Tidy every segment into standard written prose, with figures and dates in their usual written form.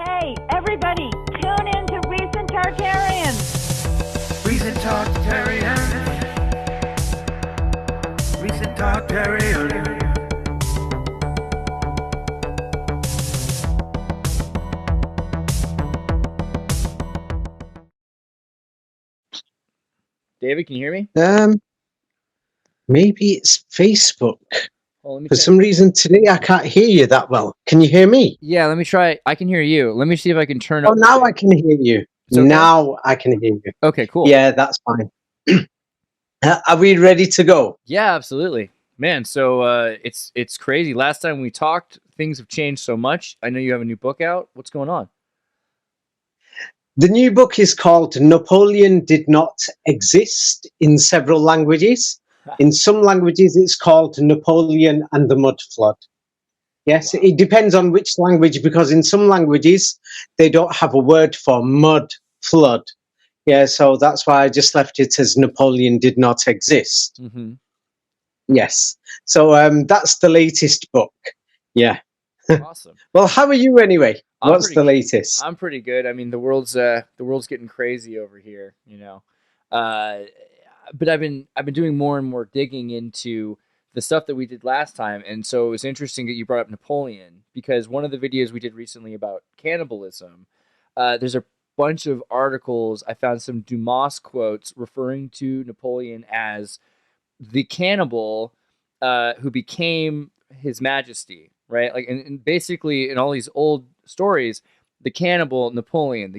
Hey, everybody, tune in to Recent Tartarians. Recent Tartarians. Recent Tartarians. David, can you hear me? Maybe it's Facebook. Oh, let me For check. some reason today I can't hear you that well. Can you hear me? Yeah, let me try. I can hear you. Let me see if I can turn Oh, up. now I can hear you. It's okay? Now I can hear you. Okay, cool. Yeah, that's fine. Are we ready to go? Yeah, absolutely. Man, so it's crazy. Last time we talked, things have changed so much. I know you have a new book out. What's going on? The new book is called Napoleon Did Not Exist in several languages. In some languages, it's called Napoleon and the Mud Flood. Yes, Wow. It depends on which language, because in some languages, they don't have a word for mud flood. Yeah, so that's why I just left it as Napoleon Did Not Exist. Mm-hmm. Yes. So that's the latest book. Yeah. Awesome. Well, how are you anyway? I'm What's pretty the good. latest? I'm pretty good. I mean, the world's getting crazy over here, you know. But I've been doing more and more digging into the stuff that we did last time, and so it was interesting that you brought up Napoleon, because one of the videos we did recently about cannibalism, there's a bunch of articles. I found some Dumas quotes referring to Napoleon as the cannibal who became His Majesty, right? Like, and basically in all these old stories, the cannibal Napoleon,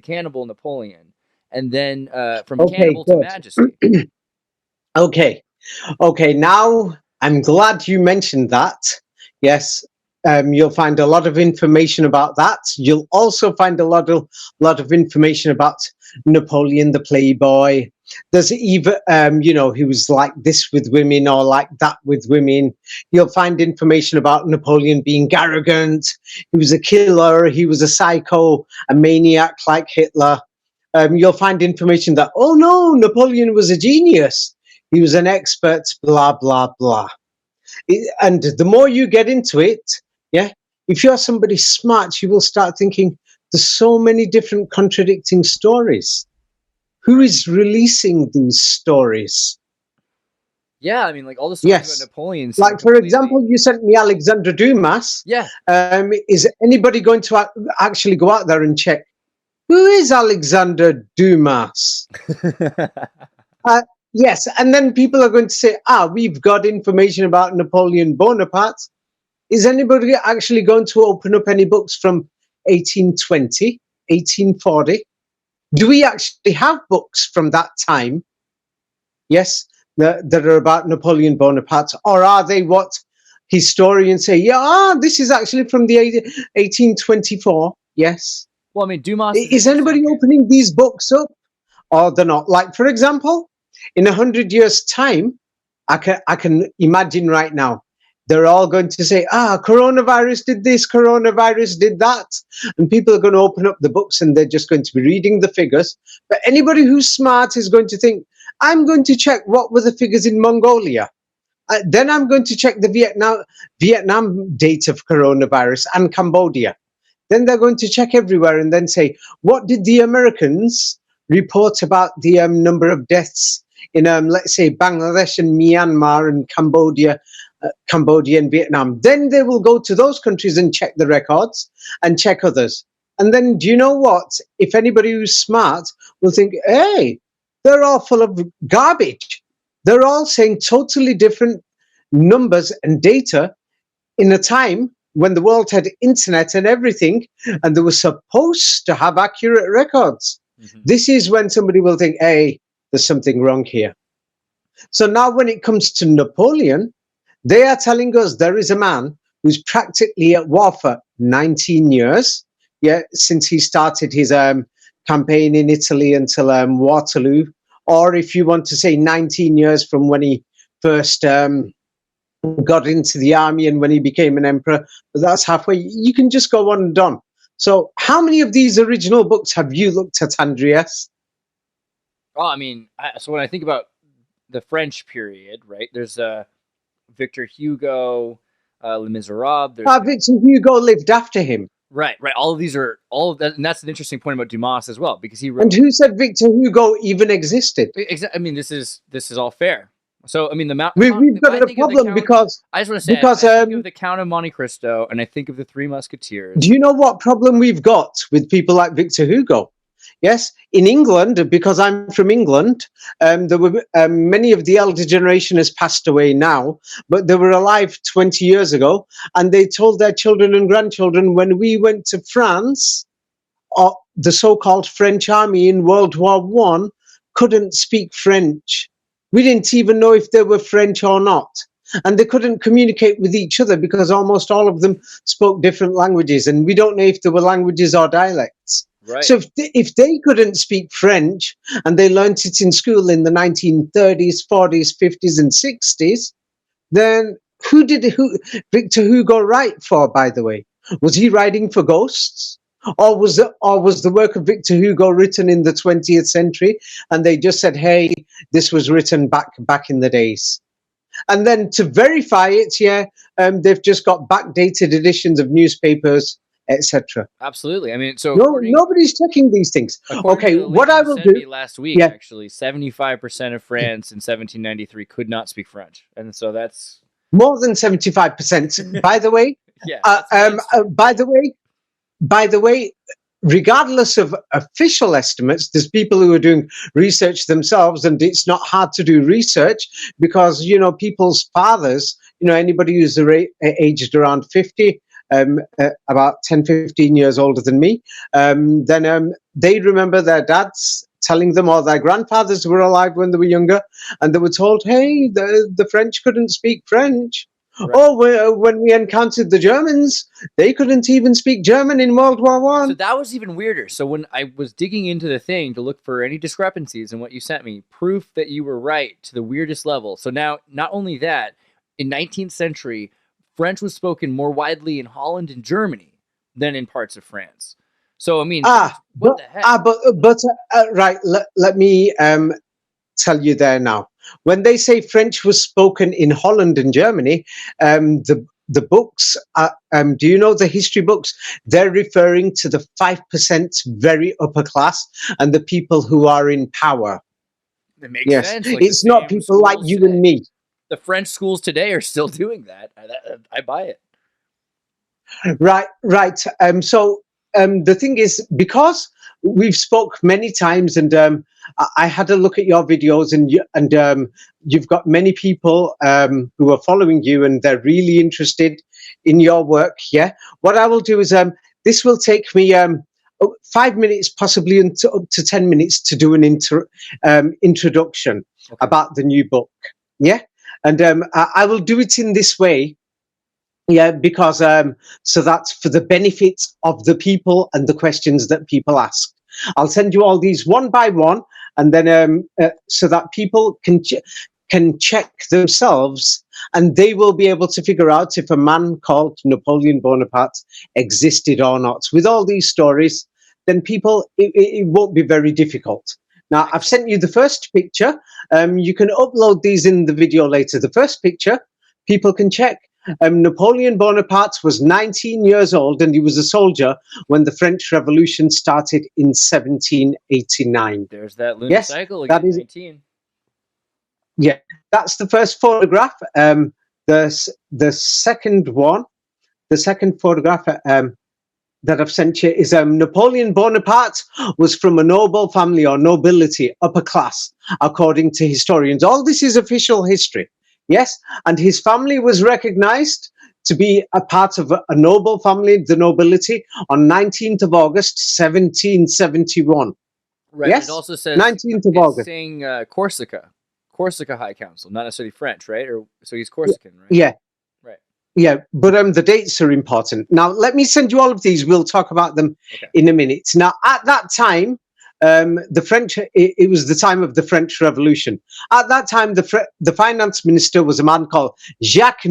and then from Okay, cannibal to good. majesty. Okay. Okay, now I'm glad you mentioned that. Yes. You'll find a lot of information about that. You'll also find a lot of information about Napoleon the Playboy. There's even, he was like this with women or like that with women. You'll find information about Napoleon being arrogant. He was a killer. He was a psycho, a maniac like Hitler. You'll find information that, oh no, Napoleon was a genius. He was an expert, blah, blah, blah. And the more you get into it, yeah, if you're somebody smart, you will start thinking there's so many different contradicting stories. Who is releasing these stories? Yeah, I mean, like all the stories Yes. about Napoleon. seem Like, for completely- example, you sent me Alexander Dumas. Yeah. Is anybody going to actually go out there and check who is Alexander Dumas? Yes, and then people are going to say, we've got information about Napoleon Bonaparte. Is anybody actually going to open up any books from 1820, 1840? Do we actually have books from that time? Yes, that are about Napoleon Bonaparte, or are they what historians say? Yeah, this is actually from the 1824. Yes. Well, I mean, Dumas Is anybody opening these books up, or they're not? Like, for example, in 100 years' time, I can imagine right now, they're all going to say, coronavirus did this, coronavirus did that. And people are going to open up the books and they're just going to be reading the figures. But anybody who's smart is going to think, I'm going to check what were the figures in Mongolia. Then I'm going to check the Vietnam date of coronavirus and Cambodia. Then they're going to check everywhere and then say, what did the Americans report about the number of deaths in, let's say, Bangladesh and Myanmar and Cambodia and Vietnam? Then they will go to those countries and check the records and check others. And then, do you know what? If anybody who's smart will think, hey, they're all full of garbage. They're all saying totally different numbers and data in a time when the world had internet and everything, and they were supposed to have accurate records. Mm-hmm. This is when somebody will think, hey, there's something wrong here. So now when it comes to Napoleon, they are telling us there is a man who's practically at war for 19 years, since he started his campaign in Italy until Waterloo, or if you want to say 19 years from when he first got into the army and when he became an emperor, but that's halfway. You can just go on and on. So how many of these original books have you looked at, Andreas? Oh, I mean, so when I think about the French period, right, there's Victor Hugo, Les Miserables. Victor Hugo lived after him. Right. All of these are all of that, and that's an interesting point about Dumas as well, because he wrote. And who said Victor Hugo even existed? I mean, this is all fair. So I mean, We've got a problem because I just want to say, because I think of the Count of Monte Cristo, and I think of the Three Musketeers. do you know what problem we've got with people like Victor Hugo? Yes, in England, because I'm from England, there were many of the elder generation has passed away now, but they were alive 20 years ago, and they told their children and grandchildren when we went to France, the so-called French army in World War I couldn't speak French. We didn't even know if they were French or not. And they couldn't communicate with each other because almost all of them spoke different languages, and we don't know if they were languages or dialects. Right. So if they couldn't speak French and they learnt it in school in the 1930s, 40s, 50s, and 60s, then who did Victor Hugo write for, by the way? Was he writing for ghosts? Or was the work of Victor Hugo written in the 20th century and they just said, hey, this was written back in the days? And then to verify it, they've just got backdated editions of newspapers, etc. Absolutely. I mean, so nobody's checking these things. Okay, what I will do last week, actually, 75% of France in 1793 could not speak French, and so that's more than 75%. By the way, by the way, regardless of official estimates, there's people who are doing research themselves, and it's not hard to do research because, people's fathers, anybody who's aged around 50, about 10, 15 years older than me, then they remember their dads telling them, or their grandfathers were alive when they were younger, and they were told, hey, the French couldn't speak French. Right. Oh, when we encountered the Germans, they couldn't even speak German in World War I. So that was even weirder. So when I was digging into the thing to look for any discrepancies in what you sent me, proof that you were right to the weirdest level. So now, not only that, in 19th century, French was spoken more widely in Holland and Germany than in parts of France. So, I mean, what the heck? Right, let me tell you there now. When they say French was spoken in Holland and Germany, the books, do you know the history books? They're referring to the 5% very upper class and the people who are in power. It makes sense. Like it's not people like you and me. The French schools today are still doing that. I buy it. Right. So the thing is, because we've spoke many times, and I had a look at your videos, and you've got many people who are following you, and they're really interested in your work. Yeah. What I will do is this will take me 5 minutes, possibly up to 10 minutes, to do an introduction about the new book. Yeah. And I will do it in this way. Yeah, because so that's for the benefit of the people and the questions that people ask. I'll send you all these one by one, and then so that people can check themselves, and they will be able to figure out if a man called Napoleon Bonaparte existed or not. With all these stories, then people, it won't be very difficult. Now, I've sent you the first picture. You can upload these in the video later. The first picture, people can check. Napoleon Bonaparte was 19 years old, and he was a soldier when the French Revolution started in 1789. There's that lunar cycle again, that is 19. Yeah, that's the first photograph. The second one, the second photograph that I've sent you is Napoleon Bonaparte was from a noble family or nobility, upper class, according to historians. All this is official history. Yes, and his family was recognized to be a part of a noble family, the nobility, on 19th of August, 1771. Right, yes? It also says 19th of August. Saying Corsica High Council, not necessarily French, right? Or so he's Corsican, right? Yeah. Right. Yeah, but the dates are important. Now, let me send you all of these. We'll talk about them in a minute. Now, at that time, the French, it was the time of the French Revolution. At that time, the finance minister was a man called Jacques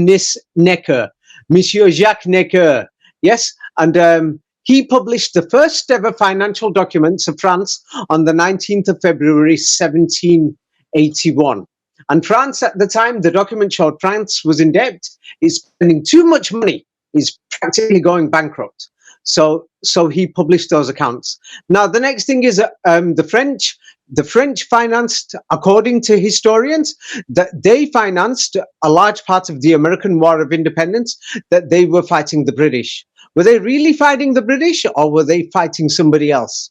Necker, Monsieur Jacques Necker. Yes, and he published the first ever financial documents of France on the 19th of February, 1781. And France at the time, the document showed France was in debt, is spending too much money, is practically going bankrupt. So he published those accounts. Now the next thing is the French financed, according to historians, that they financed a large part of the American War of Independence, that they were fighting the British. Were they really fighting the British, or were they fighting somebody else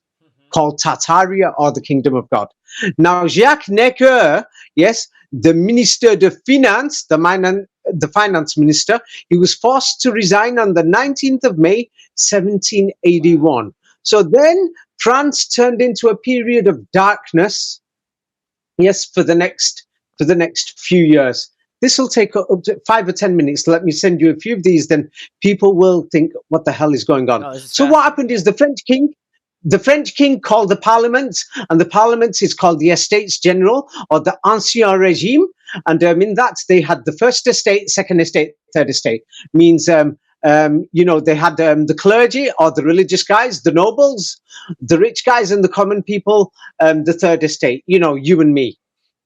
called Tartaria or the Kingdom of God? Now, Jacques Necker, yes, the Minister de Finance, the finance minister, he was forced to resign on the 19th of May, 1781. So then France turned into a period of darkness, yes, for the next few years. This will take up to 5 or 10 minutes. Let me send you a few of these, then people will think, what the hell is going on? So what happened is the French king called the parliament, and the parliament is called the Estates General, or the Ancien Régime. And in that, they had the first estate, second estate, third estate. Means, they had the clergy, or the religious guys, the nobles, the rich guys, and the common people, the third estate, you and me.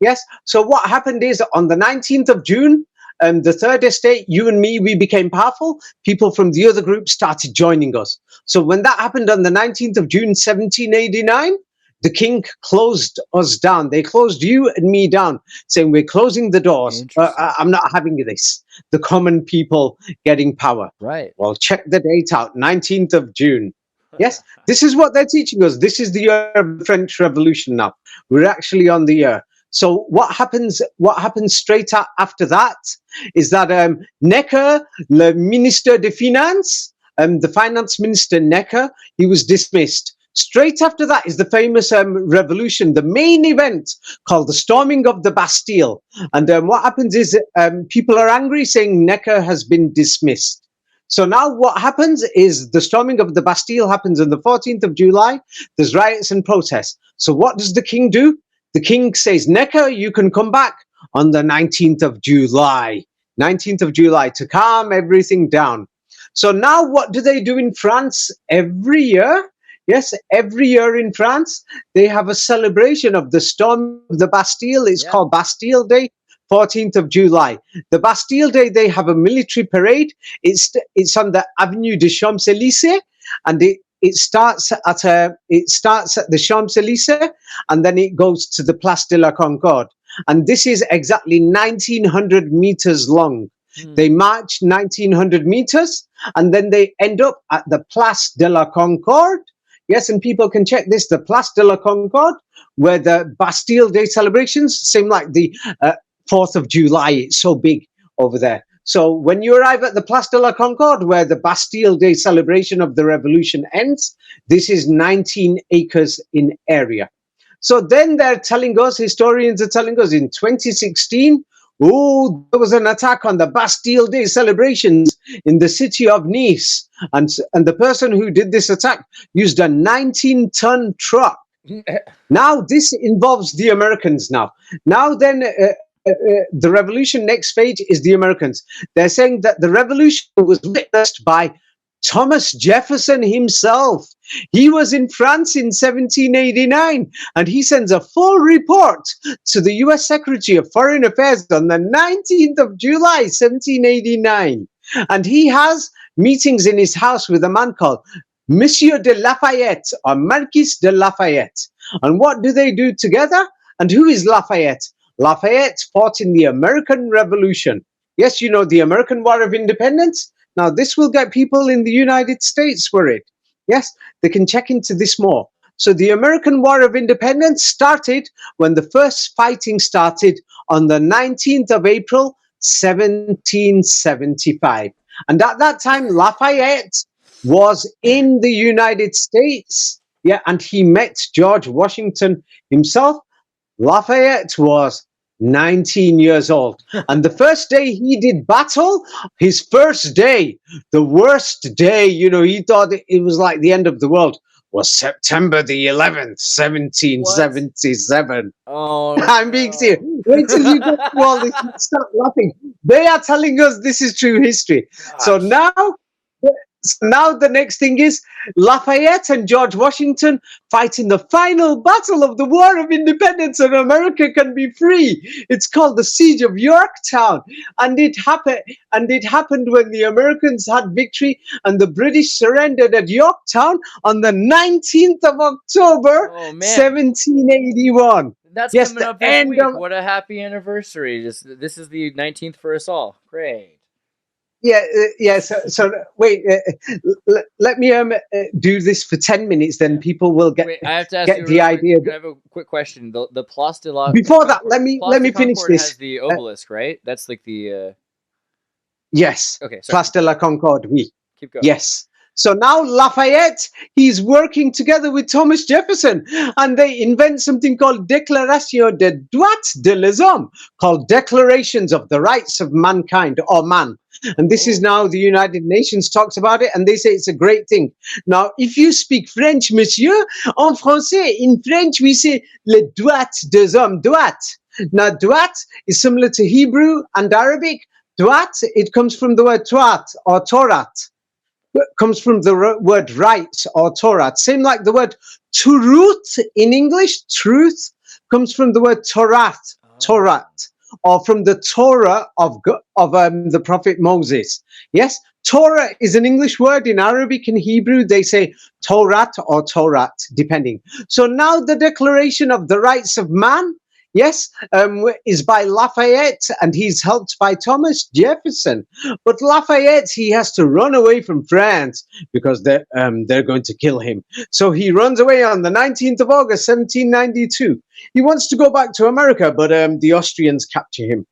Yes. So what happened is, on the 19th of June, the third estate, you and me, we became powerful. People from the other group started joining us. So when that happened on the 19th of June, 1789, the king closed us down. They closed you and me down, saying, we're closing the doors. I'm not having this. The common people getting power. Right. Well, check the date out, 19th of June. Yes, this is what they're teaching us. This is the year of the French Revolution now. We're actually on the year. So what happens straight after that is that Necker, le Minister de Finance, the finance minister Necker, he was dismissed. Straight after that is the famous revolution, the main event called the storming of the Bastille. And what happens is people are angry, saying Necker has been dismissed. So now what happens is the storming of the Bastille happens on the 14th of July. There's riots and protests. So what does the king do? The king says, Necker, you can come back on the 19th of July. 19th of July to calm everything down. So now what do they do in France every year? Yes, every year in France, they have a celebration of the storm of the Bastille. It's called Bastille Day, 14th of July. The Bastille Day, they have a military parade. It's on the Avenue des Champs-Élysées, and it starts at the Champs-Élysées, and then it goes to the Place de la Concorde. And this is exactly 1,900 meters long. They march 1,900 meters, and then they end up at the Place de la Concorde. Yes, and people can check this, the Place de la Concorde, where the Bastille Day celebrations seem like the 4th of July. It's so big over there. So when you arrive at the Place de la Concorde, where the Bastille Day celebration of the revolution ends, this is 19 acres in area. So then they're telling us, historians are telling us, in 2016, there was an attack on the Bastille Day celebrations in the city of Nice. And the person who did this attack used a 19-ton truck. Now this involves the Americans now. Now then, the revolution next phase is the Americans. They're saying that the revolution was witnessed by Thomas Jefferson himself. He was in France in 1789, and he sends a full report to the US Secretary of Foreign Affairs on the 19th of July, 1789. And he has meetings in his house with a man called Monsieur de Lafayette, or Marquis de Lafayette. And what do they do together? And who is Lafayette? Lafayette fought in the American Revolution. Yes, you know, the American War of Independence. Now, this will get people in the United States worried. Yes, they can check into this more. So the American War of Independence started when the first fighting started on the 19th of April, 1775. And at that time, Lafayette was in the United States. Yeah, and he met George Washington himself. Lafayette was 19 years old. And the first day he did battle, his first day, the worst day, you know, he thought it was like the end of the world, was September the 11th, 1777. Oh, I'm being serious. Wait till you go through all this and start laughing. They are telling us this is true history. Gosh. So now So now the next thing is Lafayette and George Washington fighting the final battle of the War of Independence, and America can be free. It's called the Siege of Yorktown, and it happened. And it happened when the Americans had victory and the British surrendered at Yorktown on the 19th of October, Oh man, 1781. that's Yes, coming the up this end week. of What a happy anniversary! This is the 19th for us all. Great. Yeah. So wait, let me do this for 10 minutes. Then people will get Wait, I have to ask get you. the idea. I have a quick question. The Place de la Before that, Concorde- let me finish Concorde this. has the obelisk, right? That's like the. Yes, Okay, sorry. Place de la Concorde. Oui. Keep going. Yes. So now Lafayette, he's working together with Thomas Jefferson, and they invent something called Déclaration des droits de l'homme, called Declarations of the Rights of Mankind or Man. And this is now the United Nations talks about it, and they say it's a great thing. Now, if you speak French, monsieur, en français, in French, we say les droits des hommes, droit. Now, droit is similar to Hebrew and Arabic. Droit, it comes from the word Torah or Torah. Comes from the word right or Torah. Same like the word truth in English. Truth comes from the word Torah, or from the Torah of the prophet Moses. Yes, Torah is an English word. In Arabic and Hebrew, they say Torah or Torah, depending. So now the Declaration of the Rights of Man, yes, is by Lafayette, and he's helped by Thomas Jefferson. But Lafayette, he has to run away from France because they're going to kill him. So he runs away on the 19th of August, 1792. He wants to go back to America, but the Austrians capture him.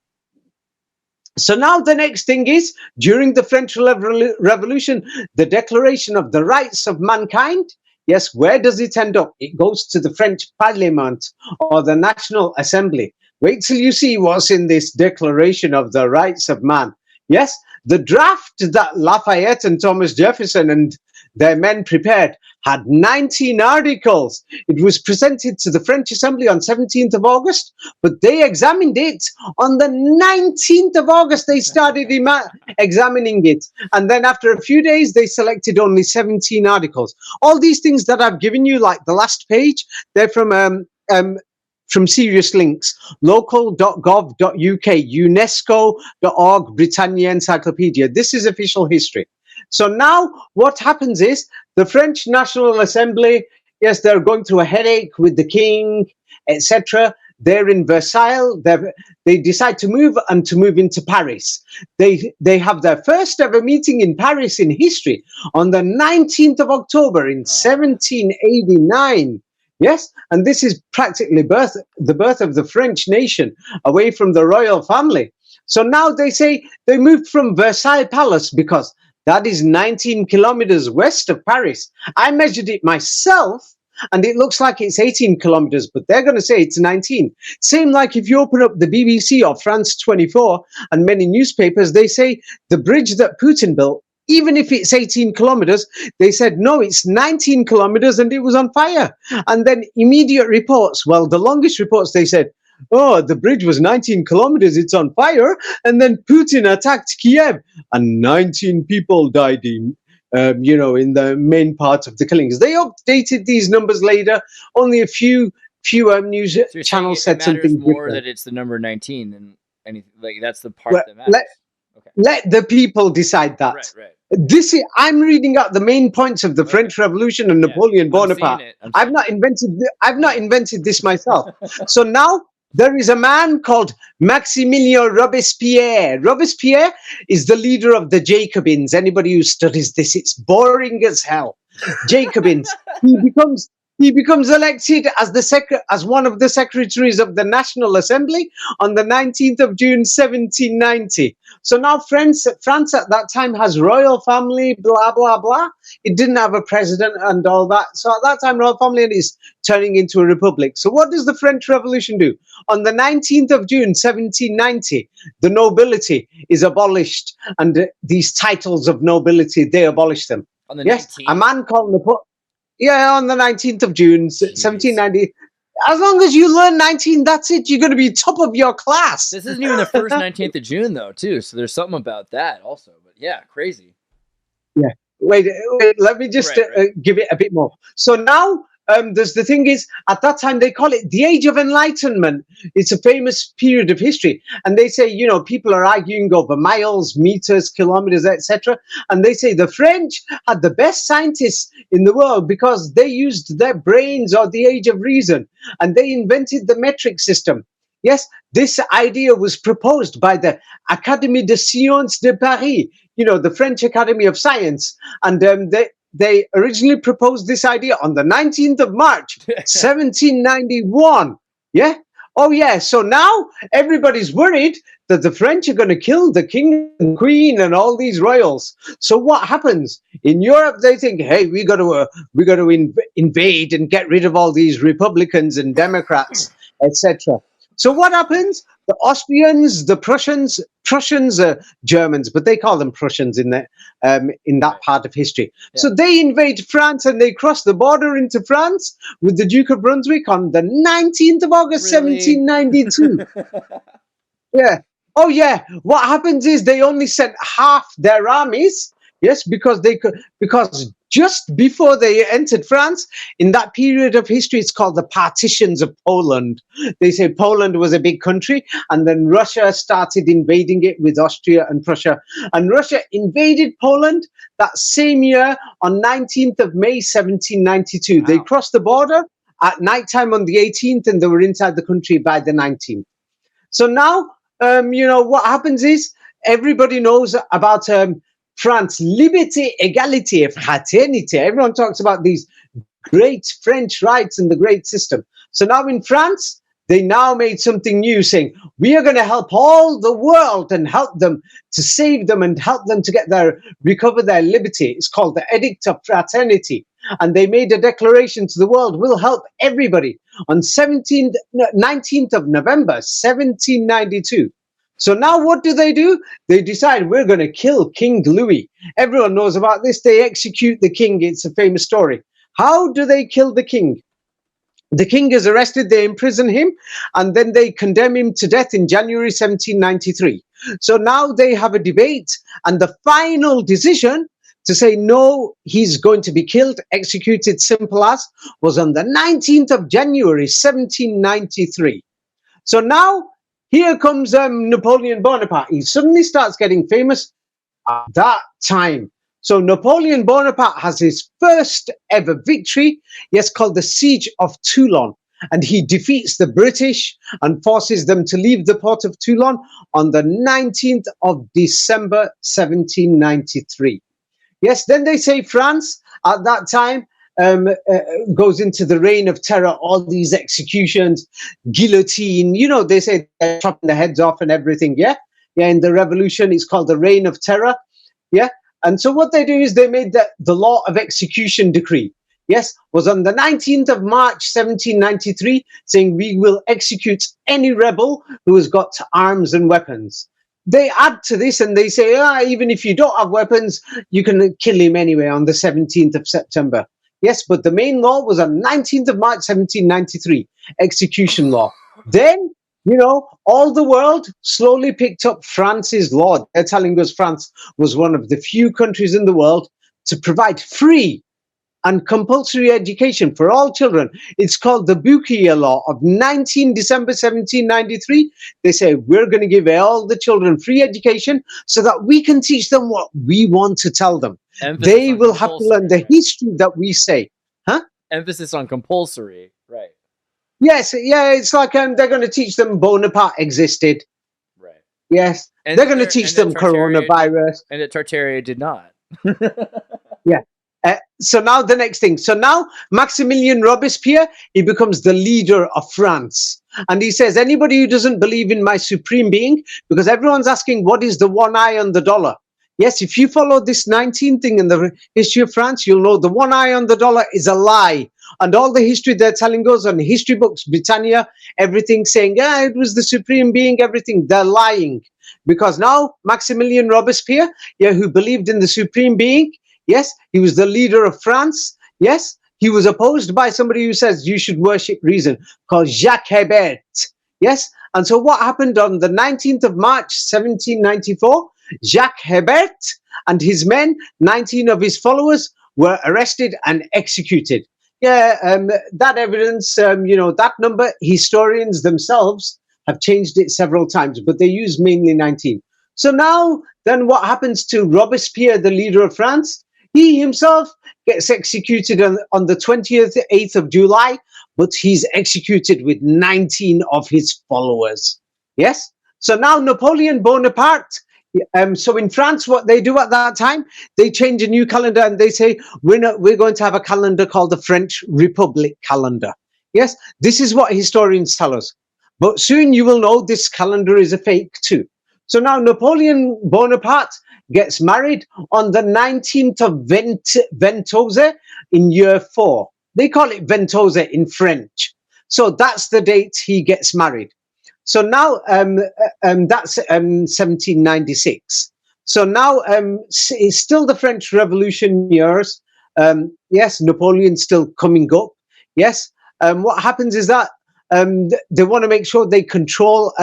So now the next thing is, during the French Revolution, the Declaration of the Rights of Mankind, yes, where does it end up? It goes to the French Parliament or the National Assembly. Wait till you see what's in this Declaration of the Rights of Man. Yes, the draft that Lafayette and Thomas Jefferson and their men prepared had 19 articles. It was presented to the French Assembly on 17th of August, but they examined it on the 19th of August. They started examining it. And then after a few days, they selected only 17 articles. All these things that I've given you, like the last page, they're from Serious Links, local.gov.uk, UNESCO.org, Britannia Encyclopedia. This is official history. So now what happens is the French National Assembly, yes, they're going through a headache with the king, etc. They're in Versailles. They decide to move into Paris. They have their first ever meeting in Paris in history on the 19th of October in 1789. Yes, and this is practically the birth of the French nation away from the royal family. So now they say they moved from Versailles Palace because that is 19 kilometers west of Paris. I measured it myself, and it looks like it's 18 kilometers, but they're going to say it's 19. Same like if you open up the BBC or France 24 and many newspapers, they say the bridge that Putin built, even if it's 18 kilometers, they said, no, it's 19 kilometers and it was on fire. And then immediate reports, well, the longest reports, they said, oh, the bridge was 19 kilometers, it's on fire. And then Putin attacked Kiev and 19 people died in the main part of the killings. They updated these numbers later. Only a few news channels said something more different. that it's the number 19 than anything. Like that's the part that matters. Let the people decide that. Right. I'm reading out the main points of the French Revolution and Napoleon Bonaparte. I've not invented this myself. So now there is a man called Maximilien Robespierre. Robespierre is the leader of the Jacobins. Anybody who studies this, it's boring as hell. Jacobins. He becomes elected as one of the secretaries of the National Assembly on the 19th of June, 1790. So now France at that time has royal family, blah, blah, blah. It didn't have a president and all that. So at that time, royal family is turning into a republic. So what does the French Revolution do? On the 19th of June, 1790, the nobility is abolished. And these titles of nobility, they abolish them. On the 19th? A man called Napoleon. Yeah, on the 19th of June, 1790. As long as you learn 19, that's it. You're going to be top of your class. This isn't even the first 19th of June, though, too. So there's something about that also. But yeah, crazy. Yeah. wait, let me just Right. give it a bit more. So now, there's the thing is, at that time they call it the Age of Enlightenment. It's a famous period of history, and they say, people are arguing over miles, meters, kilometers, etc. And they say the French had the best scientists in the world because they used their brains, or the age of reason, and they invented the metric system. Yes, this idea was proposed by the Académie des Sciences de Paris, the French Academy of Science, and they originally proposed this idea on the 19th of March, 1791. Yeah. Oh, yeah. So now everybody's worried that the French are going to kill the king and queen and all these royals. So what happens in Europe? They think, hey, we got to invade and get rid of all these Republicans and Democrats, etc. So what happens? The Austrians, the Prussians, Germans, but they call them Prussians in that part of history. Yeah. So they invade France and they cross the border into France with the Duke of Brunswick on the 19th of August, Really? 1792. Yeah. Oh, yeah. What happens is they only sent half their armies. Yes, because just before they entered France, in that period of history, it's called the partitions of Poland. They say Poland was a big country, and then Russia started invading it with Austria and Prussia. And Russia invaded Poland that same year on 19th of May, 1792. Wow. They crossed the border at nighttime on the 18th, and they were inside the country by the 19th. So now, what happens is everybody knows about France, liberté, égalité, fraternité. Everyone talks about these great French rights and the great system. So now in France, they now made something new, saying, we are going to help all the world and help them to save them and help them to recover their liberty. It's called the Edict of Fraternity. And they made a declaration to the world, we'll help everybody on 19th of November, 1792. So now what do? They decide we're going to kill King Louis. Everyone knows about this. They execute the king. It's a famous story. How do they kill the king? The king is arrested, they imprison him, and then they condemn him to death in January 1793. So now they have a debate, and the final decision to say, no, he's going to be killed, executed, simple as, was on the 19th of January 1793. So now, here comes Napoleon Bonaparte. He suddenly starts getting famous at that time. So Napoleon Bonaparte has his first ever victory, yes, called the Siege of Toulon. And he defeats the British and forces them to leave the port of Toulon on the 19th of December, 1793. Yes, then they say France at that time goes into the reign of terror, all these executions, guillotine, they say they're chopping the heads off and everything, yeah? Yeah, in the revolution, it's called the reign of terror, yeah? And so what they do is they made the law of execution decree, yes, was on the 19th of March, 1793, saying we will execute any rebel who has got arms and weapons. They add to this and they say, even if you don't have weapons, you can kill him anyway on the 17th of September. Yes, but the main law was on 19th of March, 1793, execution law. Then, all the world slowly picked up France's law. They're telling us France was one of the few countries in the world to provide free and compulsory education for all children. It's called the Bouquier Law of 19 December 1793. They say, we're going to give all the children free education so that we can teach them what we want to tell them. Emphasis they will have to learn the history that we say. Huh? Emphasis on compulsory, right. Yes, yeah, it's like they're going to teach them Bonaparte existed. Right. Yes, And they're going to teach them coronavirus. And that Tartaria did not. Yeah. So now the next thing. So now Maximilien Robespierre, he becomes the leader of France. And he says, anybody who doesn't believe in my supreme being, because everyone's asking, what is the one eye on the dollar? Yes, if you follow this 19 thing in the history of France, you'll know the one eye on the dollar is a lie. And all the history they're telling us on history books, Britannia, everything saying, it was the supreme being, everything, they're lying. Because now Maximilien Robespierre, who believed in the supreme being, yes, he was the leader of France, yes, he was opposed by somebody who says you should worship reason, called Jacques Hébert, yes. And so what happened on the 19th of March, 1794, Jacques Hébert and his men, 19 of his followers, were arrested and executed. Yeah, that evidence, that number, historians themselves have changed it several times, but they use mainly 19. So now, then what happens to Robespierre, the leader of France? He himself gets executed on the 28th of July, but he's executed with 19 of his followers. Yes? So now Napoleon Bonaparte, so in France, what they do at that time, they change a new calendar and they say, we're going to have a calendar called the French Republic calendar. Yes? This is what historians tell us. But soon you will know this calendar is a fake too. So now Napoleon Bonaparte gets married on the 19th of Ventose in year 4. They call it Ventose in French. So that's the date he gets married. So now that's 1796. So now it's still the French Revolution years. Yes, Napoleon's still coming up. Yes. What happens is that they want to make sure they control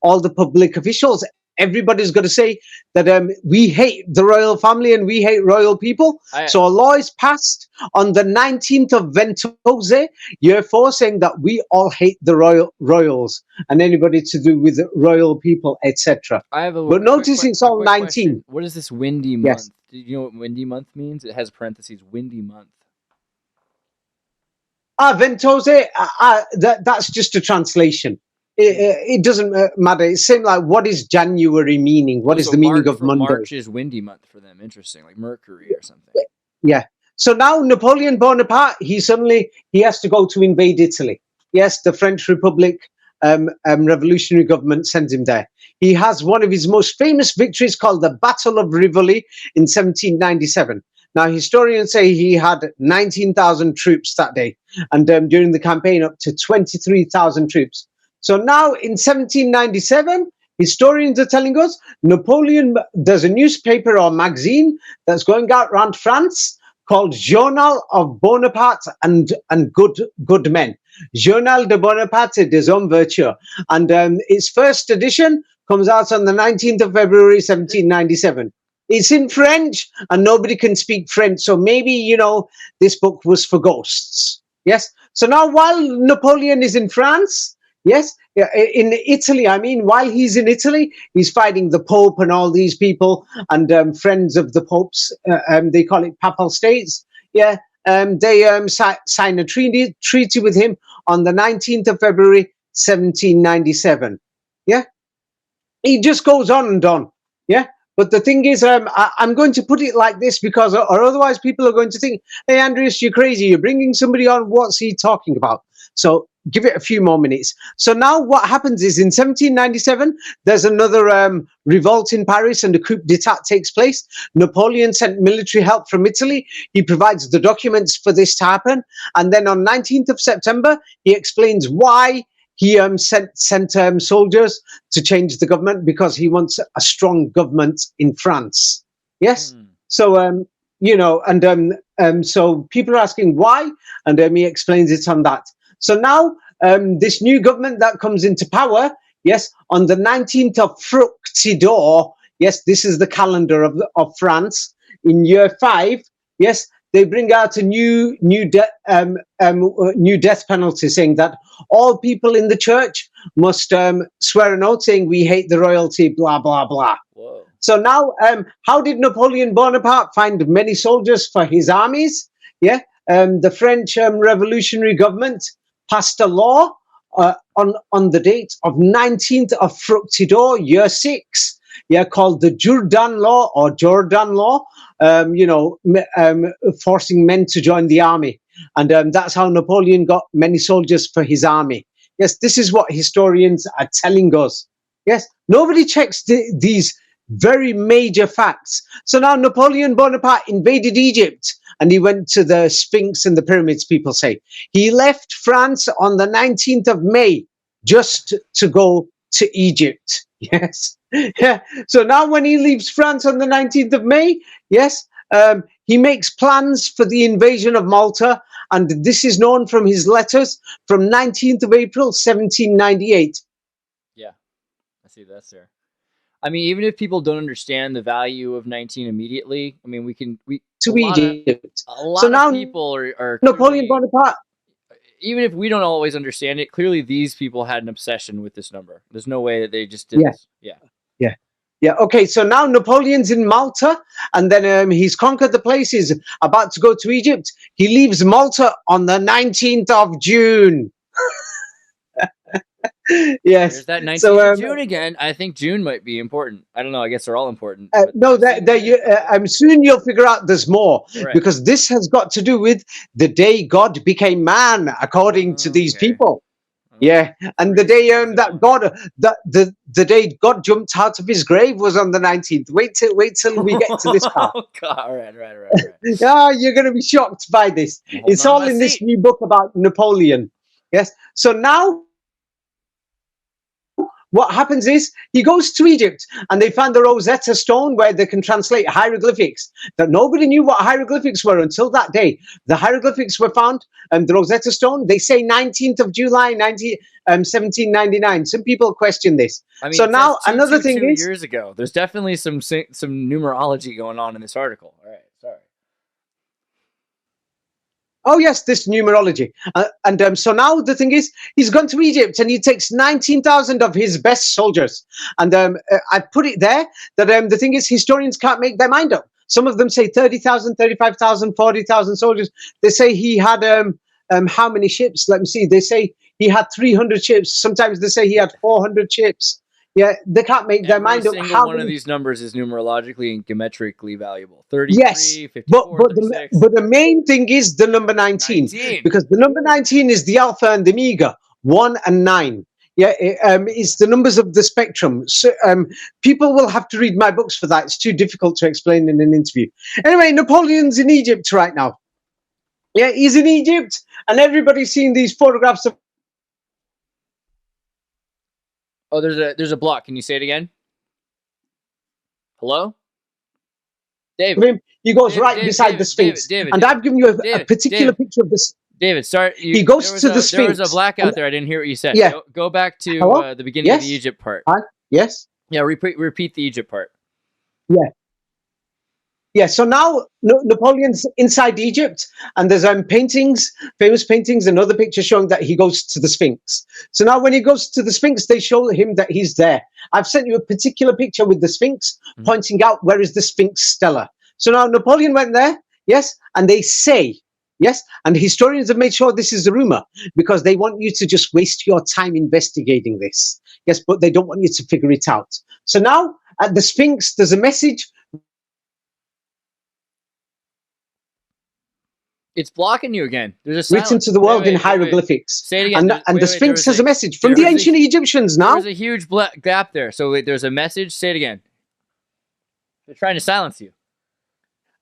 all the public officials. Everybody's got to say that we hate the royal family and we hate royal people. So a law is passed on the 19th of Ventose, year 4, saying that we all hate the royals and anybody to do with royal people, etc. But notice it's all 19. Question. What is this windy month? Yes. Do you know what windy month means? It has parentheses, windy month. Ventose, that's just a translation. It doesn't matter. It's same like, what is January meaning? What is the meaning of Monday? March is windy month for them. Interesting, like Mercury or something. Yeah. So now Napoleon Bonaparte, he has to go to invade Italy. Yes, the French Republic revolutionary government sends him there. He has one of his most famous victories called the Battle of Rivoli in 1797. Now, historians say he had 19,000 troops that day, and during the campaign, up to 23,000 troops. So now in 1797, historians are telling us Napoleon, there's a newspaper or magazine that's going out around France called Journal of Bonaparte and Good Men. Journal de Bonaparte des Hommes Vertueux. And its first edition comes out on the 19th of February, 1797. It's in French and nobody can speak French. So maybe, this book was for ghosts. Yes. So now while Napoleon is in France, yes, in Italy, while he's in Italy, he's fighting the Pope and all these people and friends of the Popes. They call it Papal States. Yeah, they sign a treaty with him on the 19th of February, 1797. Yeah, he just goes on and on. Yeah. But the thing is, I'm going to put it like this because, or otherwise people are going to think, hey, Andreas, you're crazy. You're bringing somebody on. What's he talking about? So give it a few more minutes. So now what happens is in 1797, there's another revolt in Paris and a coup d'etat takes place. Napoleon sent military help from Italy. He provides the documents for this to happen. And then on 19th of September, he explains why he sent soldiers to change the government, because he wants a strong government in France. Yes. So, so people are asking why, and he explains it on that. So now this new government that comes into power, yes, on the 19th of Fructidor, yes, this is the calendar of France, in year 5, yes, they bring out a new death penalty, saying that all people in the church must swear an oath saying we hate the royalty, blah, blah, blah. Whoa. So now, how did Napoleon Bonaparte find many soldiers for his armies? Yeah, the French revolutionary government passed a law on the date of 19th of Fructidor, year 6, yeah, called the Jourdan Law or Jordan Law, forcing men to join the army. And that's how Napoleon got many soldiers for his army. Yes, this is what historians are telling us. Yes, nobody checks these very major facts. So now Napoleon Bonaparte invaded Egypt and he went to the Sphinx and the pyramids, people say. He left France on the 19th of May just to go to Egypt. Yes. Yeah. So now when he leaves France on the 19th of May, yes, he makes plans for the invasion of Malta. And this is known from his letters from 19th of April, 1798. Yeah, I see that's there. I mean, even if people don't understand the value of 19 immediately, I mean, we to a lot of Egypt. a lot So now of people are Napoleon clearly, Bonaparte. even if we don't always understand it, clearly these people had an obsession with this number. There's no way that they just did Yeah. this. Yeah. Yeah. Yeah. Okay. So now Napoleon's in Malta, and then he's conquered the place. He's about to go to Egypt. He leaves Malta on the 19th of June. Yes. There's that 19th So of June again. I think June might be important. I don't know. I guess they're all important. but no, that that seems you, important. soon you'll figure out there's more Right. because this has got to do with the day God became man, according to these Okay. people. Yeah, and the day that God, the day God jumped out of his grave was on the 19th. Wait till we get to this part. Oh, God. All right. Ah, you're going to be shocked by this. Hold It's on all my in this seat. new book about Napoleon. Yes. So now what happens is he goes to Egypt and they found the Rosetta Stone where they can translate hieroglyphics. That nobody knew what hieroglyphics were until that day. The hieroglyphics were found, and the Rosetta Stone, they say 19th of July, 1799. Some people question this. I mean, So it now says another thing 222 is, years ago. There's definitely some numerology going on in this article. All right. Sorry. oh yes, this numerology. So now the thing is, he's gone to Egypt and he takes 19,000 of his best soldiers. And I put it there that the thing is, historians can't make their mind up. Some of them say 30,000, 35,000, 40,000 soldiers. They say he had how many ships? Let me see. They say he had 300 ships. Sometimes they say he had 400 ships. Yeah, they can't make their mind up. Every single How one of many? these numbers is numerologically and geometrically valuable. 33, Yes, 54, but 36. the main thing is the number 19, 19. because the number 19 is the alpha and the omega, 1 and 9. Yeah, it's the numbers of the spectrum. So people will have to read my books for that. It's too difficult to explain in an interview. Anyway, Napoleon's in Egypt right now. Yeah, he's in Egypt, and everybody's seen these photographs of Oh, there's a block. Can you say it again? Hello? David. him. He goes David, right David, beside David, the Sphinx. David, And David, I've given you a David, particular David. picture of this. David, start. He goes to the There was a Sphinx. blackout And- there. I didn't hear what you said. Yeah. Go back to Hello? the beginning of the Yes? Egypt part. Yes? Yeah, repeat the Egypt part. Yeah, so now Napoleon's inside Egypt, and there's paintings, famous paintings, and other pictures showing that he goes to the Sphinx. So now when he goes to the Sphinx, they show him that he's there. I've sent you a particular picture with the Sphinx, pointing out where is the Sphinx Stela. So now Napoleon went there, yes, and they say, yes, and historians have made sure this is a rumor, because they want you to just waste your time investigating this. Yes, but they don't want you to figure it out. So now at the Sphinx, there's a message. It's blocking you again. There's a Written silence. to the world Wait, in wait. hieroglyphics. Say it again. And the Sphinx has a message from there the was a- ancient Egyptians now. There's a huge gap there. So wait, there's a message. Say it again. They're trying to silence you.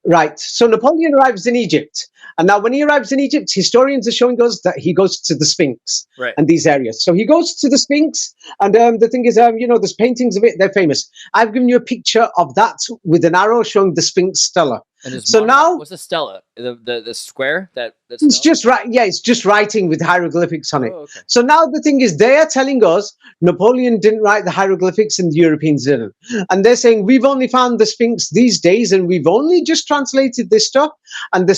Right. So Napoleon arrives in Egypt. And now when he arrives in Egypt, historians are showing us that he goes to the Sphinx Right. and these areas. So he goes to the Sphinx, and the thing is, there's paintings of it. They're famous. I've given you a picture of that with an arrow showing the Sphinx Stela. And there's So now- what's the stela? The square that's It's just right. Yeah, it's just writing with hieroglyphics on it. Oh, okay. So now the thing is, they are telling us Napoleon didn't write the hieroglyphics and the Europeans didn't. And they're saying, we've only found the Sphinx these days and we've only just translated this stuff. And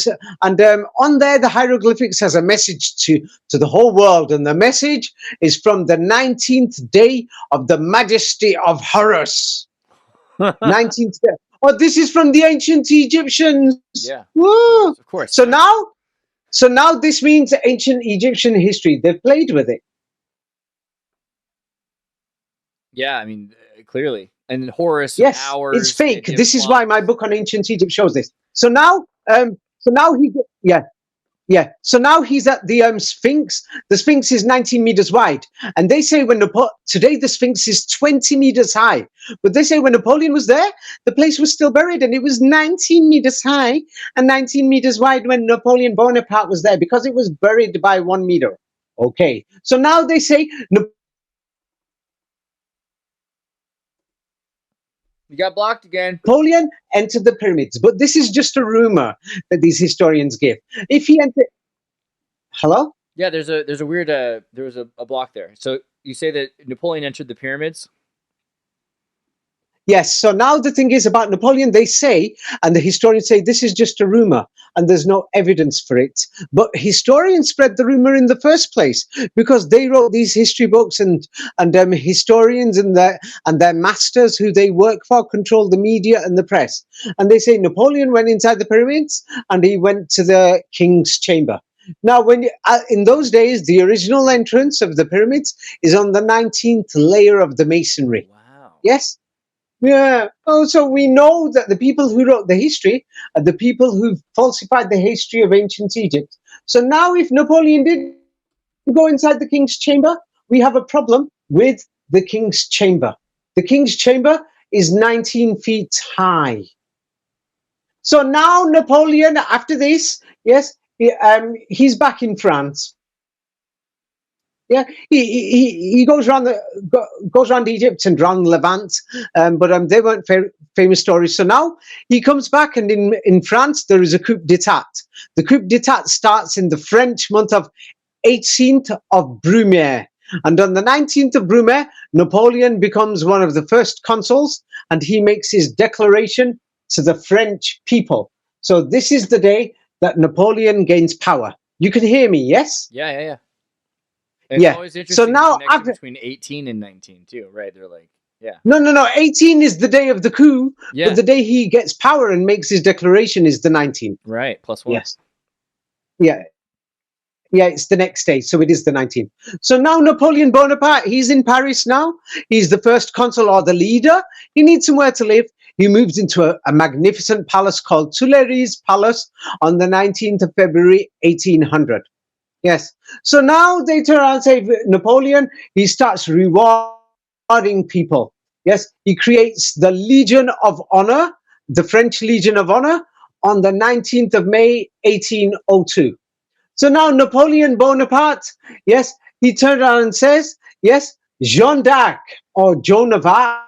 on there, the hieroglyphics has a message to the whole world. And the message is from the 19th day of the majesty of Horus. 19th day. Oh, this is from the ancient Egyptians. Yeah. Woo! Of course. So now this means ancient Egyptian history. They've played with it. Yeah, I mean, clearly. And Horus, Yes, hours. it's fake. it This is why my blocks. book on ancient Egypt shows this. So now So now he's at the Sphinx. The Sphinx is 19 meters wide, and they say today the Sphinx is 20 meters high. But they say when Napoleon was there, the place was still buried, and it was 19 meters high and 19 meters wide when Napoleon Bonaparte was there, because it was buried by 1 meter. Okay, so now they say You got blocked again. Napoleon entered the pyramids, but this is just a rumor that these historians give. If he entered, hello. Yeah, there's a weird there was a block there. So you say that Napoleon entered the pyramids? Yes. So now the thing is about Napoleon, they say, and the historians say this is just a rumor and there's no evidence for it. But historians spread the rumor in the first place because they wrote these history books, and historians and their masters who they work for control the media and the press. And they say Napoleon went inside the pyramids and he went to the king's chamber. Now, in those days, the original entrance of the pyramids is on the 19th layer of the masonry. Wow. Yes. Yeah. Oh, so we know that the people who wrote the history are the people who falsified the history of ancient Egypt. So now, if Napoleon did go inside the king's chamber, we have a problem with the king's chamber. The king's chamber is 19 feet high. So now Napoleon, after this, yes, he's back in France. Yeah, he goes around Egypt and around Levant, but they weren't famous stories. So now he comes back, and in France there is a coup d'état. The coup d'état starts in the French month of 18th of Brumaire, and on the 19th of Brumaire, Napoleon becomes one of the first consuls, and he makes his declaration to the French people. So this is the day that Napoleon gains power. You can hear me, yes? Yeah. It's Yeah. always interesting. So now the connection after between 18 and 19 too, right? They're like, yeah. No. 18 is the day of the coup, Yeah. but the day he gets power and makes his declaration is the 19th. Right. +1. Yes. Yeah. Yeah, it's the next day, so it is the 19th. So now Napoleon Bonaparte, he's in Paris now. He's the first consul or the leader. He needs somewhere to live. He moves into a magnificent palace called Tuileries Palace on the 19th of February, 1800. Yes. So now they turn around and say, Napoleon, he starts rewarding people. Yes. He creates the Legion of Honor, the French Legion of Honor, on the 19th of May, 1802. So now Napoleon Bonaparte, yes, he turned around and says, yes, Jeanne d'Arc, or Joan of Arc,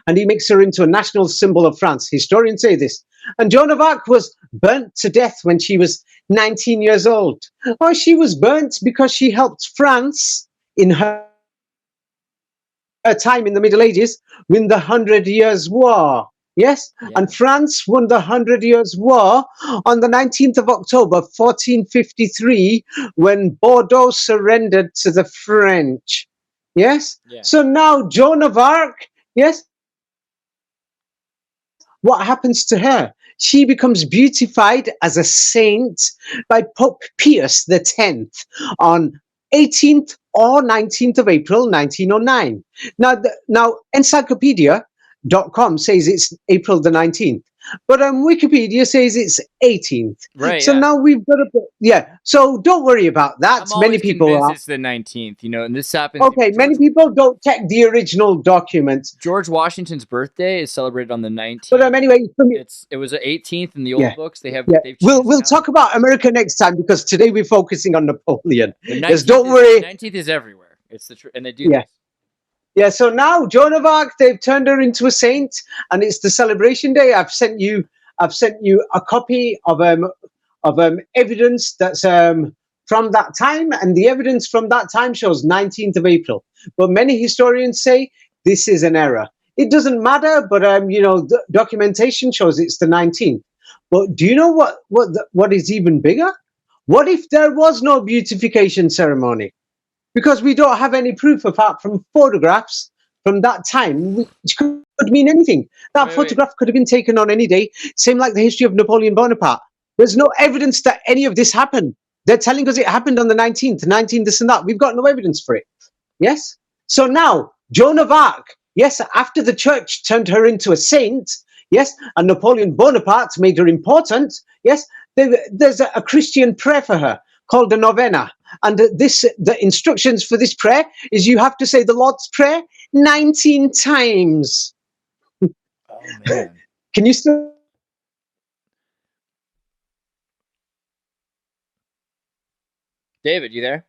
and he makes her into a national symbol of France. Historians say this. And Joan of Arc was burnt to death when she was 19 years old. Oh, she was burnt because she helped France in her time in the Middle Ages win the 100 Years' War. Yes, Yeah. and France won the 100 Years' War on the 19th of October, 1453, when Bordeaux surrendered to the French. Yes, Yeah. so now Joan of Arc, yes, what happens to her? She becomes beatified as a saint by Pope Pius X on 18th or 19th of April, 1909. Now encyclopedia.com says it's April the 19th, but Wikipedia says it's 18th. Right. So yeah. now we've got to, so don't worry about that. I'm Many always people convinced are. it's the 19th, and this happens. Okay, many people don't check the original documents. George Washington's birthday is celebrated on the 19th. But anyway, It was the 18th in the old books. They've changed we'll it now. talk about America next time, because today we're focusing on Napoleon. The Yes, 19th don't worry. 19th is everywhere. It's the and they do Yeah. this. Yeah, so now Joan of Arc, they've turned her into a saint, and it's the celebration day. I've sent you a copy of evidence that's from that time, and the evidence from that time shows 19th of April. But many historians say this is an error. It doesn't matter, but the documentation shows it's the 19th. But do you know what is even bigger? What if there was no beatification ceremony? Because we don't have any proof apart from photographs from that time, which could mean anything. That photograph could have been taken on any day, same like the history of Napoleon Bonaparte. There's no evidence that any of this happened. They're telling us it happened on the 19th this and that. We've got no evidence for it. Yes? So now, Joan of Arc, yes, after the church turned her into a saint, yes, and Napoleon Bonaparte made her important, yes, there's a Christian prayer for her called a novena. And the instructions for this prayer is you have to say the Lord's Prayer 19 times. Oh man. Can you still? David, you there?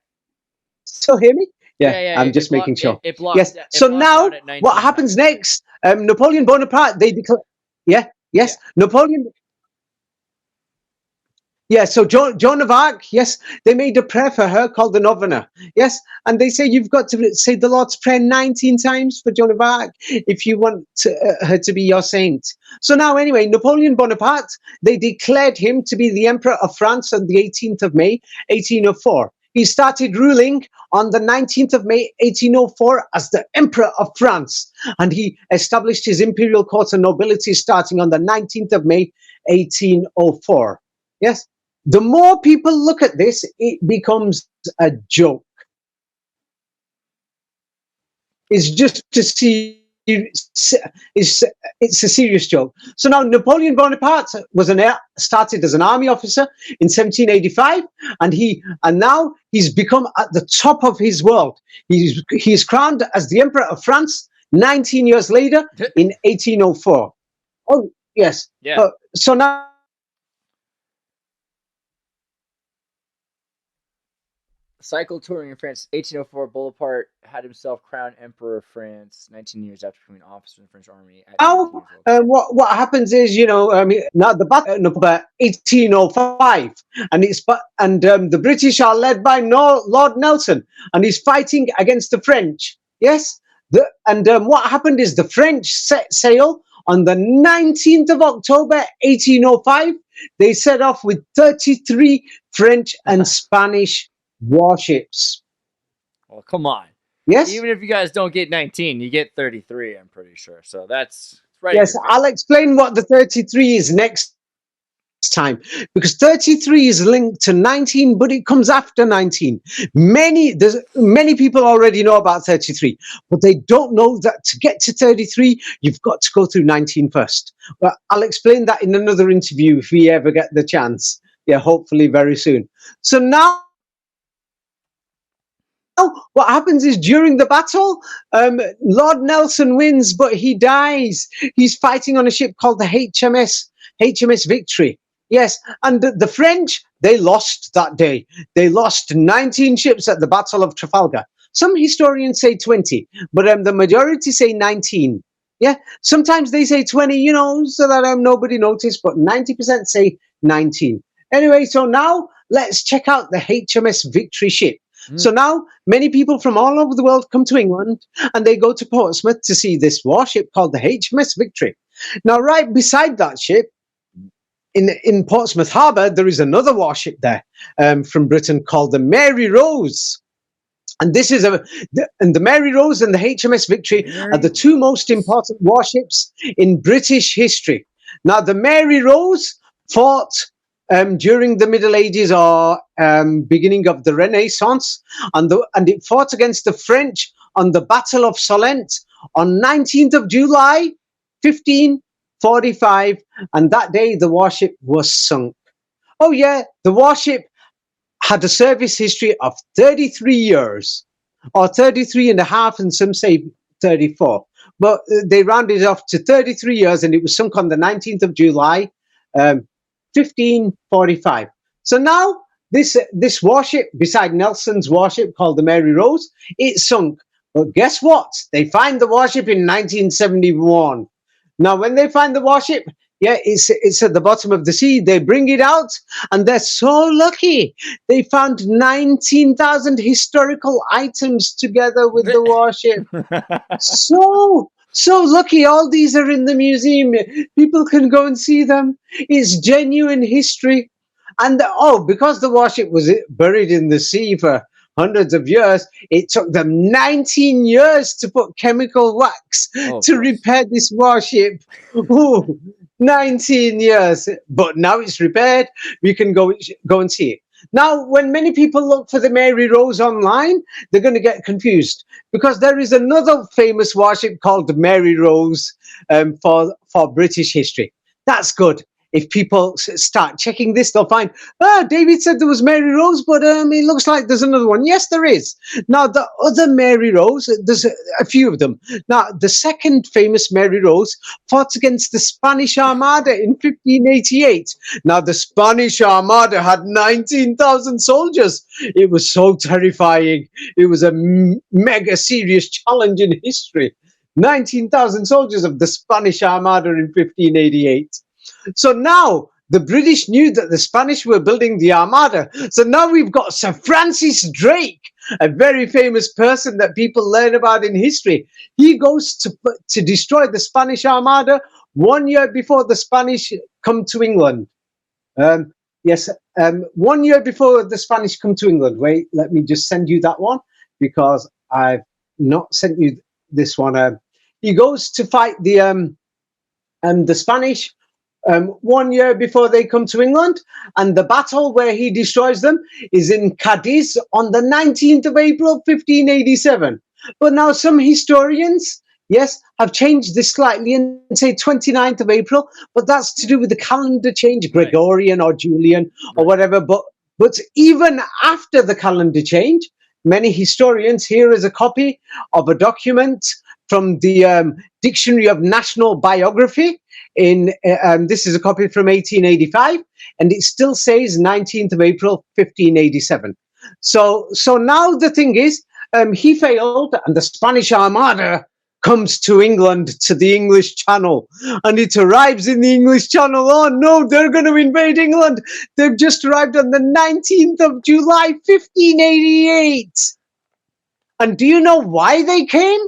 Still hear me? Yeah, I'm just making sure. It blocked, Yes. So now, what happens next? Napoleon Bonaparte, they declare. Napoleon. Yeah, so Joan of Arc, yes, they made a prayer for her called the Novena, yes, and they say you've got to say the Lord's Prayer 19 times for Joan of Arc if you want her to be your saint. So now, anyway, Napoleon Bonaparte, they declared him to be the Emperor of France on the 18th of May, 1804. He started ruling on the 19th of May, 1804 as the Emperor of France, and he established his imperial court and nobility starting on the 19th of May, 1804. Yes. The more people look at this, it becomes a joke. It's just to see. It's a serious joke. So now Napoleon Bonaparte was started as an army officer in 1785, and now he's become at the top of his world. He's crowned as the Emperor of France 19 years later in 1804. Oh yes. Yeah. So now. Cycle touring in France, 1804, Bonaparte had himself crowned Emperor of France 19 years after becoming an officer in the French army. At Now, what happens is, now the battle of 1805, and the British are led by Lord Nelson, and he's fighting against the French. Yes, what happened is the French set sail on the 19th of October, 1805. They set off with 33 French and Spanish warships. Well, come on. Yes. Even if you guys don't get 19, you get 33, I'm pretty sure. So that's right. Yes, I'll explain what the 33 is next time, because 33 is linked to 19, but it comes after 19. Many people already know about 33, but they don't know that to get to 33, you've got to go through 19 first. But I'll explain that in another interview if we ever get the chance. Yeah, hopefully very soon. So now, what happens is during the battle, Lord Nelson wins, but he dies. He's fighting on a ship called the HMS Victory. Yes, and the French, they lost that day. They lost 19 ships at the Battle of Trafalgar. Some historians say 20, but the majority say 19. Yeah, sometimes they say 20, so that nobody noticed, but 90% say 19. Anyway, so now let's check out the HMS Victory ship. So now many people from all over the world come to England, and they go to Portsmouth to see this warship called the HMS Victory. Now, right beside that ship, in Portsmouth Harbour, there is another warship there from Britain called the Mary Rose. And this is the Mary Rose and the HMS Victory are the two most important warships in British history. Now, the Mary Rose fought during the Middle Ages or beginning of the Renaissance, and it fought against the French on the Battle of Solent on 19th of July, 1545, and that day the warship was sunk. Oh yeah, the warship had a service history of 33 years, or 33 and a half, and some say 34. But they rounded it off to 33 years, and it was sunk on the 19th of July, 1545. So now this warship, beside Nelson's warship called the Mary Rose, it sunk. But guess what? They find the warship in 1971. Now, when they find the warship, yeah, it's at the bottom of the sea. They bring it out, and they're so lucky. They found 19,000 historical items together with the warship. So lucky. All these are in the museum. People can go and see them. It's genuine history. And because the warship was buried in the sea for hundreds of years, it took them 19 years to put chemical wax to repair this warship. Ooh, 19 years. But now it's repaired. We can go and see it. Now, when many people look for the Mary Rose online, they're going to get confused, because there is another famous warship called the Mary Rose for British history. That's good. If people start checking this, they'll find, David said there was Mary Rose, but it looks like there's another one. Yes, there is. Now, the other Mary Rose, there's a few of them. Now, the second famous Mary Rose fought against the Spanish Armada in 1588. Now, the Spanish Armada had 19,000 soldiers. It was so terrifying. It was a mega serious challenge in history. 19,000 soldiers of the Spanish Armada in 1588. So now the British knew that the Spanish were building the Armada. So now we've got Sir Francis Drake, a very famous person that people learn about in history. He goes to destroy the Spanish Armada 1 year before the Spanish come to England. 1 year before the Spanish come to England. Wait, let me just send you that one because I've not sent you this one. He goes to fight the Spanish 1 year before they come to England, and the battle where he destroys them is in Cadiz on the 19th of April, 1587. But now some historians, yes, have changed this slightly and say 29th of April, but that's to do with the calendar change, Gregorian or Julian or whatever. But even after the calendar change, many historians, here is a copy of a document from the Dictionary of National Biography. This is a copy from 1885, and it still says 19th of April, 1587. So now the thing is, he failed, and the Spanish Armada comes to England, to the English Channel, and it arrives in the English Channel. Oh no, they're going to invade England. They've just arrived on the 19th of July, 1588. And do you know why they came?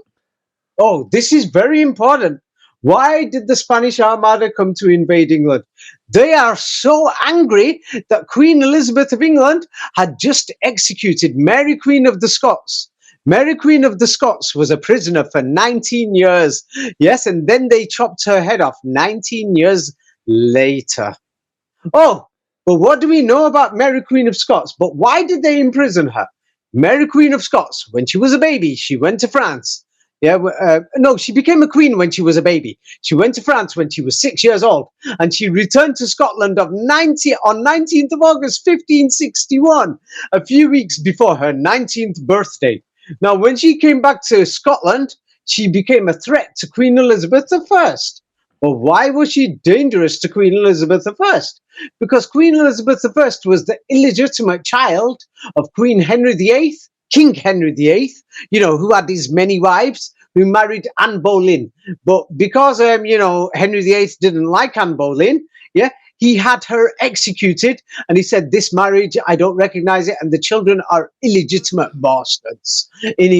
Oh, this is very important. Why did the Spanish Armada come to invade England? They are so angry that Queen Elizabeth of England had just executed Mary Queen of the Scots. Mary Queen of the Scots was a prisoner for 19 years. Yes, and then they chopped her head off 19 years later. Oh, but what do we know about Mary Queen of Scots? But why did they imprison her? Mary Queen of Scots, when she was a baby, she went to France. No, she became a queen when she was a baby. She went to France when she was 6 years old, and she returned to Scotland on 19th of August, 1561, a few weeks before her 19th birthday. Now, when she came back to Scotland, she became a threat to Queen Elizabeth I. But why was she dangerous to Queen Elizabeth I? Because Queen Elizabeth I was the illegitimate child of Queen Henry VIII, King Henry VIII, who had these many wives, who married Anne Boleyn. But because, Henry VIII didn't like Anne Boleyn, he had her executed, and he said, this marriage, I don't recognize it, and the children are illegitimate bastards in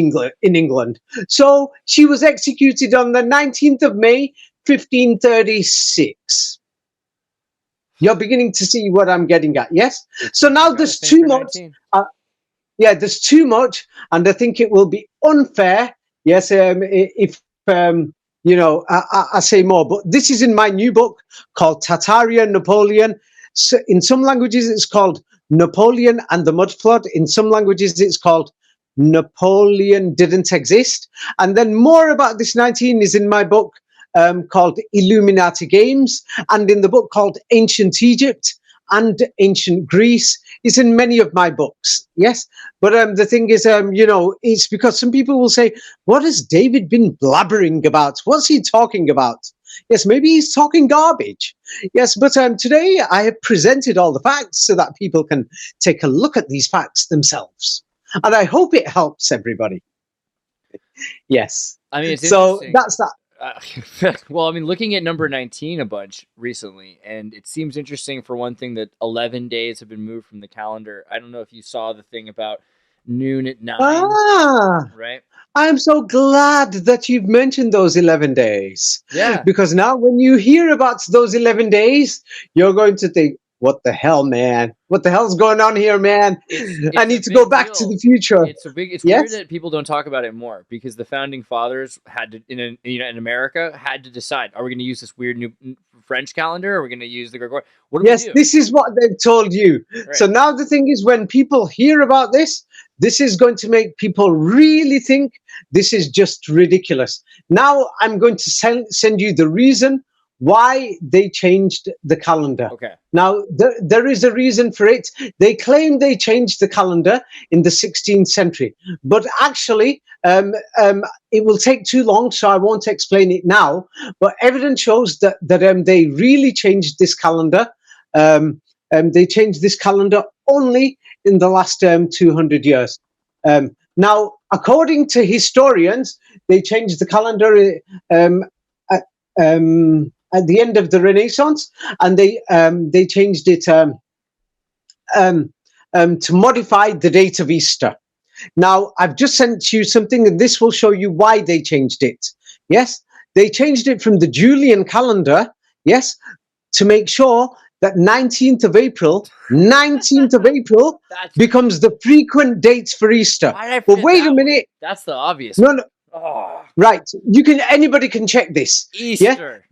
England. So she was executed on the 19th of May, 1536. You're beginning to see what I'm getting at, yes? So now there's too much. There's too much, and I think it will be unfair, yes, if I say more. But this is in my new book called Tartarian Napoleon. So in some languages, it's called Napoleon and the Mud Flood. In some languages, it's called Napoleon Didn't Exist. And then more about this 19 is in my book called Illuminati Games, and in the book called Ancient Egypt and Ancient Greece. Is in many of my books, yes. But the thing is, it's because some people will say, what has David been blabbering about? What's he talking about? Yes, maybe he's talking garbage. Yes, but today I have presented all the facts so that people can take a look at these facts themselves. And I hope it helps everybody. Yes. I mean, it's so that's that. Well, I mean, looking at number 19 a bunch recently, and it seems interesting for one thing that 11 days have been moved from the calendar. I don't know if you saw the thing about noon at 9, right? I'm so glad that you've mentioned those 11 days. Yeah. Because now when you hear about those 11 days, you're going to think, what the hell, man? What the hell's going on here, man? I need to go back to the future. It's weird that people don't talk about it more, because the founding fathers had to, in America, had to decide: are we going to use this weird new French calendar, or are we going to use the Gregorian? What do we do? This is what they've told you. Right. So now the thing is, when people hear about this is going to make people really think this is just ridiculous. Now I'm going to send you the reason why they changed the calendar. Okay. Now, there is a reason for it. They claim they changed the calendar in the 16th century, but actually, it will take too long, so I won't explain it now. But evidence shows that they really changed this calendar. They changed this calendar only in the last 200 years. Now, according to historians, they changed the calendar. at the end of the Renaissance, and they changed it to modify the date of Easter. Now, I've just sent you something, and this will show you why they changed it. Yes, they changed it from the Julian calendar, yes, to make sure that 19th of April That's, becomes the frequent dates for Easter. why did I But forget wait that a one? minute. That's the obvious. No, no, Oh, right. Anybody can check this. Easter.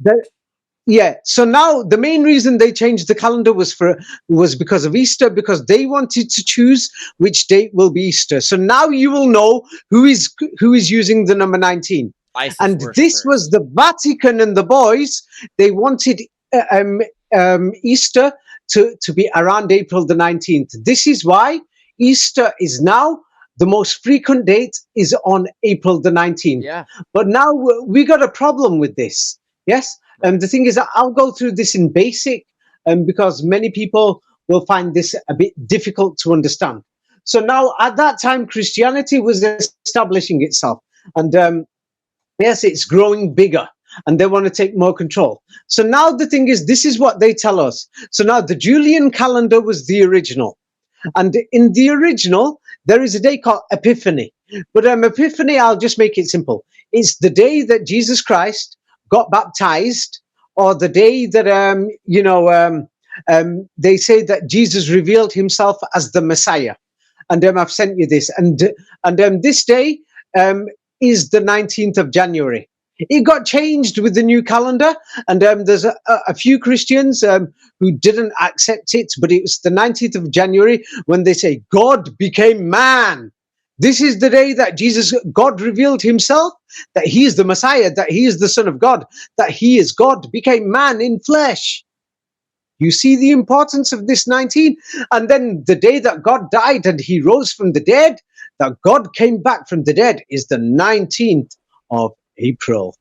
Yeah. So now the main reason they changed the calendar was because of Easter, because they wanted to choose which date will be Easter. So now you will know who is using the number 19. ISIS And worshippers. this was the Vatican and the boys. They wanted Easter to be around April the 19th. This is why Easter is now the most frequent date is on April the 19th. Yeah. But now we got a problem with this. Yes. And the thing is, I'll go through this in basic, because many people will find this a bit difficult to understand. So now, at that time, Christianity was establishing itself, and yes, it's growing bigger, and they want to take more control. So now the thing is, this is what they tell us. So now the Julian calendar was the original, and in the original, there is a day called Epiphany. But Epiphany, I'll just make it simple. It's the day that Jesus Christ got baptized, or the day that they say that Jesus revealed himself as the Messiah. And I've sent you this, and this day is the 19th of January. It got changed with the new calendar, and there's a few Christians who didn't accept it, but it was the 19th of January when they say God became man. This is the day that God revealed himself, that he is the Messiah, that he is the Son of God, that he is God, became man in flesh. You see the importance of this 19? And then the day that God died and he rose from the dead, that God came back from the dead, is the 19th of April.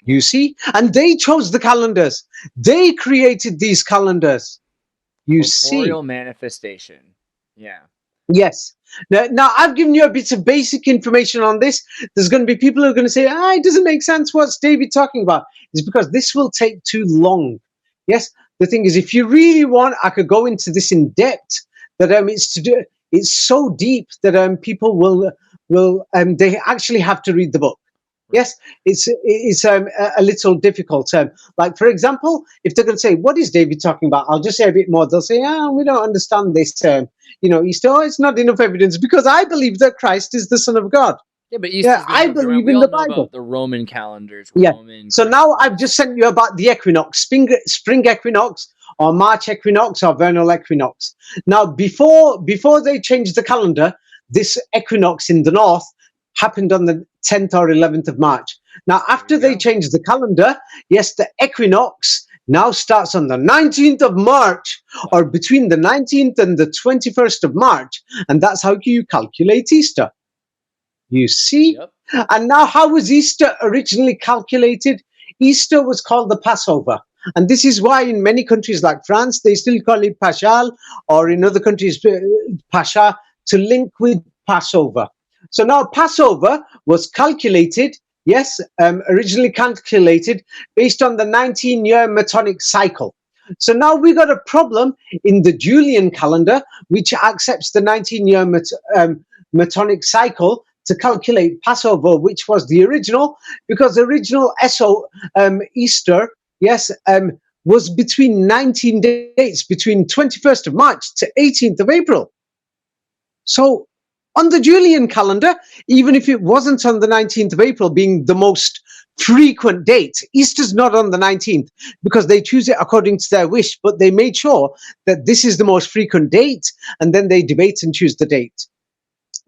You see? And they chose the calendars. They created these calendars. You see? Corporeal manifestation. Yeah. Yes. Now, I've given you a bit of basic information on this. There's going to be people who are going to say, it doesn't make sense. What's David talking about? It's because this will take too long. Yes. The thing is, if you really want, I could go into this in depth. That it's so deep that people will they actually have to read the book. Yes, it's a little difficult. Like, for example, if they're going to say, what is David talking about? I'll just say a bit more. They'll say, we don't understand this. Easter, it's not enough evidence because I believe that Christ is the Son of God. Yeah, but Easter's I believe in the Bible. The Roman calendars. Yeah. So now I've just sent you about the equinox, spring equinox, or March equinox, or vernal equinox. Now, before they changed the calendar, this equinox in the north happened on the 10th or 11th of March. Now, after they changed the calendar, yes, the equinox now starts on the 19th of March, or between the 19th and the 21st of March, and that's how you calculate Easter. You see? Yep. And now, how was Easter originally calculated? Easter was called the Passover. And this is why in many countries like France, they still call it Paschal, or in other countries, Pascha, to link with Passover. So now Passover was calculated, originally calculated based on the 19-year Metonic cycle. So now we got a problem in the Julian calendar, which accepts the 19-year Metonic cycle to calculate Passover, which was the original, because the original Easter, was between 19 days, between 21st of March to 18th of April. So on the Julian calendar, even if it wasn't on the 19th of April being the most frequent date, Easter's not on the 19th because they choose it according to their wish, but they made sure that this is the most frequent date, and then they debate and choose the date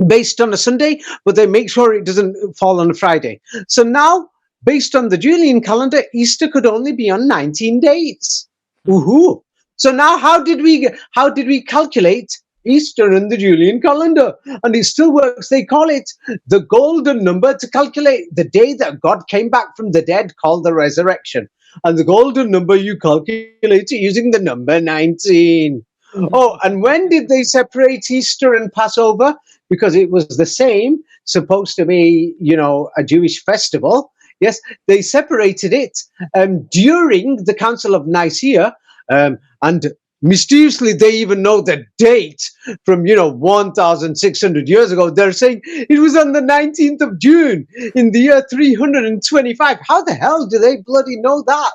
based on a Sunday, but they make sure it doesn't fall on a Friday. So now, based on the Julian calendar, Easter could only be on 19 days. Woohoo! So now, how did we calculate Easter in the Julian calendar? And it still works. They call it the golden number to calculate the day that God came back from the dead, called the resurrection. And the golden number, you calculate it using the number 19. Oh, and when did they separate Easter and Passover? Because it was the same, supposed to be, a Jewish festival. Yes, they separated it during the Council of Nicaea, and mysteriously they even know the date from 1,600 years ago. They're saying it was on the 19th of June in the year 325. How the hell do they bloody know that?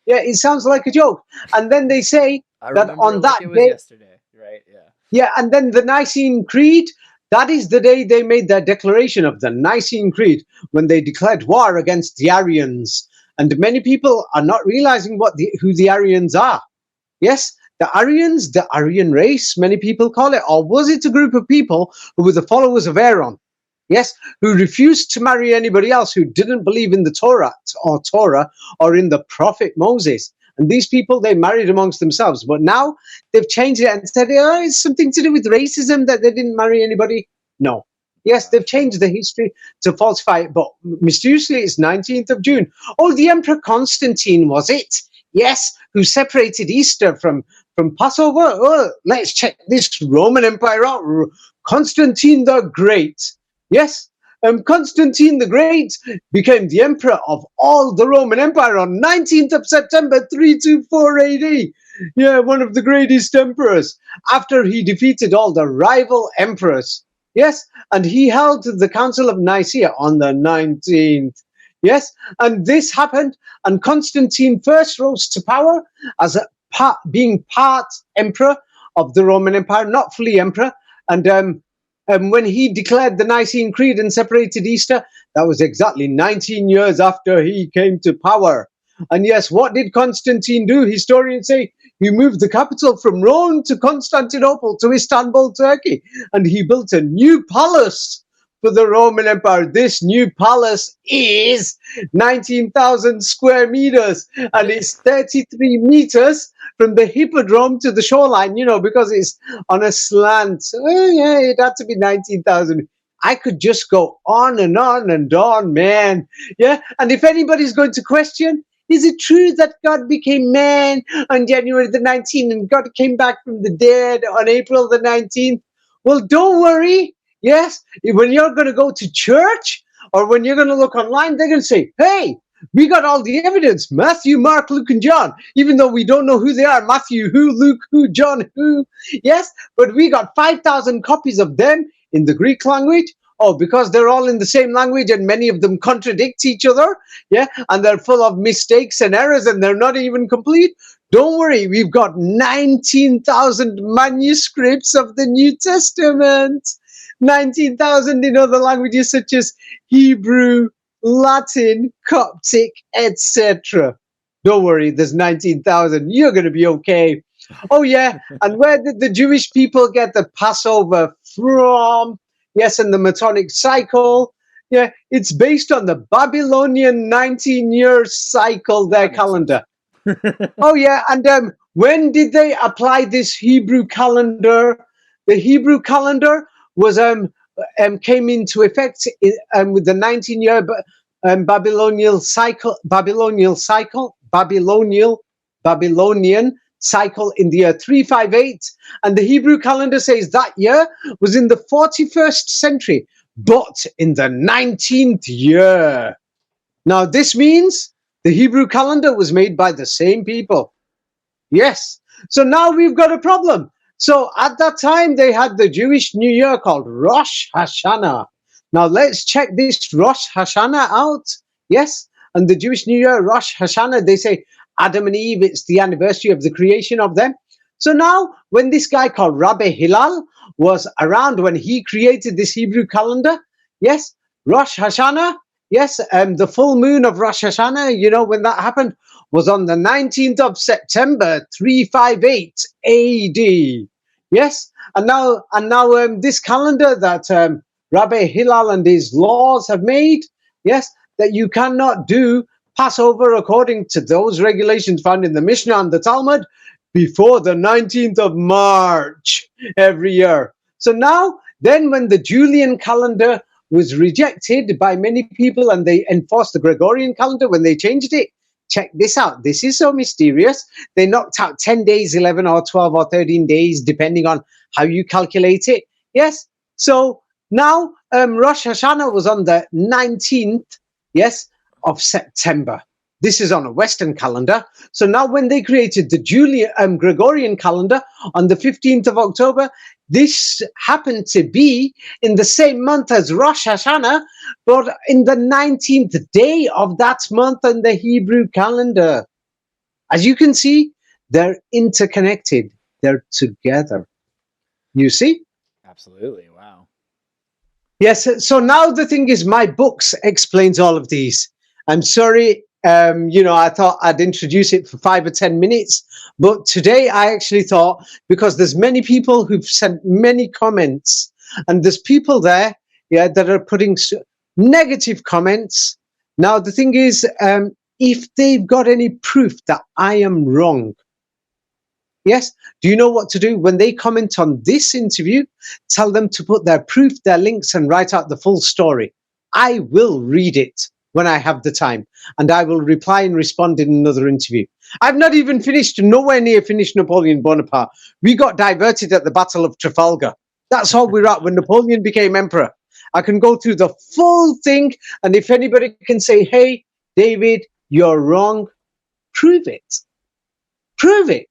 Yeah, it sounds like a joke. And then they say I that remember on it that like it was day, yesterday, right? Yeah. yeah, and then the Nicene Creed, that is the day they made their declaration of the Nicene Creed, when they declared war against the Arians. And many people are not realizing who the Arians are. Yes, the Aryans, the Aryan race, many people call it. Or was it a group of people who were the followers of Aaron? Yes, who refused to marry anybody else, who didn't believe in the Torah or in the prophet Moses. And these people, they married amongst themselves. But now they've changed it and said, oh, it's something to do with racism that they didn't marry anybody. No. Yes, they've changed the history to falsify it. But mysteriously, it's 19th of June. Oh, the Emperor Constantine, was it? Yes, who separated Easter from Passover. Oh, let's check this Roman Empire out. Constantine the Great. Yes, Constantine the Great became the emperor of all the Roman Empire on 19th of September 324 AD. Yeah, one of the greatest emperors, after he defeated all the rival emperors. Yes, and he held the Council of Nicaea on the 19th. Yes, and this happened, and Constantine first rose to power as being part emperor of the Roman Empire, not fully emperor. And when he declared the Nicene Creed and separated Easter, that was exactly 19 years after he came to power. And yes, what did Constantine do? Historians say he moved the capital from Rome to Constantinople to Istanbul, Turkey, and he built a new palace for the Roman Empire. This new palace is 19,000 square meters, and it's 33 meters from the hippodrome to the shoreline, because it's on a slant. Oh, yeah, it had to be 19,000. I could just go on and on and on, man. Yeah, and if anybody's going to question, is it true that God became man on January the 19th and God came back from the dead on April the 19th? Well, don't worry. Yes, when you're going to go to church or when you're going to look online, they're going to say, hey, we got all the evidence. Matthew, Mark, Luke, and John, even though we don't know who they are. Matthew, who, Luke, who, John, who. Yes, but we got 5,000 copies of them in the Greek language. Oh, because they're all in the same language and many of them contradict each other. Yeah, and they're full of mistakes and errors and they're not even complete. Don't worry, we've got 19,000 manuscripts of the New Testament. 19,000 in other languages such as Hebrew, Latin, Coptic, etc. Don't worry, there's 19,000. You're going to be okay. Oh, yeah. And where did the Jewish people get the Passover from? Yes, and the Metonic cycle. Yeah, it's based on the Babylonian 19-year cycle, their calendar. Oh, yeah. And when did they apply this Hebrew calendar? The Hebrew calendar was came into effect with the 19-year Babylonian cycle in the year 358, and the Hebrew calendar says that year was in the 41st century, but in the 19th year. Now this means the Hebrew calendar was made by the same people. Yes. So now we've got a problem. So at that time, they had the Jewish New Year called Rosh Hashanah. Now let's check this Rosh Hashanah out. Yes. And the Jewish New Year, Rosh Hashanah, they say Adam and Eve, it's the anniversary of the creation of them. So now when this guy called Rabbi Hillel was around, when he created this Hebrew calendar, yes, Rosh Hashanah, yes, the full moon of Rosh Hashanah, when that happened, was on the 19th of September, 358 AD. Yes, and now this calendar that Rabbi Hillel and his laws have made, yes, that you cannot do Passover according to those regulations found in the Mishnah and the Talmud before the 19th of March every year. So now, then when the Julian calendar was rejected by many people and they enforced the Gregorian calendar, when they changed it, check this out. This is so mysterious. They knocked out 10 days, 11 or 12 or 13 days, depending on how you calculate it. Yes. So now Rosh Hashanah was on the 19th. Yes. of September. This is on a Western calendar. So now when they created the Gregorian calendar on the 15th of October, this happened to be in the same month as Rosh Hashanah, but in the 19th day of that month on the Hebrew calendar. As you can see, they're interconnected. They're together. You see? Absolutely. Wow. Yes. So now the thing is, my books explains all of these. I'm sorry. I thought I'd introduce it for 5 or 10 minutes, but today I actually thought, because there's many people who've sent many comments, and there's people there, that are putting negative comments. Now the thing is, if they've got any proof that I am wrong, yes, do you know what to do when they comment on this interview? Tell them to put their proof, their links, and write out the full story. I will read it when I have the time, and I will reply and respond in another interview. I've not even nowhere near finished Napoleon Bonaparte. We got diverted at the Battle of Trafalgar. That's all we're at when Napoleon became emperor. I can go through the full thing, and if anybody can say, hey, David, you're wrong, prove it. Prove it.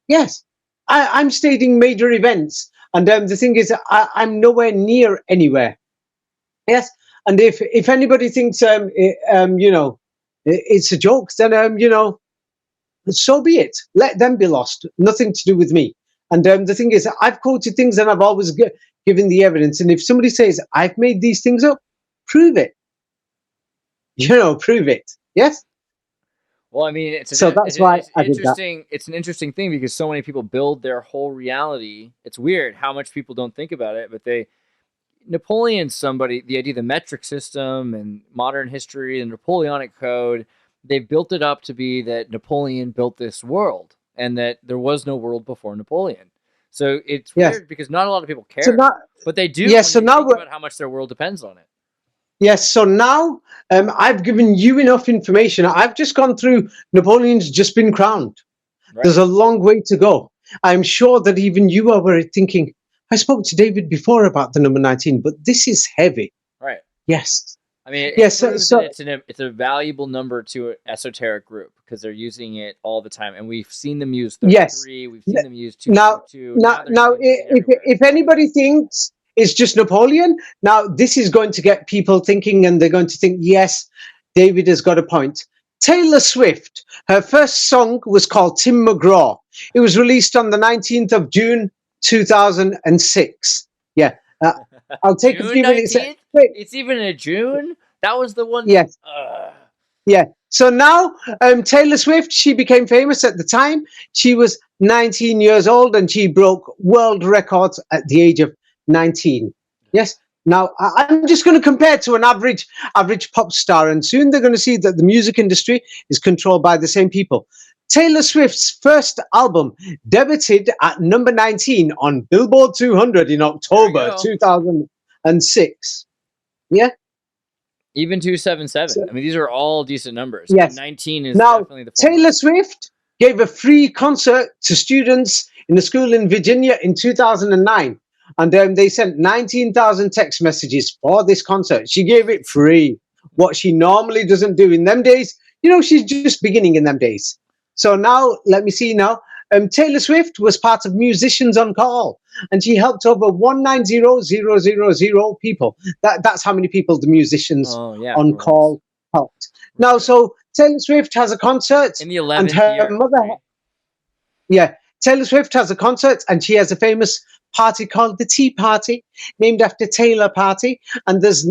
Yes, I'm stating major events, and the thing is, I'm nowhere near anywhere. Yes, and if anybody thinks it's a joke, then so be it. Let them be lost. Nothing to do with me. And the thing is, I've quoted things and I've always given the evidence. And if somebody says I've made these things up, prove it. Prove it. Yes. Well, I mean, it's an interesting thing because so many people build their whole reality. It's weird how much people don't think about it, but Napoleon's somebody, the idea of the metric system and modern history and Napoleonic code, they've built it up to be that Napoleon built this world and that there was no world before Napoleon. So it's weird because not a lot of people care, but they do. Yes. So now think about how much their world depends on it. Yes, so now I've given you enough information. I've just gone through Napoleon's just been crowned. Right. There's a long way to go. I'm sure that even you are thinking, I spoke to David before about the number 19, but this is heavy. Right. Yes. I mean, it's a valuable number to an esoteric group because they're using it all the time. And we've seen them use 33, yes. We've seen them use 222. Now if anybody thinks it's just Napoleon, now this is going to get people thinking, and they're going to think, yes, David has got a point. Taylor Swift, her first song was called Tim McGraw. It was released on the 19th of June, 2006. Yeah. I'll take a few minutes. It's even in June? That was the one? Yes. Yeah. So now Taylor Swift, she became famous at the time. She was 19 years old and she broke world records at the age of 19. Yes. Now I'm just going to compare to an average pop star, and soon they're going to see that the music industry is controlled by the same people. Taylor Swift's first album debuted at number 19 on Billboard 200 in October 2006. Yeah. Even 277. I mean, these are all decent numbers. Yes. 19 is now, definitely the Taylor Swift gave a free concert to students in a school in Virginia in 2009. And they sent 19,000 text messages for this concert. She gave it free, what she normally doesn't do in them days. She's just beginning in them days. So now, let me see now. Taylor Swift was part of Musicians on Call, and she helped over 190,000 people. That's how many people the Musicians on Call helped. Now, so Taylor Swift has a concert. In the 11th and her mother. Yeah, Taylor Swift has a concert, and she has a famous party called the Tea Party, named after Taylor Party. And there's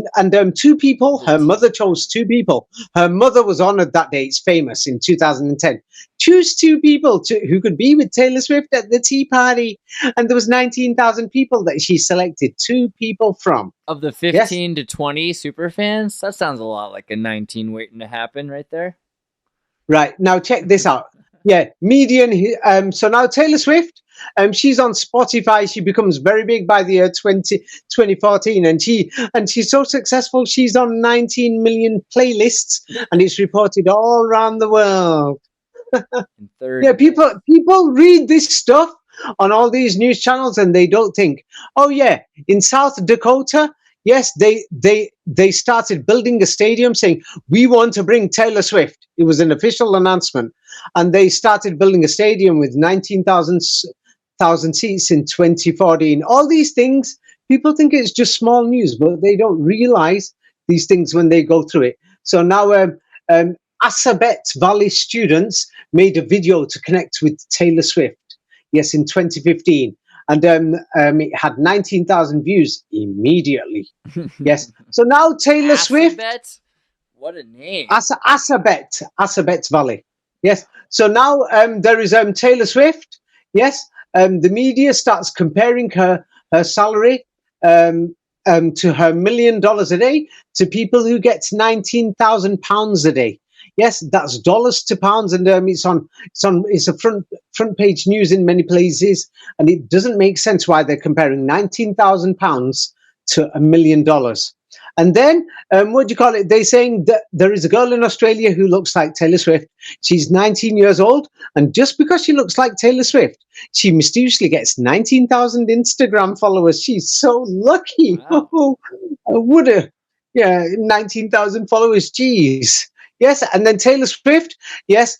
two people. Her mother chose two people. Her mother was honored that day. It's famous in 2010. Choose two people who could be with Taylor Swift at the Tea Party. And there was 19,000 people that she selected two people from. Of the 15 to 20 super fans, that sounds a lot like a 19 waiting to happen right there. Right. Now check this out. Yeah, median. So now Taylor Swift, she's on Spotify. She becomes very big by the year 2014, and she's so successful. She's on 19 million playlists, and it's reported all around the world. Yeah, people read this stuff on all these news channels, and they don't think, oh yeah, in South Dakota, yes, they started building a stadium saying, we want to bring Taylor Swift. It was an official announcement. And they started building a stadium with 19,000 seats in 2014. All these things, people think it's just small news, but they don't realize these things when they go through it. So now Assabet Valley students made a video to connect with Taylor Swift. Yes, in 2015. And it had 19,000 views immediately. Yes. So now Taylor Swift. What a name. Assabet Valley. Yes. So now there is Taylor Swift. Yes. The media starts comparing her salary to her $1 million a day to people who get £19,000 a day. Yes, that's dollars to pounds, and it's a front page news in many places, and it doesn't make sense why they're comparing £19,000 to $1 million. And then what do you call it? They're saying that there is a girl in Australia who looks like Taylor Swift. She's 19 years old, and just because she looks like Taylor Swift, she mysteriously gets 19,000 Instagram followers. She's so lucky. Wow. Would have, 19,000 followers. Jeez. Yes, and then Taylor Swift, yes,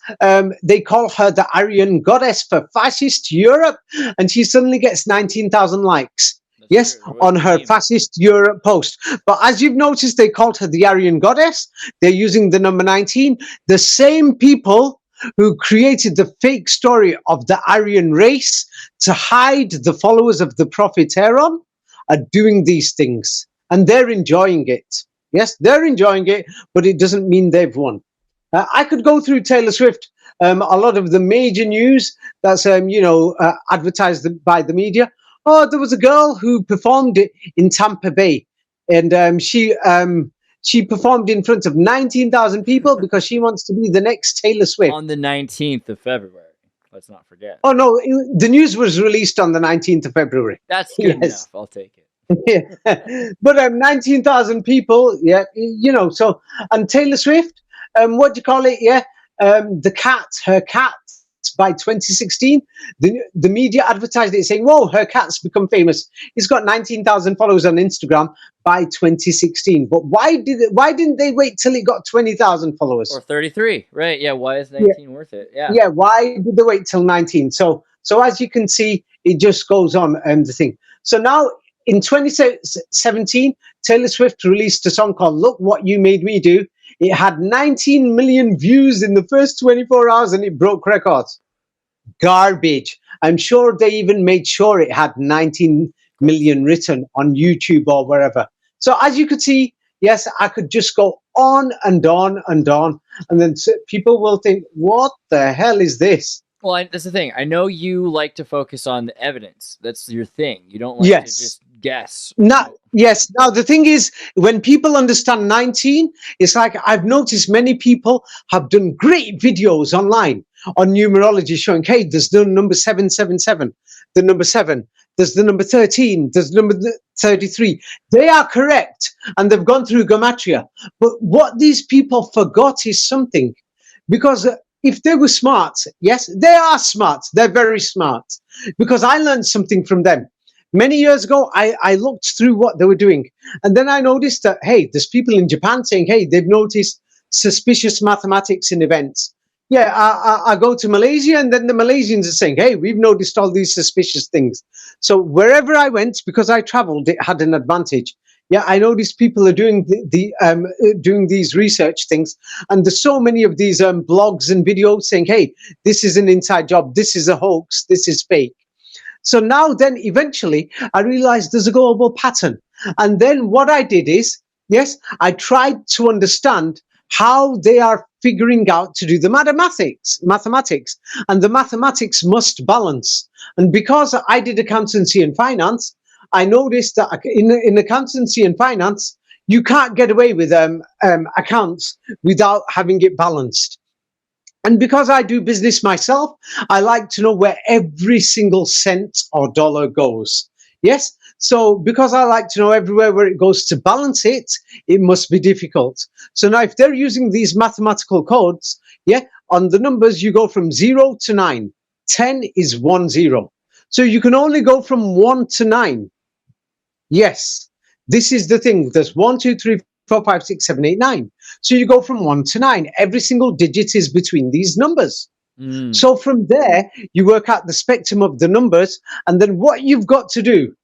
they call her the Aryan goddess for fascist Europe, and she suddenly gets 19,000 likes. Yes, on her fascist Europe post. But as you've noticed, they called her the Aryan goddess. They're using the number 19. The same people who created the fake story of the Aryan race to hide the followers of the Prophet Aaron are doing these things, and they're enjoying it. Yes, they're enjoying it, but it doesn't mean they've won. I could go through Taylor Swift, a lot of the major news that's, advertised by the media. Oh, there was a girl who performed it in Tampa Bay, and she performed in front of 19,000 people because she wants to be the next Taylor Swift. On the 19th of February. Let's not forget. Oh, no, the news was released on the 19th of February. That's good enough. I'll take it. Yeah. But 19,000 people, so, and Taylor Swift, what do you call it? Yeah, her cat, by 2016, the media advertised it saying, whoa, her cat's become famous. It's got 19,000 followers on Instagram by 2016. But why didn't they wait till it got 20,000 followers? Or 33, right? Yeah, why is 19 worth it? Yeah. Yeah, why did they wait till 19? So as you can see, it just goes on, the thing. So now, in 2017, Taylor Swift released a song called Look What You Made Me Do. It had 19 million views in the first 24 hours and it broke records. Garbage. I'm sure they even made sure it had 19 million written on YouTube or wherever. So as you could see, yes, I could just go on and on and on. And then people will think, what the hell is this? Well, that's the thing. I know you like to focus on the evidence. That's your thing. You don't like to just guess. Yes. Now, the thing is, when people understand 19, it's like I've noticed many people have done great videos online on numerology showing, hey, there's the number 777, the number 7, there's the number 13, there's the number 33. They are correct, and they've gone through Gematria. But what these people forgot is something, because if they were smart, yes, they are smart. They're very smart, because I learned something from them. Many years ago, I looked through what they were doing, and then I noticed that, hey, there's people in Japan saying, hey, they've noticed suspicious mathematics in events. Yeah, I go to Malaysia, and then the Malaysians are saying, hey, we've noticed all these suspicious things. So wherever I went, because I traveled, it had an advantage. Yeah, I noticed people are doing doing these research things, and there's so many of these blogs and videos saying, hey, this is an inside job, this is a hoax, this is fake. So now then eventually I realized there's a global pattern. And then what I did is, yes, I tried to understand how they are figuring out to do the mathematics, and the mathematics must balance. And because I did accountancy and finance, I noticed that in accountancy and finance, you can't get away with accounts without having it balanced. And because I do business myself, I like to know where every single cent or dollar goes. Yes. So because I like to know everywhere where it goes to balance it, it must be difficult. So now if they're using these mathematical codes, yeah, on the numbers, you go from 0 to 9. 10 is 1 0. So you can only go from 1 to 9. Yes. This is the thing. There's 1, 2, 3, 4, 5, 6, 7, 8, 9. So you go from 1 to 9. Every single digit is between these numbers. So from there, you work out the spectrum of the numbers, and then what you've got to do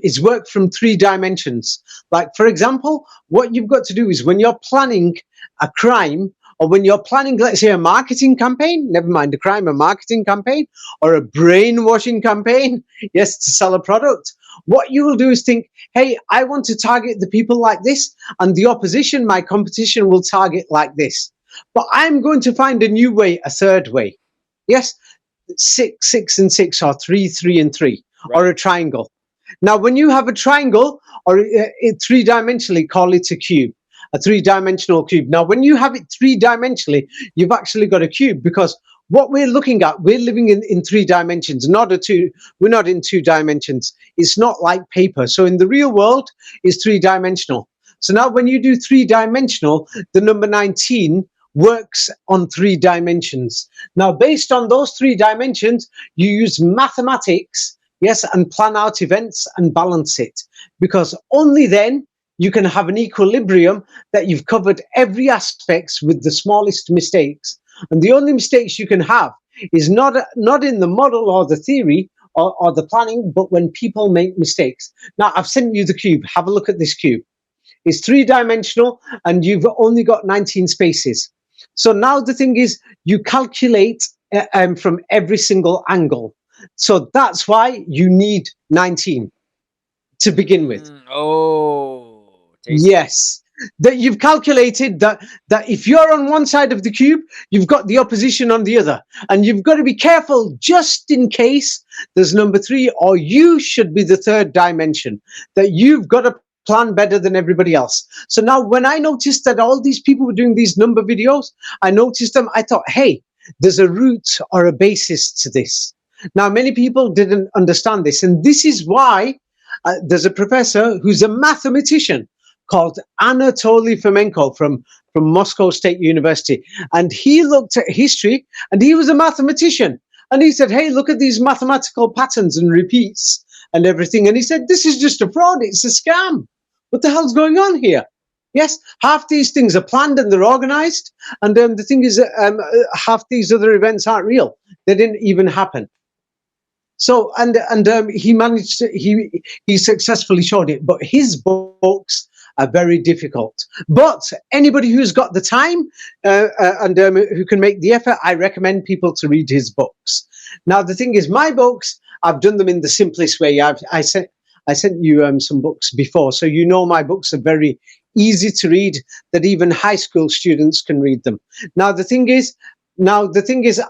is work from 3 dimensions. Like, for example, what you've got to do is when you're planning a crime, or when you're planning, let's say, a marketing campaign, never mind a crime, a marketing campaign, or a brainwashing campaign, yes, to sell a product, what you will do is think, hey, I want to target the people like this, and the opposition, my competition, will target like this. But I'm going to find a new way, a third way. Yes, 6, 6, and 6, or 3, 3, and 3, Right. or a triangle. Now, when you have a triangle, or 3-dimensionally, call it a cube, a 3-dimensional cube. Now, when you have it 3-dimensionally, you've actually got a cube, because what we're looking at, we're living in 3 dimensions, we're not in 2 dimensions. It's not like paper. So in the real world, it's 3-dimensional. So now when you do 3-dimensional, the number 19 works on 3 dimensions. Now, based on those 3 dimensions, you use mathematics, yes, and plan out events and balance it, because only then you can have an equilibrium that you've covered every aspect with the smallest mistakes. And the only mistakes you can have is not in the model or the theory or the planning, but when people make mistakes. Now, I've sent you the cube. Have a look at this cube. It's 3-dimensional, and you've only got 19 spaces. So now the thing is, you calculate from every single angle. So that's why you need 19 to begin with. Tasty. Yes. That you've calculated that if you're on one side of the cube, you've got the opposition on the other. And you've got to be careful just in case there's number 3, or you should be the 3rd dimension, that you've got to plan better than everybody else. So now when I noticed that all these people were doing these number videos, I noticed them, I thought, hey, there's a root or a basis to this. Now, many people didn't understand this. And this is why there's a professor who's a mathematician called Anatoly Fomenko from Moscow State University. And he looked at history, and he was a mathematician. And he said, hey, look at these mathematical patterns and repeats and everything. And he said, this is just a fraud. It's a scam. What the hell's going on here? Yes, half these things are planned and they're organized. And the thing is, half these other events aren't real. They didn't even happen. So, and he managed to, he successfully showed it. But his books are very difficult. But anybody who's got the time and who can make the effort, I recommend people to read his books. Now, the thing is, my books, I've done them in the simplest way. I sent you some books before, so you know my books are very easy to read, that even high school students can read them. Now, the thing is,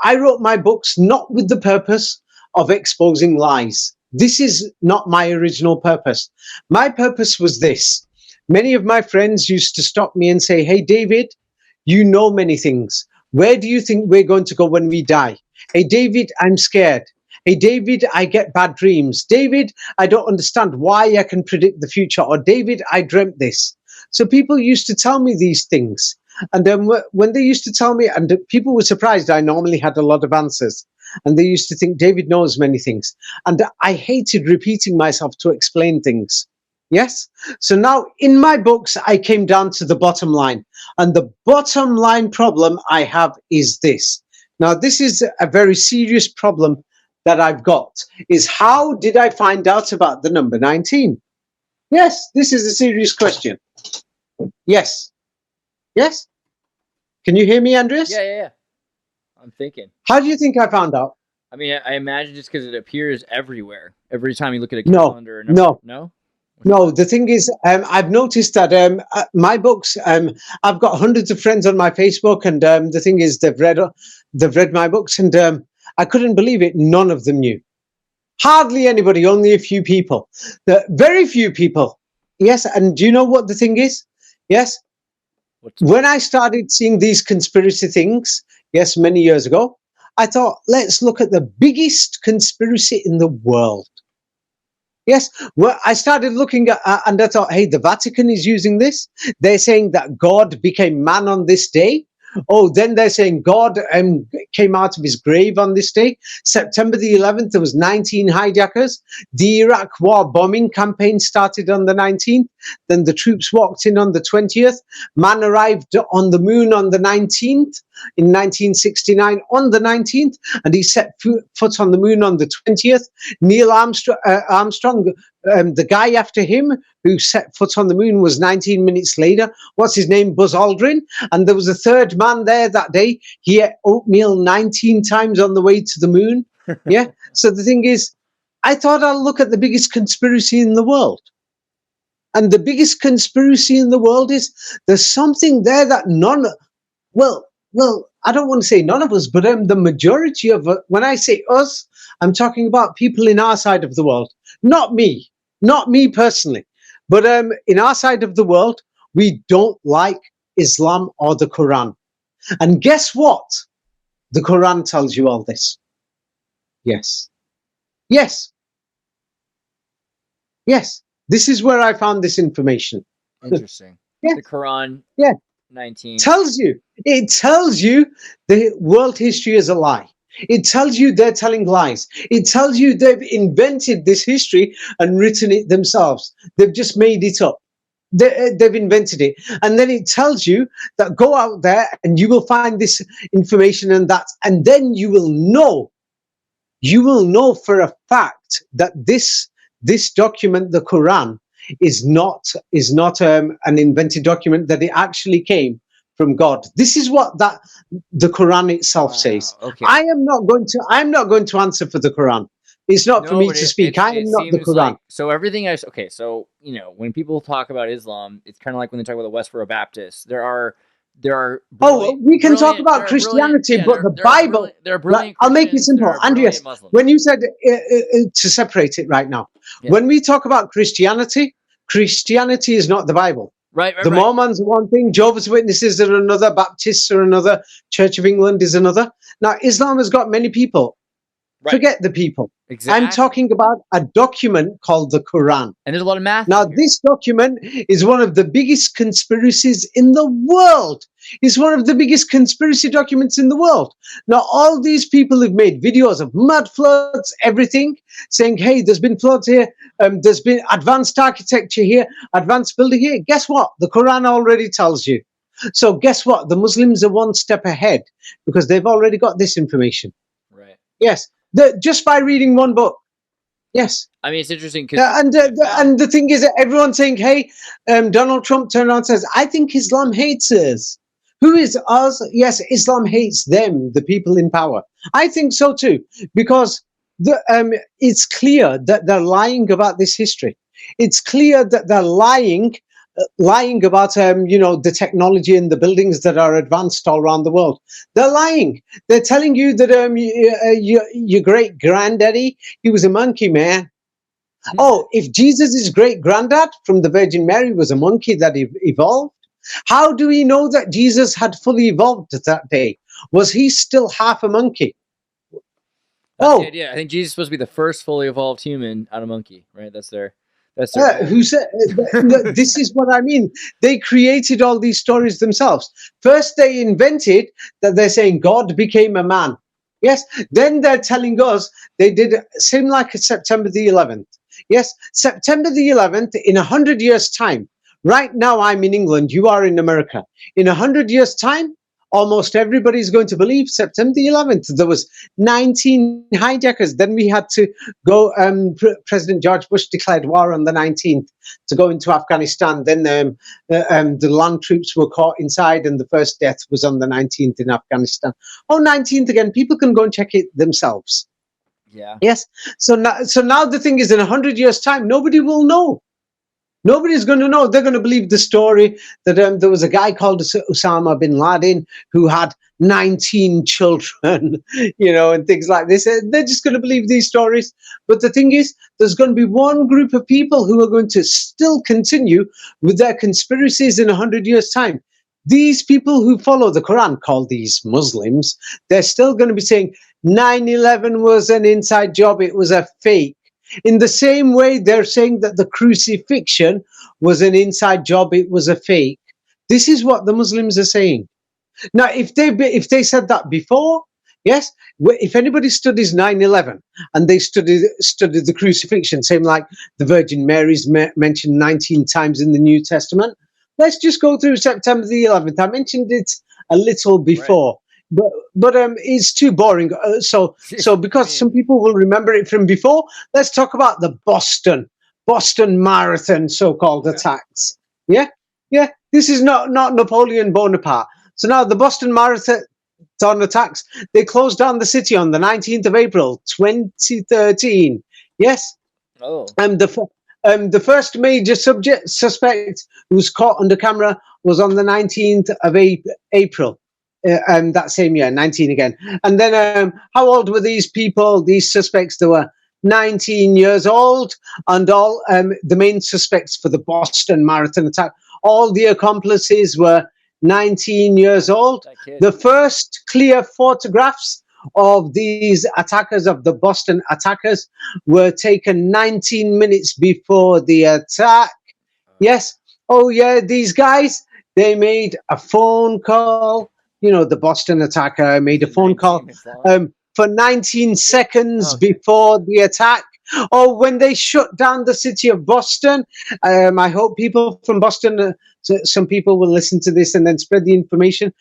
I wrote my books not with the purpose of exposing lies. This is not my original purpose. My purpose was this. Many of my friends used to stop me and say, hey, David, you know many things. Where do you think we're going to go when we die? Hey, David, I'm scared. Hey, David, I get bad dreams. David, I don't understand why I can predict the future. Or David, I dreamt this. So people used to tell me these things. And then when they used to tell me, and people were surprised, I normally had a lot of answers. And they used to think David knows many things. And I hated repeating myself to explain things. Yes? So now in my books, I came down to the bottom line. And the bottom line problem I have is this. Now, this is a very serious problem that I've got, is how did I find out about the number 19? Yes, this is a serious question. Yes. Yes? Can you hear me, Andreas? Yeah. I'm thinking. How do you think I found out? I mean, I imagine just because it appears everywhere. Every time you look at a calendar. Or No. No, the thing is, I've noticed that my books, I've got hundreds of friends on my Facebook, and the thing is, they've read my books, and I couldn't believe it. None of them knew. Hardly anybody, only a few people. Very few people. Yes, and do you know what the thing is? Yes. When I started seeing these conspiracy things, yes, many years ago, I thought, let's look at the biggest conspiracy in the world. Yes, well, I started looking at, and I thought, hey, the Vatican is using this. They're saying that God became man on this day. Oh, then they're saying God came out of his grave on this day. September the 11th, there was 19 hijackers. The Iraq war bombing campaign started on the 19th. Then the troops walked in on the 20th. Man arrived on the moon on the 19th in 1969 on the 19th, and he set foot on the moon on the 20th. Neil Armstrong, the guy after him who set foot on the moon, was 19 minutes later. What's his name? Buzz Aldrin. And there was a third man there that day. He ate oatmeal 19 times on the way to the moon. Yeah. So the thing is, I thought I'll look at the biggest conspiracy in the world. And the biggest conspiracy in the world is there's something there that well, I don't want to say none of us, but the majority of when I say us, I'm talking about people in our side of the world. Not me personally, but in our side of the world, we don't like Islam or the Quran. And guess what? The Quran tells you all this. Yes. This is where I found this information. Interesting. Yeah. The Quran. Yeah. 19. It tells you the world history is a lie. It tells you they're telling lies. It tells you they've invented this history and written it themselves. They've just made it up. They've invented it. And then it tells you that go out there and you will find this information and then you will know for a fact that this document, the Quran, is not an invented document, that it actually came from God. This is what the Quran itself says. Okay. I'm not going to answer for the Quran. It's not for me to speak. I am not the Quran. Like, so everything so when people talk about Islam, it's kind of like when they talk about the Westboro Baptists. There are we can talk about Christianity, but the Bible. I'll make it simple. Andreas, when you said to separate it right now, when we talk about Christianity is not the Bible. Right. The Mormons are one thing, Jehovah's Witnesses are another, Baptists are another, Church of England is another. Now, Islam has got many people. Right. Forget the people. Exactly. I'm talking about a document called the Quran. And there's a lot of math. Now, this document is one of the biggest conspiracies in the world. It's one of the biggest conspiracy documents in the world. Now, all these people have made videos of mud floods, everything, saying, hey, there's been floods here. There's been advanced architecture here, advanced building here. Guess what? The Quran already tells you. So guess what? The Muslims are one step ahead because they've already got this information. Right. Yes. Just by reading one book. Yes. I mean, it's interesting. And the thing is that everyone's saying, hey, Donald Trump turned around and says, I think Islam hates us. Who is us? Yes, Islam hates them, the people in power. I think so too, because it's clear that they're lying about this history. It's clear that they're lying about the technology and the buildings that are advanced all around the world. They're lying. They're telling you that your great granddaddy, he was a monkey, man. Oh, if Jesus' great granddad from the Virgin Mary was a monkey that evolved, how do we know that Jesus had fully evolved that day? Was he still half a monkey? Yeah, I think Jesus is supposed to be the first fully evolved human out of monkey, right? That's their who said this is what I mean. They created all these stories themselves. First, they invented that they're saying God became a man. Yes. Then they're telling us they did same like September the 11th. Yes. September the 11th, in 100 years' time. Right now, I'm in England. You are in America. In 100 years' time, almost everybody's going to believe September the 11th. There was 19 hijackers. Then we had to go, President George Bush declared war on the 19th to go into Afghanistan. Then the land troops were caught inside and the first death was on the 19th in Afghanistan. Oh, 19th again. People can go and check it themselves. Yeah. Yes. So now the thing is, in 100 years' time, nobody will know. Nobody's going to know. They're going to believe the story that there was a guy called Osama bin Laden who had 19 children, and things like this. They're just going to believe these stories. But the thing is, there's going to be one group of people who are going to still continue with their conspiracies in 100 years' time. These people who follow the Quran, called these Muslims, they're still going to be saying 9/11 was an inside job. It was a fake. In the same way, they're saying that the crucifixion was an inside job, it was a fake. This is what the Muslims are saying. Now, if they said that before, yes, if anybody studies 9/11 and they study the crucifixion, same like the Virgin Mary's mentioned 19 times in the New Testament, let's just go through September the 11th. I mentioned it a little before, but it's too boring. So because some people will remember it from before, let's talk about the Boston Marathon so-called attacks. Yeah. This is not Napoleon Bonaparte. So now the Boston Marathon attacks, they closed down the city on the 19th of April, 2013. Yes. Oh. The first major suspect who was caught under camera was on the 19th of April. That same year, 19 again. And then how old were these people, these suspects? They were 19 years old, and all the main suspects for the Boston Marathon attack, all the accomplices were 19 years old. The first clear photographs of these attackers, of the Boston attackers, were taken 19 minutes before the attack. Yes. Oh, yeah, these guys, they made a phone call. The Boston attacker made a phone call for 19 seconds before the attack. Or when they shut down the city of Boston, I hope people from Boston, some people will listen to this and then spread the information.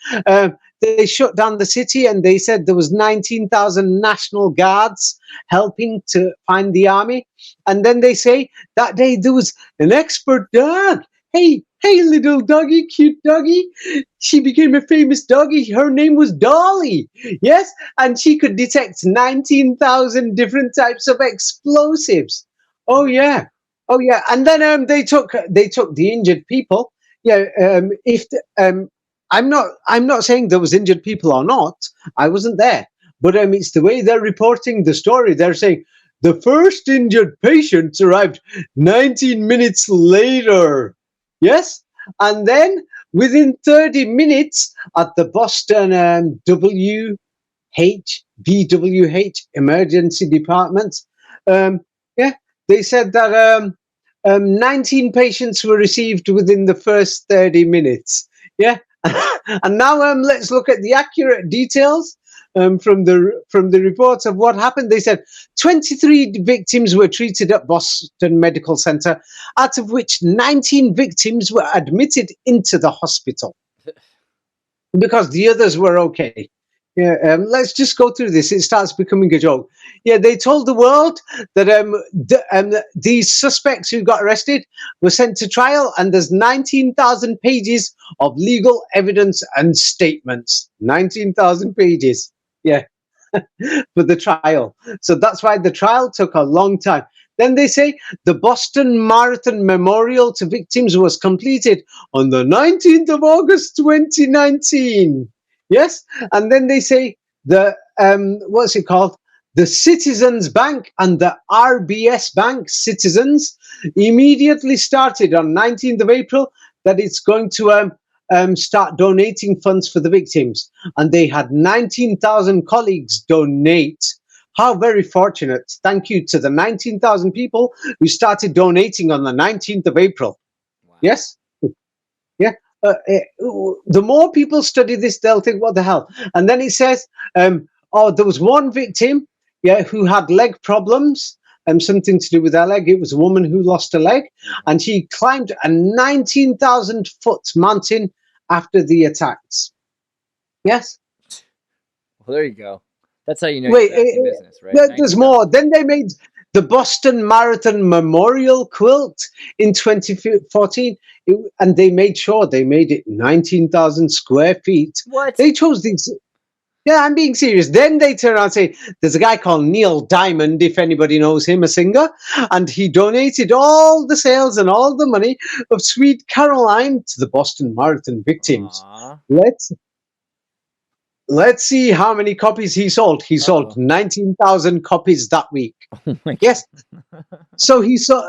They shut down the city and they said there was 19,000 National Guards helping to find the army. And then they say that day there was an expert dog. Hey, little doggy, cute doggy. She became a famous doggy. Her name was Dolly. Yes, and she could detect 19,000 different types of explosives. Oh yeah. And then they took the injured people. Yeah. I'm not saying there was injured people or not. I wasn't there, but it's the way they're reporting the story. They're saying the first injured patients arrived 19 minutes later. Yes, and then within 30 minutes at the Boston BWH emergency department, they said that 19 patients were received within the first 30 minutes. Yeah, and now let's look at the accurate details from the reports of what happened. They said 23 victims were treated at Boston Medical Center, out of which 19 victims were admitted into the hospital because the others were okay. Yeah, let's just go through this. It starts becoming a joke. Yeah, they told the world that these suspects who got arrested were sent to trial, and there's 19,000 pages of legal evidence and statements. 19,000 pages. Yeah, for the trial. So that's why the trial took a long time. Then they say the Boston Marathon Memorial to Victims was completed on the 19th of August, 2019. Yes, and then they say the what's it called? The Citizens Bank and the RBS Bank Citizens immediately started on 19th of April that it's going to start donating funds for the victims, and they had 19,000 colleagues donate. How very fortunate. Thank you to the 19,000 people who started donating on the 19th of April. Wow. Yes. Yeah. The more people study this, they'll think, what the hell? And then it says, there was one victim, who had leg problems, something to do with her leg. It was a woman who lost a leg, and she climbed a 19,000-foot mountain after the attacks. Yes. Well, there you go. That's how you know you're back in business, right? There's more. Then they made the Boston Marathon Memorial quilt in 2014, and they made sure they made it 19,000 square feet. What? They chose these. Yeah, I'm being serious. Then they turn around and say, there's a guy called Neil Diamond, if anybody knows him, a singer, and he donated all the sales and all the money of Sweet Caroline to the Boston Marathon victims. Aww. Let's see how many copies he sold. He sold 19,000 copies that week. Oh yes. So he saw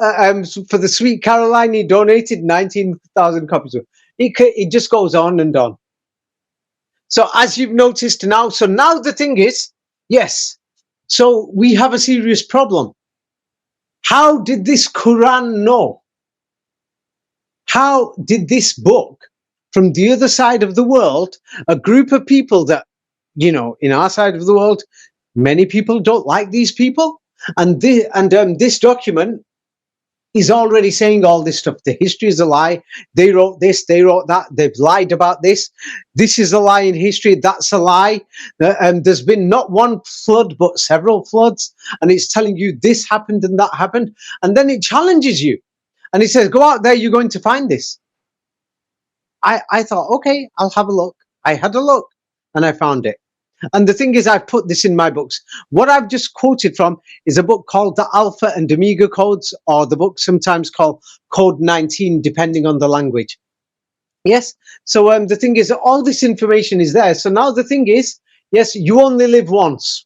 for the Sweet Caroline, he donated 19,000 copies. It just goes on and on. So as you've noticed now, now the thing is, yes, so we have a serious problem. How did this Quran know? How did this book from the other side of the world, a group of people that, in our side of the world, many people don't like these people. And this document is already saying all this stuff. The history is a lie. They wrote this, they wrote that, they've lied about this. This is a lie in history, that's a lie. There's been not one flood, but several floods. And it's telling you this happened and that happened. And then it challenges you. And it says, go out there, you're going to find this. I thought, okay, I'll have a look. I had a look and I found it. And the thing is, I've put this in my books. What I've just quoted from is a book called The Alpha and Omega Codes, or the book sometimes called Code 19, depending on the language. Yes. So the thing is, all this information is there. So now the thing is, yes, you only live once.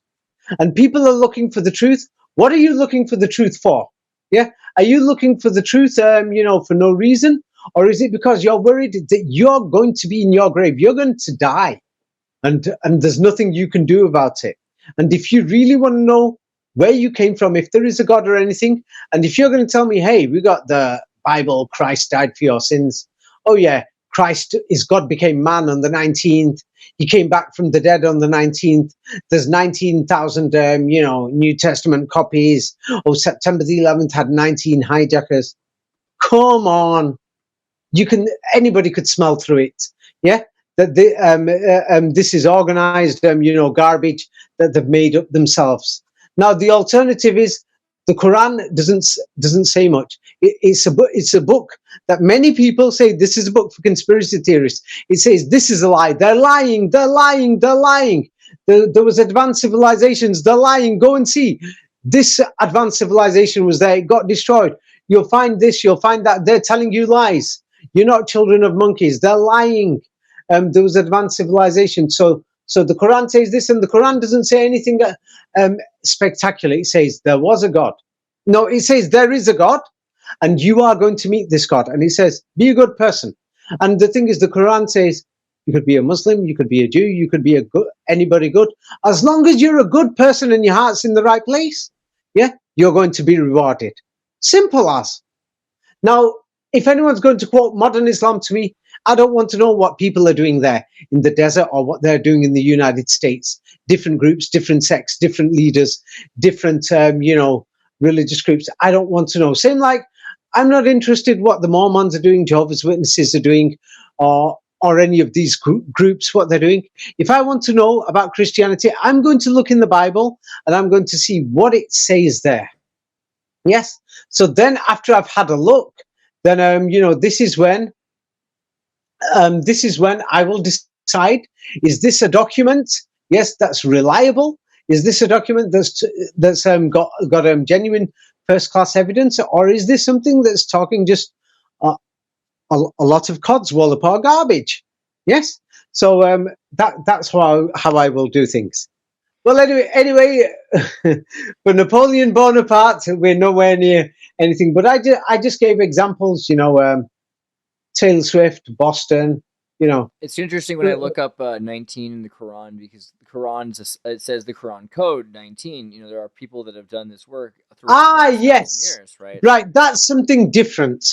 And people are looking for the truth. What are you looking for the truth for? Yeah. Are you looking for the truth, for no reason? Or is it because you're worried that you're going to be in your grave? You're going to die. And there's nothing you can do about it. And if you really want to know where you came from, if there is a God or anything, and if you're going to tell me, hey, we got the Bible, Christ died for your sins. Oh yeah, Christ is God became man on the 19th. He came back from the dead on the 19th. There's 19,000, New Testament copies. Oh, September the 11th had 19 hijackers. Come on. Anybody could smell through it. Yeah. That this is organized, garbage that they've made up themselves. Now, the alternative is the Quran doesn't say much. It's a book that many people say this is a book for conspiracy theorists. It says this is a lie. They're lying. They're lying. They're lying. There was advanced civilizations. They're lying. Go and see. This advanced civilization was there. It got destroyed. You'll find this. You'll find that. They're telling you lies. You're not children of monkeys. They're lying. There was advanced civilization. So the Quran says this, and the Quran doesn't say anything spectacular. It says there was a God. No, it says there is a God, and you are going to meet this God. And it says, be a good person. And the thing is, the Quran says you could be a Muslim, you could be a Jew, you could be anybody good. As long as you're a good person and your heart's in the right place, yeah, you're going to be rewarded. Simple as. Now, if anyone's going to quote modern Islam to me, I don't want to know what people are doing there in the desert or what they're doing in the United States. Different groups, different sects, different leaders, different, religious groups. I don't want to know. Same like I'm not interested what the Mormons are doing, Jehovah's Witnesses are doing, or any of these groups, what they're doing. If I want to know about Christianity, I'm going to look in the Bible and I'm going to see what it says there. Yes. So then after I've had a look, then, this is when I will decide, is this a document? Yes, that's reliable. Is this a document that's got genuine first-class evidence, or is this something that's talking just a lot of codswallop or garbage? Yes. So that's how I will do things. Well, anyway, for Napoleon Bonaparte, we're nowhere near anything. But I just gave examples, Taylor Swift, Boston, It's interesting when I look up 19 in the Quran, because the Quran, it says the Quran code 19. There are people that have done this work through yes, years, right? Right, that's something different.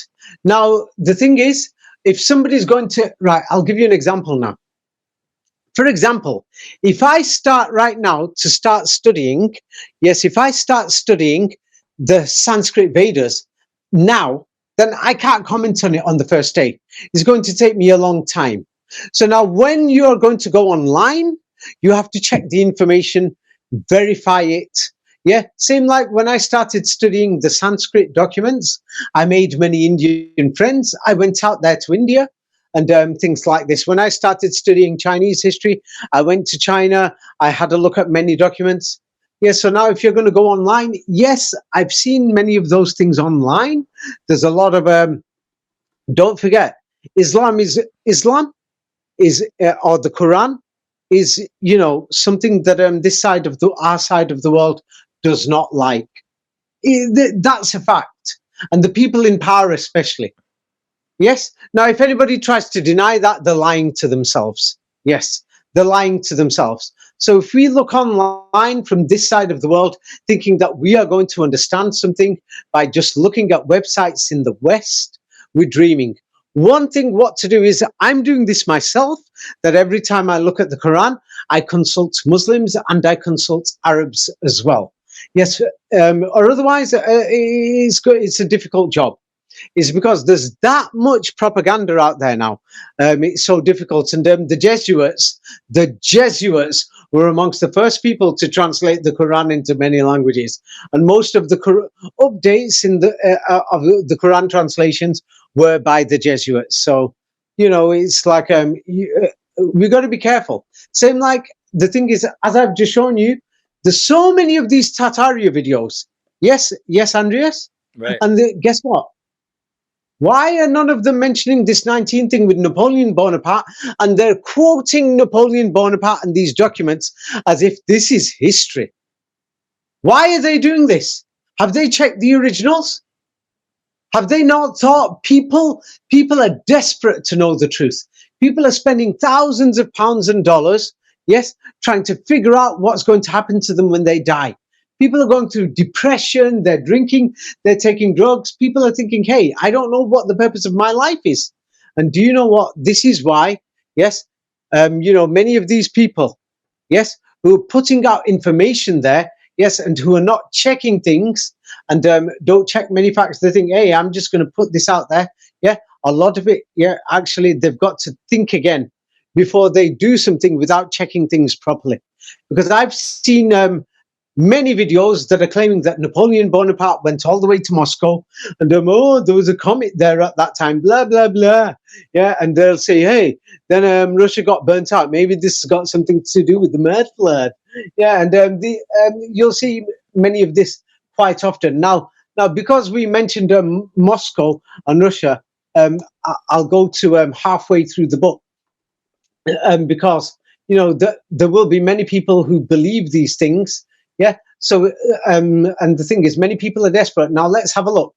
Now, the thing is, if somebody's going to, right, I'll give you an example now. For example, if I start right now to start studying, if I start studying the Sanskrit Vedas now, then I can't comment on it on the first day. It's going to take me a long time. So now when you're going to go online, you have to check the information, verify it. Yeah, same like when I started studying the Sanskrit documents, I made many Indian friends. I went out there to India and things like this. When I started studying Chinese history, I went to China. I had a look at many documents. Yes, so now if you're going to go online, yes, I've seen many of those things online. There's a lot of, don't forget, Islam is, or the Quran is, something that this side of our side of the world does not like. That's a fact. And the people in power especially. Yes. Now, if anybody tries to deny that, they're lying to themselves. Yes, they're lying to themselves. So if we look online from this side of the world, thinking that we are going to understand something by just looking at websites in the West, we're dreaming. one thing what to do is I'm doing this myself, that every time I look at the Quran, I consult Muslims and I consult Arabs as well. Yes, or otherwise it's a difficult job. It's because there's that much propaganda out there now. It's so difficult. And the Jesuits were amongst the first people to translate the Quran into many languages. And most of the updates in of the Quran translations were by the Jesuits. So, it's like we got to be careful. Same like the thing is, as I've just shown you, there's so many of these Tartaria videos. Yes, Andreas? Right. And guess what? Why are none of them mentioning this 19 thing with Napoleon Bonaparte? And they're quoting Napoleon Bonaparte and these documents as if this is history. Why are they doing this? Have they checked the originals? Have they not thought people are desperate to know the truth? People are spending thousands of pounds and dollars, yes, trying to figure out what's going to happen to them when they die. People are going through depression, they're drinking, they're taking drugs. People are thinking, hey, I don't know what the purpose of my life is. And do you know what? This is why, yes, many of these people, yes, who are putting out information there, yes, and who are not checking things and don't check many facts. They think, hey, I'm just going to put this out there. Yeah, a lot of it, yeah, actually, they've got to think again before they do something without checking things properly. Because I've seen many videos that are claiming that Napoleon Bonaparte went all the way to Moscow and there was a comet there at that time, blah, blah, blah. Yeah, and they'll say, hey, then Russia got burnt out. Maybe this has got something to do with the Mad Flood. Yeah, and you'll see many of this quite often. Now, because we mentioned Moscow and Russia, I'll go to halfway through the book because, there will be many people who believe these things. Yeah. So, and the thing is, many people are desperate. Now, let's have a look.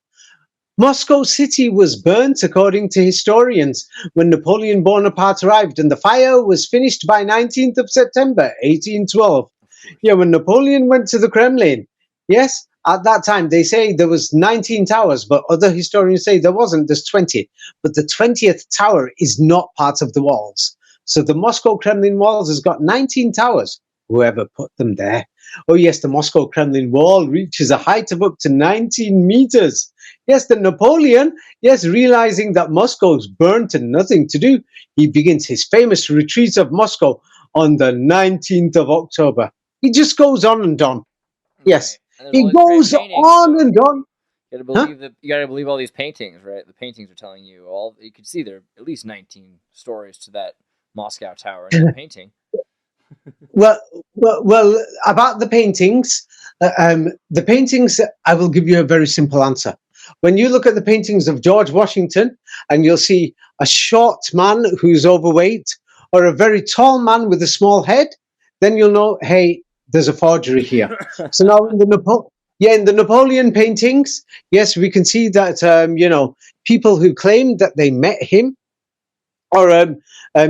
Moscow city was burnt, according to historians, when Napoleon Bonaparte arrived, and the fire was finished by 19th of September, 1812. Yeah, when Napoleon went to the Kremlin, yes, at that time, they say there was 19 towers, but other historians say there wasn't, there's 20. But the 20th tower is not part of the walls. So the Moscow Kremlin walls has got 19 towers. Whoever put them there. Oh, yes, the Moscow Kremlin wall reaches a height of up to 19 meters. Yes, the Napoleon, yes, realizing that Moscow's burnt and nothing to do, he begins his famous retreat of Moscow on the 19th of October. He just goes on and on. Yes, he goes on and on. You gotta believe all these paintings, right? The paintings are telling you you can see there are at least 19 stories to that Moscow tower in the painting. Well, about the paintings, I will give you a very simple answer. When you look at the paintings of George Washington and you'll see a short man who's overweight or a very tall man with a small head, then you'll know, hey, there's a forgery here. So now in the Napoleon paintings, yes, we can see that, people who claim that they met him or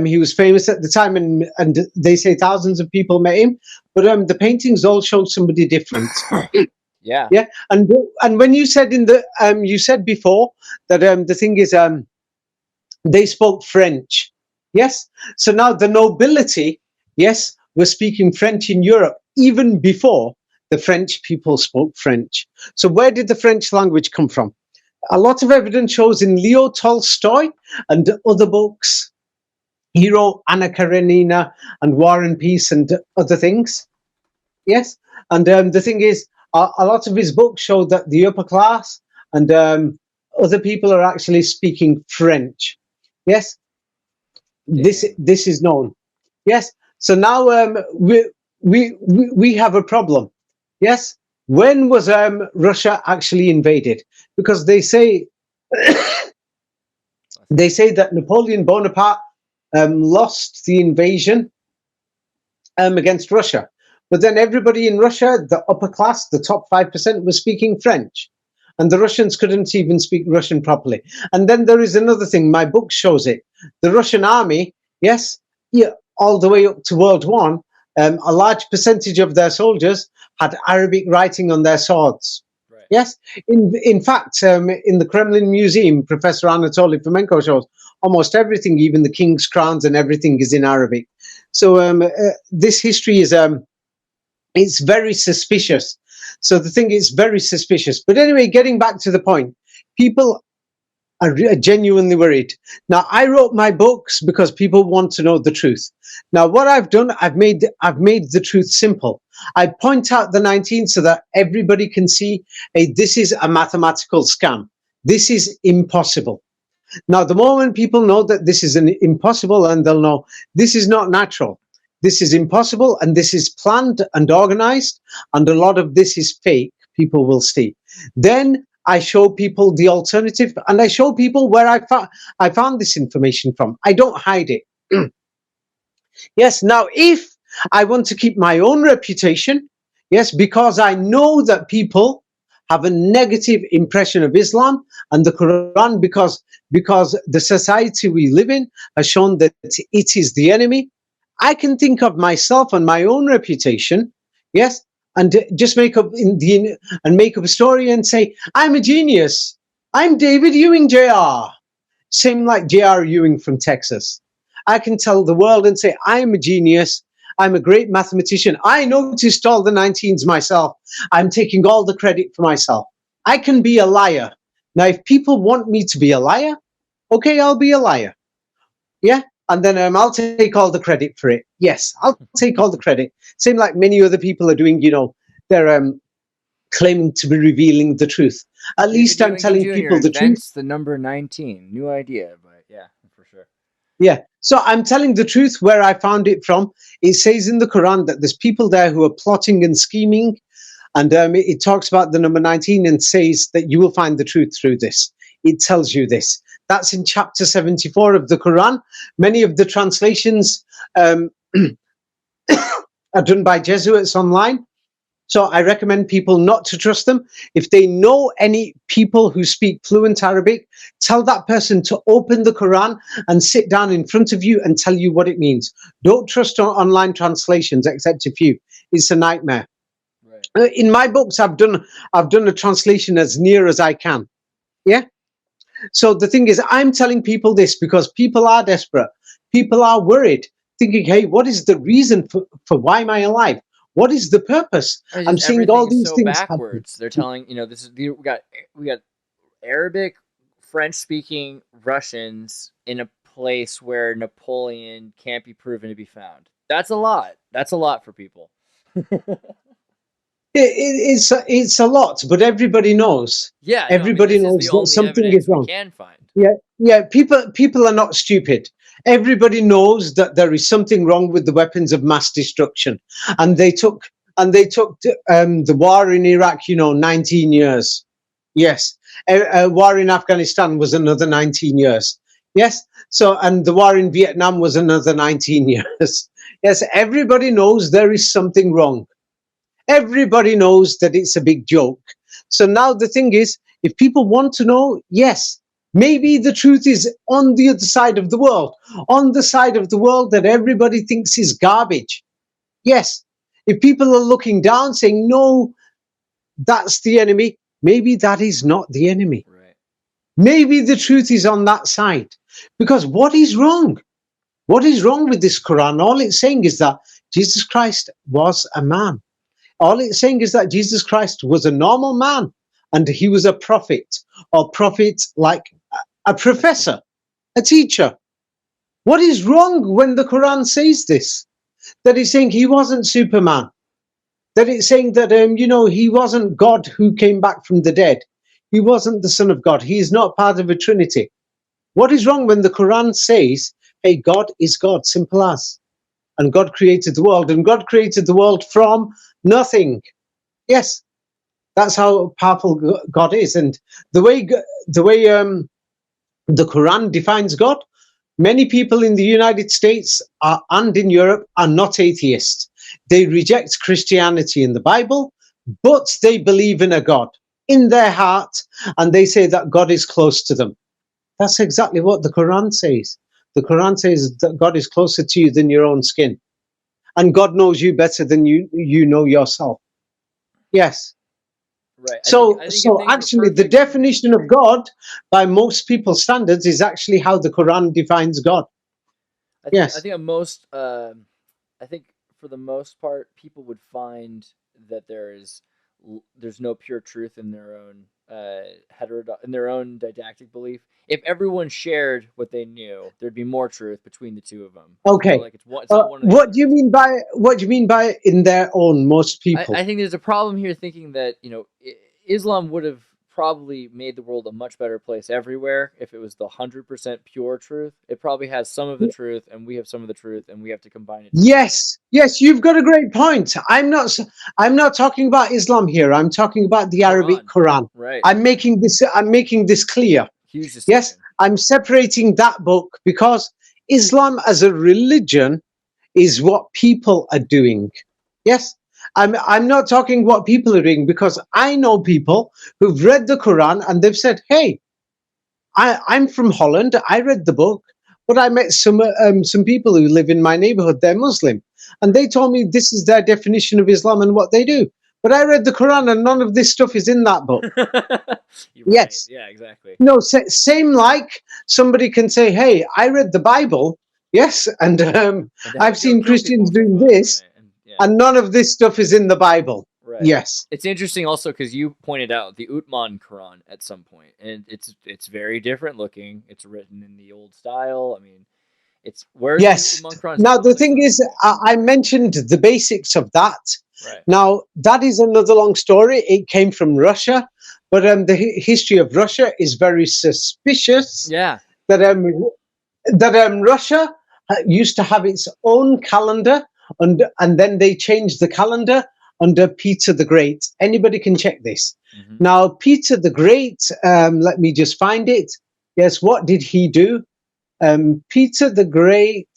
he was famous at the time, and they say thousands of people met him, but the paintings all show somebody different. Yeah. And when you said you said before that the thing is they spoke French. Yes. So now the nobility, yes, were speaking French in Europe even before the French people spoke French. So where did the French language come from? A lot of evidence shows in Leo Tolstoy and other books. He wrote Anna Karenina and War and Peace and other things. Yes. And the thing is, a lot of his books show that the upper class and other people are actually speaking French. Yes. This is known. Yes. So now we have a problem. Yes. When was Russia actually invaded? Because they say that Napoleon Bonaparte lost the invasion against Russia. But then everybody in Russia, the upper class, the top 5%, was speaking French. And the Russians couldn't even speak Russian properly. And then there is another thing. My book shows it. The Russian army, yes, all the way up to World War I, a large percentage of their soldiers had Arabic writing on their swords. Right. Yes, in fact, in the Kremlin Museum, Professor Anatoly Fomenko shows almost everything, even the king's crowns and everything, is in Arabic. So this history is it's very suspicious. So the thing is very suspicious. But anyway, getting back to the point, people are genuinely worried. Now, I wrote my books because people want to know the truth. Now, what I've done, I've made the truth simple. I point out the 19 so that everybody can see, hey, this is a mathematical scam. This is impossible. Now, the moment people know that this is an impossible, and they'll know this is not natural. This is impossible, and this is planned and organized, and a lot of this is fake, people will see. Then I show people the alternative, and I show people where I found this information from. I don't hide it. Yes, now if I want to keep my own reputation, yes, because I know that people have a negative impression of Islam and the Quran, because the society we live in has shown that it is the enemy, I can think of myself and my own reputation, yes, and just make up a story and say, I'm a genius. I'm David Ewing Jr. Same like J.R. Ewing from Texas. I can tell the world and say, I'm a genius. I'm a great mathematician. I noticed all the 19s myself. I'm taking all the credit for myself. I can be a liar. Now, if people want me to be a liar, okay, I'll be a liar. Yeah? And then I'll take all the credit for it. Yes, I'll take all the credit. Same like many other people are doing, they're claiming to be revealing the truth. At least I'm telling people the truth. The number 19. New idea, but yeah, for sure. Yeah. So I'm telling the truth where I found it from. It says in the Quran that there's people there who are plotting and scheming. And it talks about the number 19 and says that you will find the truth through this. It tells you this. That's in chapter 74 of the Quran. Many of the translations are done by Jesuits online. So I recommend people not to trust them. If they know any people who speak fluent Arabic, tell that person to open the Quran and sit down in front of you and tell you what it means. Don't trust online translations, except a few. It's a nightmare. Right. In my books, I've done a translation as near as I can. Yeah. So the thing is, I'm telling people this because people are desperate. People are worried, thinking, hey, what is the reason for why am I alive? What is the purpose? I'm seeing all these things backwards. They're telling, this is we got Arabic, French-speaking Russians in a place where Napoleon can't be proven to be found. That's a lot. That's a lot for people. It's a lot, but everybody knows. Yeah, everybody knows that something is wrong. We can find. Yeah. People are not stupid. Everybody knows that there is something wrong with the weapons of mass destruction, and they took the war in Iraq. 19 years. Yes, a war in Afghanistan was another 19 years. Yes, and the war in Vietnam was another 19 years. Yes, everybody knows there is something wrong. Everybody knows that it's a big joke. So now the thing is, if people want to know, yes, maybe the truth is on the other side of the world, on the side of the world that everybody thinks is garbage. Yes, if people are looking down saying, no, that's the enemy, maybe that is not the enemy. Right. Maybe the truth is on that side. Because what is wrong? What is wrong with this Quran? All it's saying is that Jesus Christ was a man. All it's saying is that Jesus Christ was a normal man and he was a prophet, or prophet like a professor, a teacher. What is wrong when the Quran says this? That it's saying he wasn't Superman. That it's saying that, he wasn't God who came back from the dead. He wasn't the Son of God. He is not part of a Trinity. What is wrong when the Quran says, hey, God is God, simple as. And God created the world, and God created the world from nothing. Yes, that's how powerful God is. And the way the Quran defines God, many people in the United States and in Europe are not atheists. They reject Christianity in the Bible, but they believe in a God in their heart, and they say that God is close to them. That's exactly what the Quran says. The Quran says that God is closer to you than your own skin. And God knows you better than you know yourself. Yes. Right. So, I think if so things were actually, the perfect, definition of God, by most people's standards, is actually how the Quran defines God. I Yes. think at most, I think for the most part, people would find that there's no pure truth in their own in their own didactic belief. If everyone shared what they knew, there'd be more truth between the two of them. Okay. Like it's not one or the What other. do you mean by in their own? Most people. I think there's a problem here thinking that Islam would have probably made the world a much better place everywhere if it was the 100% pure truth. It probably has some of the truth, and we have some of the truth, and we have to combine it. Yes, yes, you've got a great point. I'm not talking about Islam here. I'm talking about the Arabic Quran. Right. I'm making this clear. Huge distinction. Yes, I'm separating that book because Islam as a religion is what people are doing. Yes, I'm not talking what people are doing, because I know people who've read the Quran and they've said, "Hey, I'm from Holland. I read the book, but I met some people who live in my neighborhood. They're Muslim, and they told me this is their definition of Islam and what they do. But I read the Quran, and none of this stuff is in that book." Yes. Right. Yeah, exactly. No, same like somebody can say, "Hey, I read the Bible." Yes, and I've seen Christians doing this, right. and none of this stuff is in the Bible. Right. Yes. It's interesting also because you pointed out the Uthman Quran at some point, and it's very different looking. It's written in the old style. I mean, it's where Yes. the Uthman Quran. Now the thing is, I mentioned the basics of that. Right. Now that is another long story. It came from Russia, but the history of Russia is very suspicious. Yeah. That Russia used to have its own calendar, and then they changed the calendar under Peter the Great. Anybody can check this. Mm-hmm. Now, Peter the Great, let me just find it. Yes, what did he do? Peter the Great,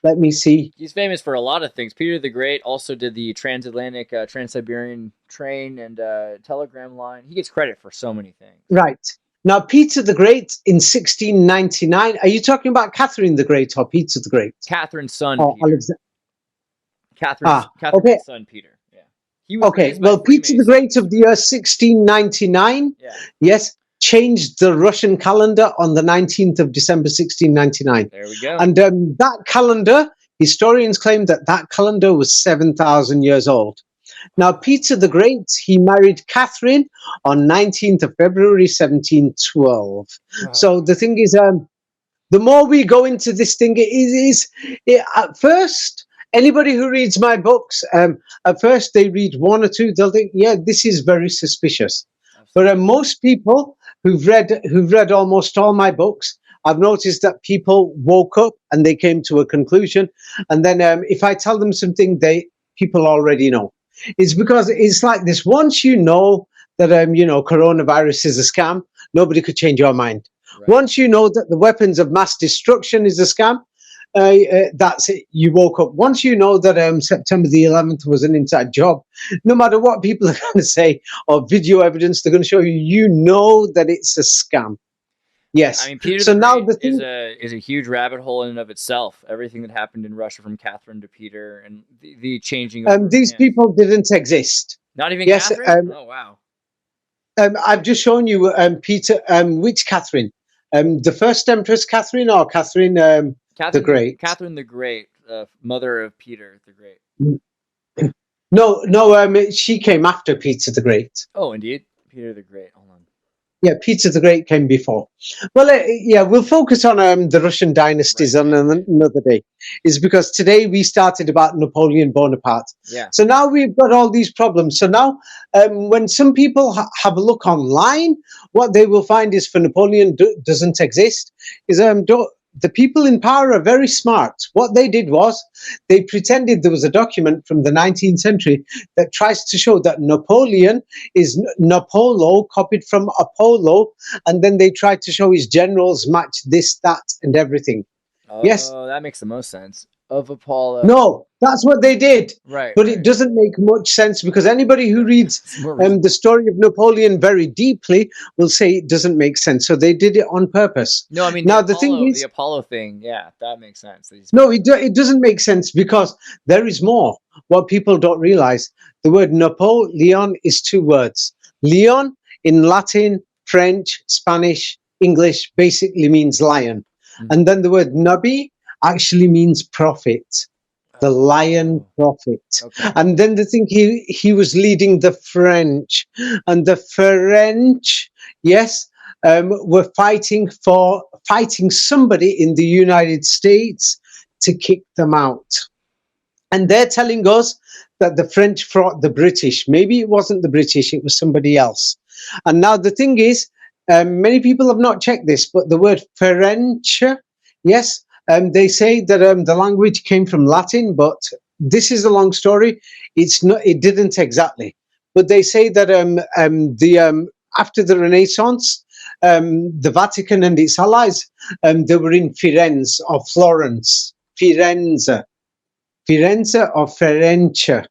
let me see. He's famous for a lot of things. Peter the Great also did the transatlantic, Trans-Siberian train and telegram line. He gets credit for so many things. Right. Now, Peter the Great in 1699. Are you talking about Catherine the Great or Peter the Great? Catherine's son, Oh, Peter. Catherine's okay. son, Peter. Yeah. He was Okay. raised by Well, Peter the Great of the year 1699. Yeah. Yes. Changed the Russian calendar on the 19th of December, 1699. There we go. And that calendar, historians claim that calendar was 7,000 years old. Now, Peter the Great, he married Catherine on 19th of February, 1712. Wow. So the thing is, the more we go into this thing, at first, anybody who reads my books, at first they read one or two, they'll think, yeah, this is very suspicious. But most people who've read almost all my books, I've noticed that people woke up and they came to a conclusion. And then if I tell them something, people already know. It's because it's like this. Once you know that, coronavirus is a scam, nobody could change your mind. Right. Once you know that the weapons of mass destruction is a scam, that's it. You woke up. Once you know that September the 11th was an inside job, no matter what people are going to say or video evidence they're going to show you, you know that it's a scam. Yes. I mean, Peter so the now Great the is a huge rabbit hole in and of itself. Everything that happened in Russia from Catherine to Peter and the changing of these people didn't exist. Not even Catherine? Oh, wow. I've just shown you Peter. Which Catherine? The first Empress Catherine or Catherine the Great? Catherine the Great, mother of Peter the Great. No, she came after Peter the Great. Oh, indeed. Peter the Great. Hold on. Yeah, Peter the Great came before. Well, we'll focus on the Russian dynasties on another day. Is because today we started about Napoleon Bonaparte. Yeah. So now we've got all these problems. So now when some people have a look online, what they will find is for Napoleon doesn't exist. Is the people in power are very smart. What they did was they pretended there was a document from the 19th century that tries to show that Napoleon is Napolo, copied from Apollo, and then they tried to show his generals match this, that, and everything. Oh, yes. That makes the most sense. of Apollo. No, that's what they did. Right. But it doesn't make much sense because anybody who reads It's more reasonable. the story of Napoleon very deeply will say it doesn't make sense. So they did it on purpose. No, I mean Now, the the thing Apollo, is- the Apollo thing. Yeah, that makes sense. No, it doesn't make sense because there is more. What people don't realize, the word Napoleon is two words. Leon in Latin, French, Spanish, English basically means lion. Mhm. And then the word Nabi actually means prophet, the lion prophet. Okay. And then the thing, he was leading the French, and the French, yes, were fighting somebody in the United States to kick them out. And they're telling us that the French fought the British. Maybe it wasn't the British, it was somebody else. And now the thing is, many people have not checked this, but the word French, yes, they say that the language came from Latin, but this is a long story. It's not. It didn't exactly. But they say that after the Renaissance, the Vatican and its allies, they were in Firenze or Florence. Firenze or Firenze.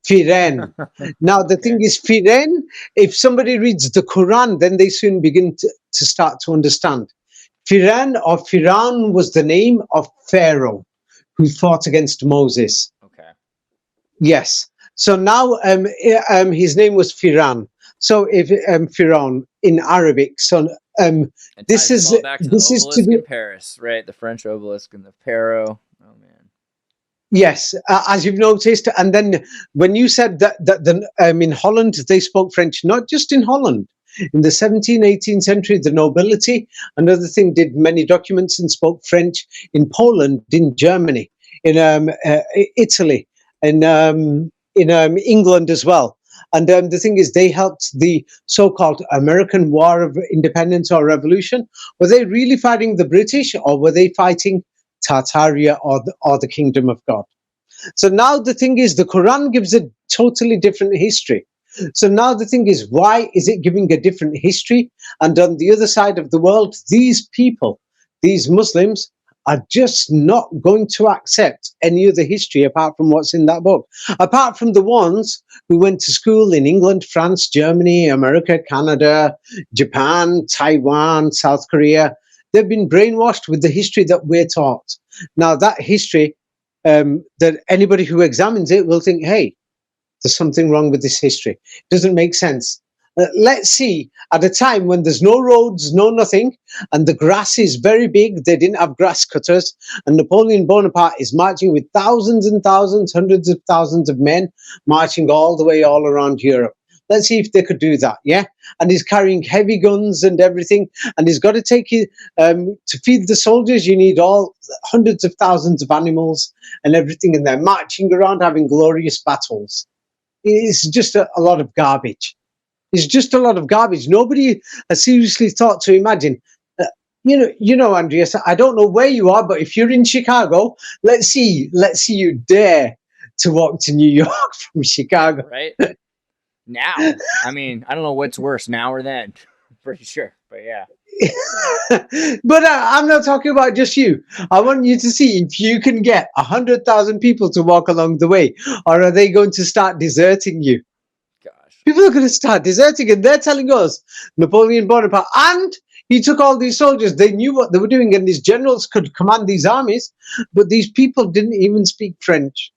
Firen. Now, the thing is, Firen, if somebody reads the Quran, then they soon begin to start to understand. Firan or Firan was the name of Pharaoh who fought against Moses. Okay. Yes. So now his name was Firan. So if Firan in Arabic, so And this ties is all back to this the is to obelisk do. in Paris, right? The French obelisk and the Paro. Oh man. Yes, as you've noticed, and then when you said that in Holland they spoke French, not just in Holland, in the 17th, 18th century, the nobility, another thing, did many documents and spoke French in Poland, in Germany, in Italy, in England as well. And the thing is, they helped the so-called American War of Independence or Revolution. Were they really fighting the British, or were they fighting Tartaria or the Kingdom of God? So now the thing is, the Quran gives a totally different history. So now the thing is, why is it giving a different history? And on the other side of the world, these people, these Muslims, are just not going to accept any other history apart from what's in that book. Apart from the ones who went to school in England, France, Germany, America, Canada, Japan, Taiwan, South Korea. They've been brainwashed with the history that we're taught. Now, that history, that anybody who examines it will think, hey, there's something wrong with this history. It doesn't make sense. Let's see, at a time when there's no roads, no nothing, and the grass is very big, they didn't have grass cutters, and Napoleon Bonaparte is marching with thousands and thousands, hundreds of thousands of men, marching all the way all around Europe. Let's see if they could do that, yeah? And he's carrying heavy guns and everything, and he's got to take it, to feed the soldiers, you need all hundreds of thousands of animals and everything, and they're marching around having glorious battles. It's just a lot of garbage. It's just a lot of garbage. Nobody has seriously thought to imagine. You know, Andreas, I don't know where you are, but if you're in Chicago, let's see you dare to walk to New York from Chicago. Right? Now. I mean, I don't know what's worse, now or then. Pretty sure. But yeah. But I'm not talking about just you. I want you to see if you can get 100,000 people to walk along the way, or are they going to start deserting you? Gosh. People are going to start deserting, and they're telling us Napoleon Bonaparte, and he took all these soldiers. They knew what they were doing, and these generals could command these armies, but these people didn't even speak French.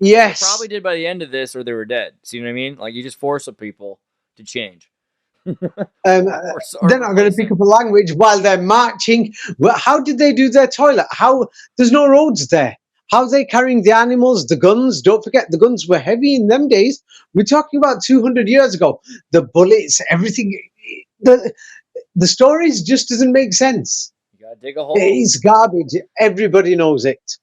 Yes. They probably did by the end of this, or they were dead. See what I mean? Like, you just force a people to change. They're not going to pick up a language while they're marching. Well, how did they do their toilet? There's no roads there. How are they carrying the animals, the guns? Don't forget, the guns were heavy in them days. We're talking about 200 years ago. The bullets, everything. The stories just doesn't make sense. You gotta dig a hole. It's garbage. Everybody knows it.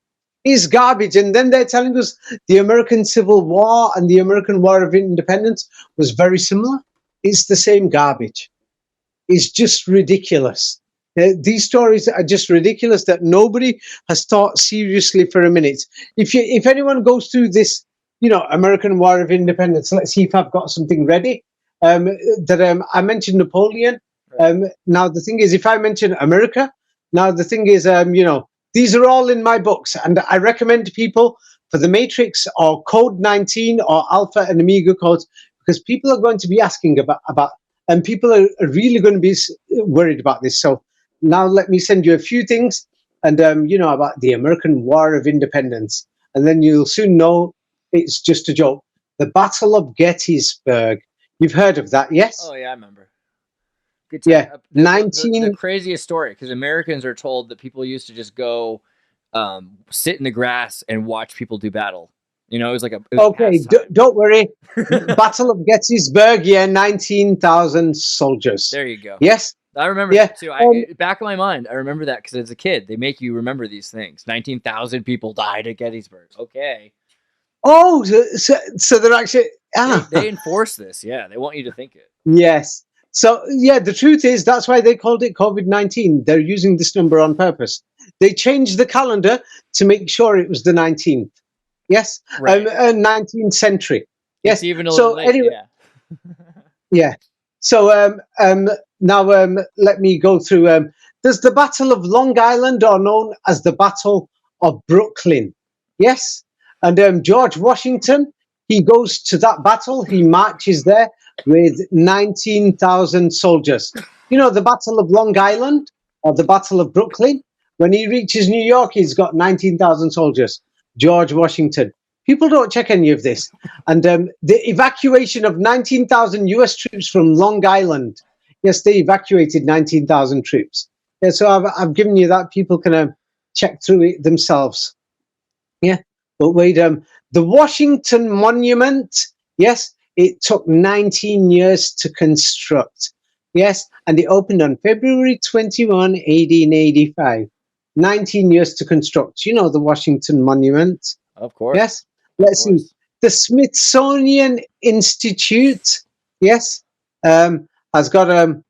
It's garbage. And then they're telling us the American Civil War and the American War of Independence was very similar. It's the same garbage. It's just ridiculous. These stories are just ridiculous that nobody has thought seriously for a minute. If anyone goes through this, American War of Independence, let's see if I've got something ready. I mentioned Napoleon. Now the thing is, if I mention America, Now the thing is, these are all in my books, and I recommend people for the Matrix or Code 19 or Alpha and Omega codes, because people are going to be asking about, and people are really going to be worried about this. So now let me send you a few things, and about the American War of Independence, and then you'll soon know it's just a joke. The Battle of Gettysburg. You've heard of that, yes? Oh yeah, I remember. Good time. Yeah, The craziest story, because Americans are told that people used to just go sit in the grass and watch people do battle. It was like okay. Don't worry. Battle of Gettysburg. Yeah, 19,000 soldiers. There you go. Yes, I remember that too. Back of my mind, I remember that because as a kid, they make you remember these things. 19,000 people died at Gettysburg. Okay. Oh, so they're actually they enforce this. Yeah, they want you to think it. Yes. So yeah, the truth is that's why they called it COVID-19. They're using this number on purpose. They changed the calendar to make sure it was the 19th. Yes, right. 19th century. Yes, it's even a little late. Anyway, yeah. So now let me go through. There's the Battle of Long Island, or known as the Battle of Brooklyn. Yes, and George Washington, he goes to that battle. He marches there with 19,000 soldiers. The Battle of Long Island or the Battle of Brooklyn. When he reaches New York, he's got 19,000 soldiers. George Washington. People don't check any of this. And the evacuation of 19,000 US troops from Long Island. Yes, they evacuated 19,000 troops. Yeah, so I've given you that. People can check through it themselves. Yeah, but wait, the Washington Monument, yes, it took 19 years to construct. Yes, and it opened on February 21, 1885. 19 years to construct. The Washington Monument. Of course. Yes. Let's see. The Smithsonian Institute, yes, has got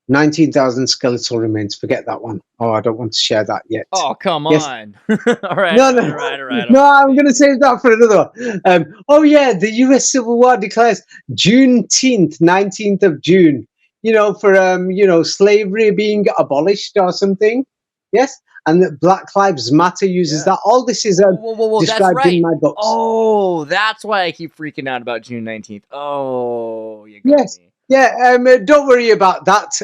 19,000 skeletal remains. Forget that one. Oh, I don't want to share that yet. Oh, come yes. on. All right. No. All right. No, I'm going to save that for another one. Oh, yeah. The U.S. Civil War declares Juneteenth, 19th of June, for, slavery being abolished or something. Yes. And that Black Lives Matter uses that. All this is described in my books. Oh, that's why I keep freaking out about June 19th. Oh, you got me. Yeah, don't worry about that.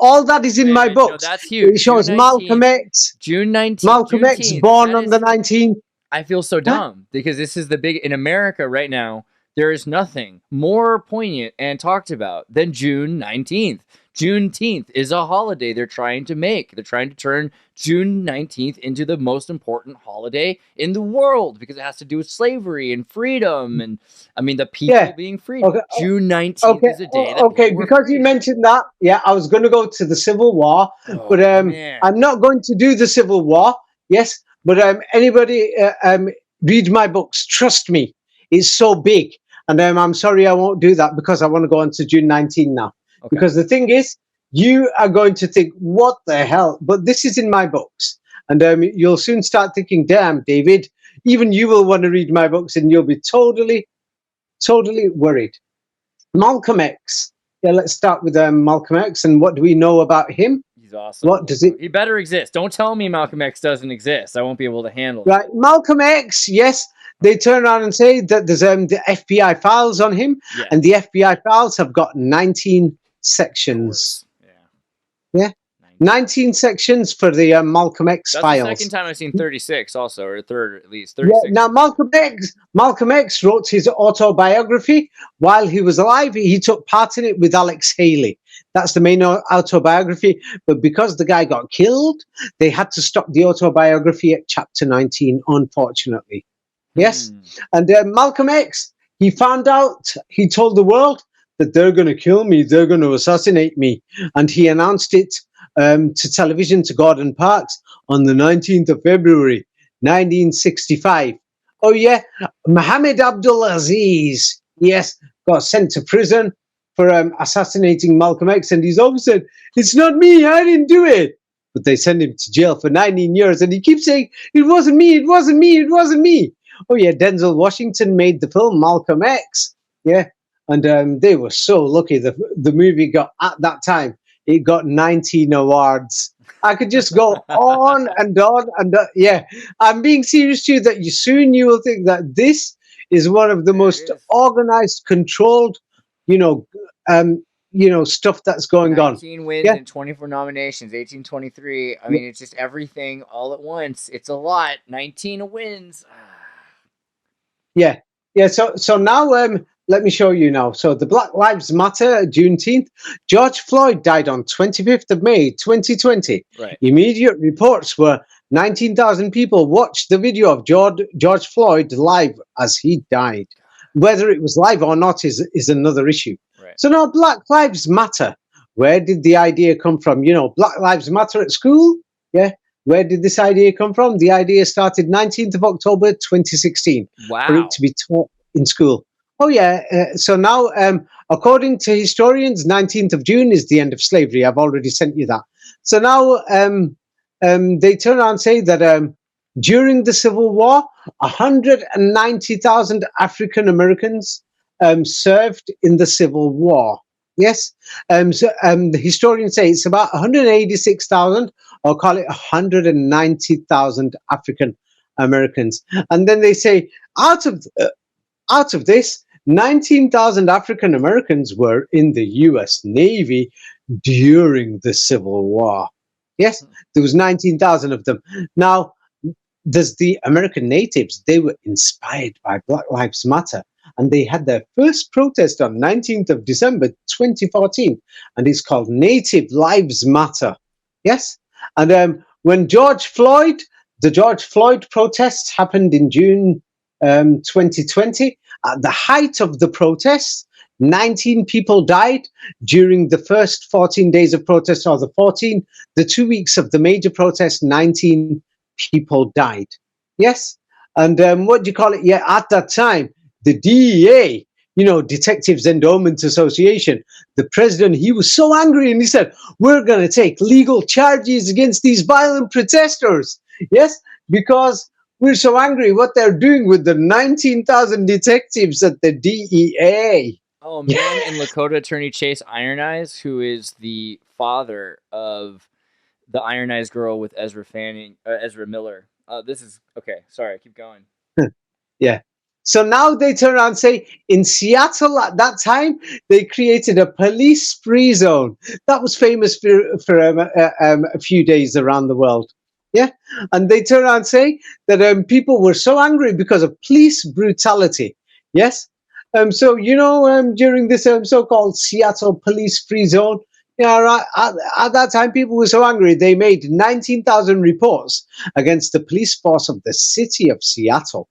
All that is in my books. No, that's huge. It shows Malcolm X. June 19th. Malcolm X born on the 19th. I feel so dumb because this is the big in America right now. There is nothing more poignant and talked about than June 19th. Juneteenth is a holiday they're trying to make. They're trying to turn June 19th into the most important holiday in the world because it has to do with slavery and freedom and, the people being free. Okay. June 19th is a day that because you mentioned that, I was going to go to the Civil War, but I'm not going to do the Civil War, yes, but anybody read my books, trust me, it's so big, and I'm sorry I won't do that because I want to go on to June 19 now. Okay. Because the thing is, you are going to think, what the hell? But this is in my books. And you'll soon start thinking, damn, David, even you will want to read my books and you'll be totally worried. Malcolm X. Yeah, let's start with Malcolm X. And what do we know about him? He's awesome. What does it? He better exist. Don't tell me Malcolm X doesn't exist. I won't be able to handle it. Right. Malcolm X, yes. They turn around and say that there's the FBI files on him. Yeah. And the FBI files have got 19 sections. Yeah. 19 sections for the Malcolm X files. That's the second time I've seen 36 also, or third at least. 36. Yeah, now Malcolm X wrote his autobiography while he was alive. He took part in it with Alex Haley. That's the main autobiography. But because the guy got killed, they had to stop the autobiography at chapter 19, unfortunately. Yes. And Malcolm X, he found out, he told the world that they're going to kill me, they're going to assassinate me. And he announced it to television, to Gordon Parks, on the 19th of February, 1965. Oh, yeah, Mohammed Abdulaziz, yes, got sent to prison for assassinating Malcolm X. And he's always said, it's not me, I didn't do it. But they sent him to jail for 19 years. And he keeps saying, it wasn't me, it wasn't me, it wasn't me. Oh, yeah, Denzel Washington made the film Malcolm X. Yeah. And they were so lucky. The movie got, at that time, it got 19 awards. I could just go on and on and on. Yeah, I'm being serious to you that you will think that this is one of the There it most is. organized, controlled, you know, stuff that's going on. 19 wins Yeah. and 24 nominations, 1823. I mean, it's just everything all at once. It's a lot. 19 wins. Yeah, yeah. So now, let me show you now. So the Black Lives Matter, Juneteenth. George Floyd died on 25th of May, 2020. Right. Immediate reports were 19,000 people watched the video of George Floyd live as he died. Whether it was live or not is another issue. Right. So now Black Lives Matter. Where did the idea come from? Black Lives Matter at school? Yeah. Where did this idea come from? The idea started 19th of October, 2016, for Wow. it to be taught in school. Oh, yeah. So now, according to historians, 19th of June is the end of slavery. I've already sent you that. So now they turn around and say that during the Civil War, 190,000 African Americans served in the Civil War. Yes. The historians say it's about 186,000, or call it 190,000 African Americans. And then they say out of this, 19,000 African Americans were in the U.S. Navy during the Civil War. Yes, there was 19,000 of them. Now, there's the American natives. They were inspired by Black Lives Matter, and they had their first protest on 19th of December 2014, and it's called Native Lives Matter. Yes, and when the George Floyd protests happened in June 2020. At the height of the protests, 19 people died during the first 14 days of protest, or the 2 weeks of the major protest. 19 people died. Yes, and what do you call it? Yeah, at that time, the DEA, Detectives Endowment Association, the president, he was so angry, and he said, "We're going to take legal charges against these violent protesters." Yes, because we're so angry what they're doing with the 19,000 detectives at the DEA. Oh, man, and Lakota attorney Chase Iron Eyes, who is the father of the Iron Eyes girl with Ezra Miller. This is okay. Sorry, keep going. Yeah. So now they turn around and say, in Seattle at that time, they created a police-free zone. That was famous for a few days around the world. Yeah. And they turn around and say that people were so angry because of police brutality. Yes. So, during this so-called Seattle police-free zone, right, at that time, people were so angry, they made 19,000 reports against the police force of the city of Seattle.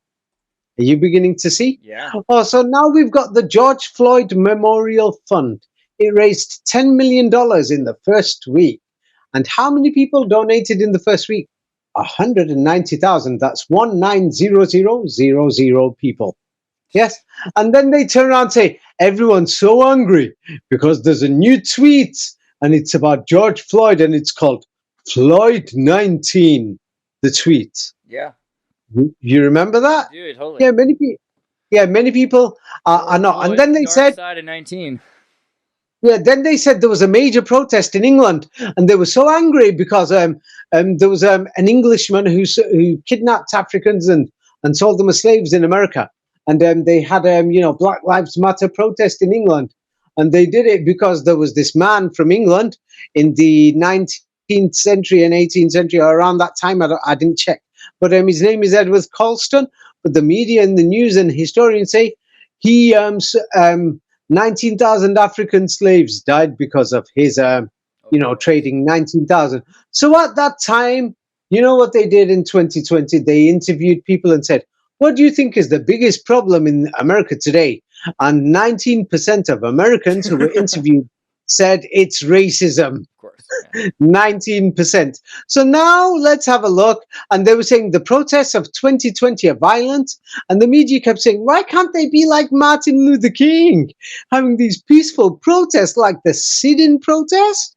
Are you beginning to see? Yeah. Oh, so now we've got the George Floyd Memorial Fund. It raised $10 million in the first week. And how many people donated in the first week? 190,000. That's 190,000 people. Yes. And then they turn around and say, everyone's so angry because there's a new tweet and it's about George Floyd and it's called Floyd 19, the tweet. Yeah. You remember that? Dude, totally. Yeah, many people are not. And then they said, side of 19. yeah, then they said there was a major protest in England, and they were so angry because there was an Englishman who kidnapped Africans and sold them as slaves in America, and they had Black Lives Matter protest in England, and they did it because there was this man from England in the 19th century and 18th century, or around that time. I didn't check, but his name is Edward Colston. But the media and the news and historians say he 19,000 African slaves died because of his, trading 19,000. So at that time, you know what they did in 2020? They interviewed people and said, what do you think is the biggest problem in America today? And 19% of Americans who were interviewed said it's racism. Of course. Yeah. 19%. So now let's have a look. And they were saying the protests of 2020 are violent. And the media kept saying, why can't they be like Martin Luther King, having these peaceful protests like the sit-in protest?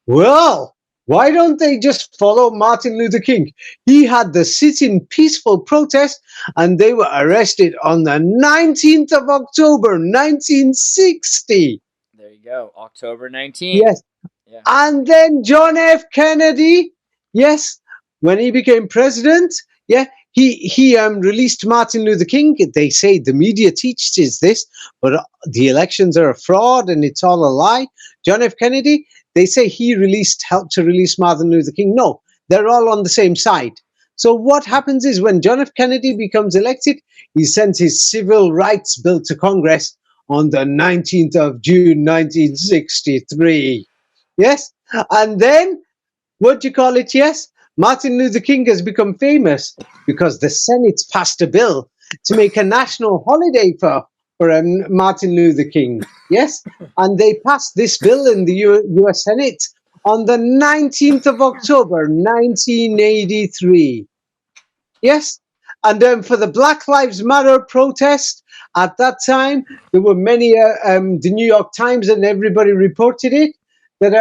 Well, why don't they just follow Martin Luther King? He had the sit-in peaceful protest and they were arrested on the 19th of October, 1960. There you go. October 19th. Yes. Yeah. And then John F. Kennedy, yes, when he became president, yeah, he released Martin Luther King. They say the media teaches this, but the elections are a fraud and it's all a lie. John F. Kennedy, they say he helped to release Martin Luther King. No, they're all on the same side. So what happens is when John F. Kennedy becomes elected, he sends his civil rights bill to Congress on the 19th of June, 1963. Yes? And then, what do you call it? Yes? Martin Luther King has become famous because the Senate passed a bill to make a national holiday for Martin Luther King. Yes? And they passed this bill in the US Senate on the 19th of October, 1983. Yes? And for the Black Lives Matter protest, at that time, there were many, the New York Times and everybody reported it, that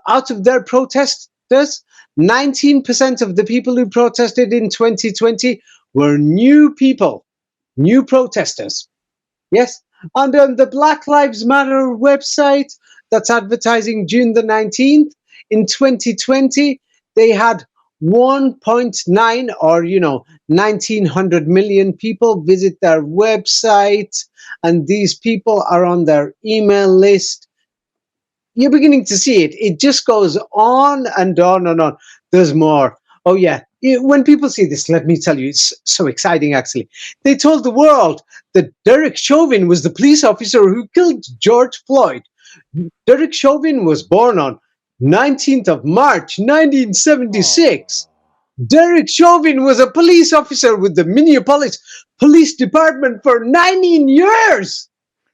out of their protesters, 19% of the people who protested in 2020 were new people, new protesters. Yes? And the Black Lives Matter website that's advertising June the 19th, in 2020, they had 1.9 or 1900 million people visit their website, and these people are on their email list. You're beginning to see it. It just goes on and on and on. There's more. Oh yeah, when people see this, let me tell you, it's so exciting actually. They told the world that Derek Chauvin was the police officer who killed George Floyd. Derek Chauvin was born on 19th of March, 1976. Derek Chauvin was a police officer with the Minneapolis Police Department for 19 years.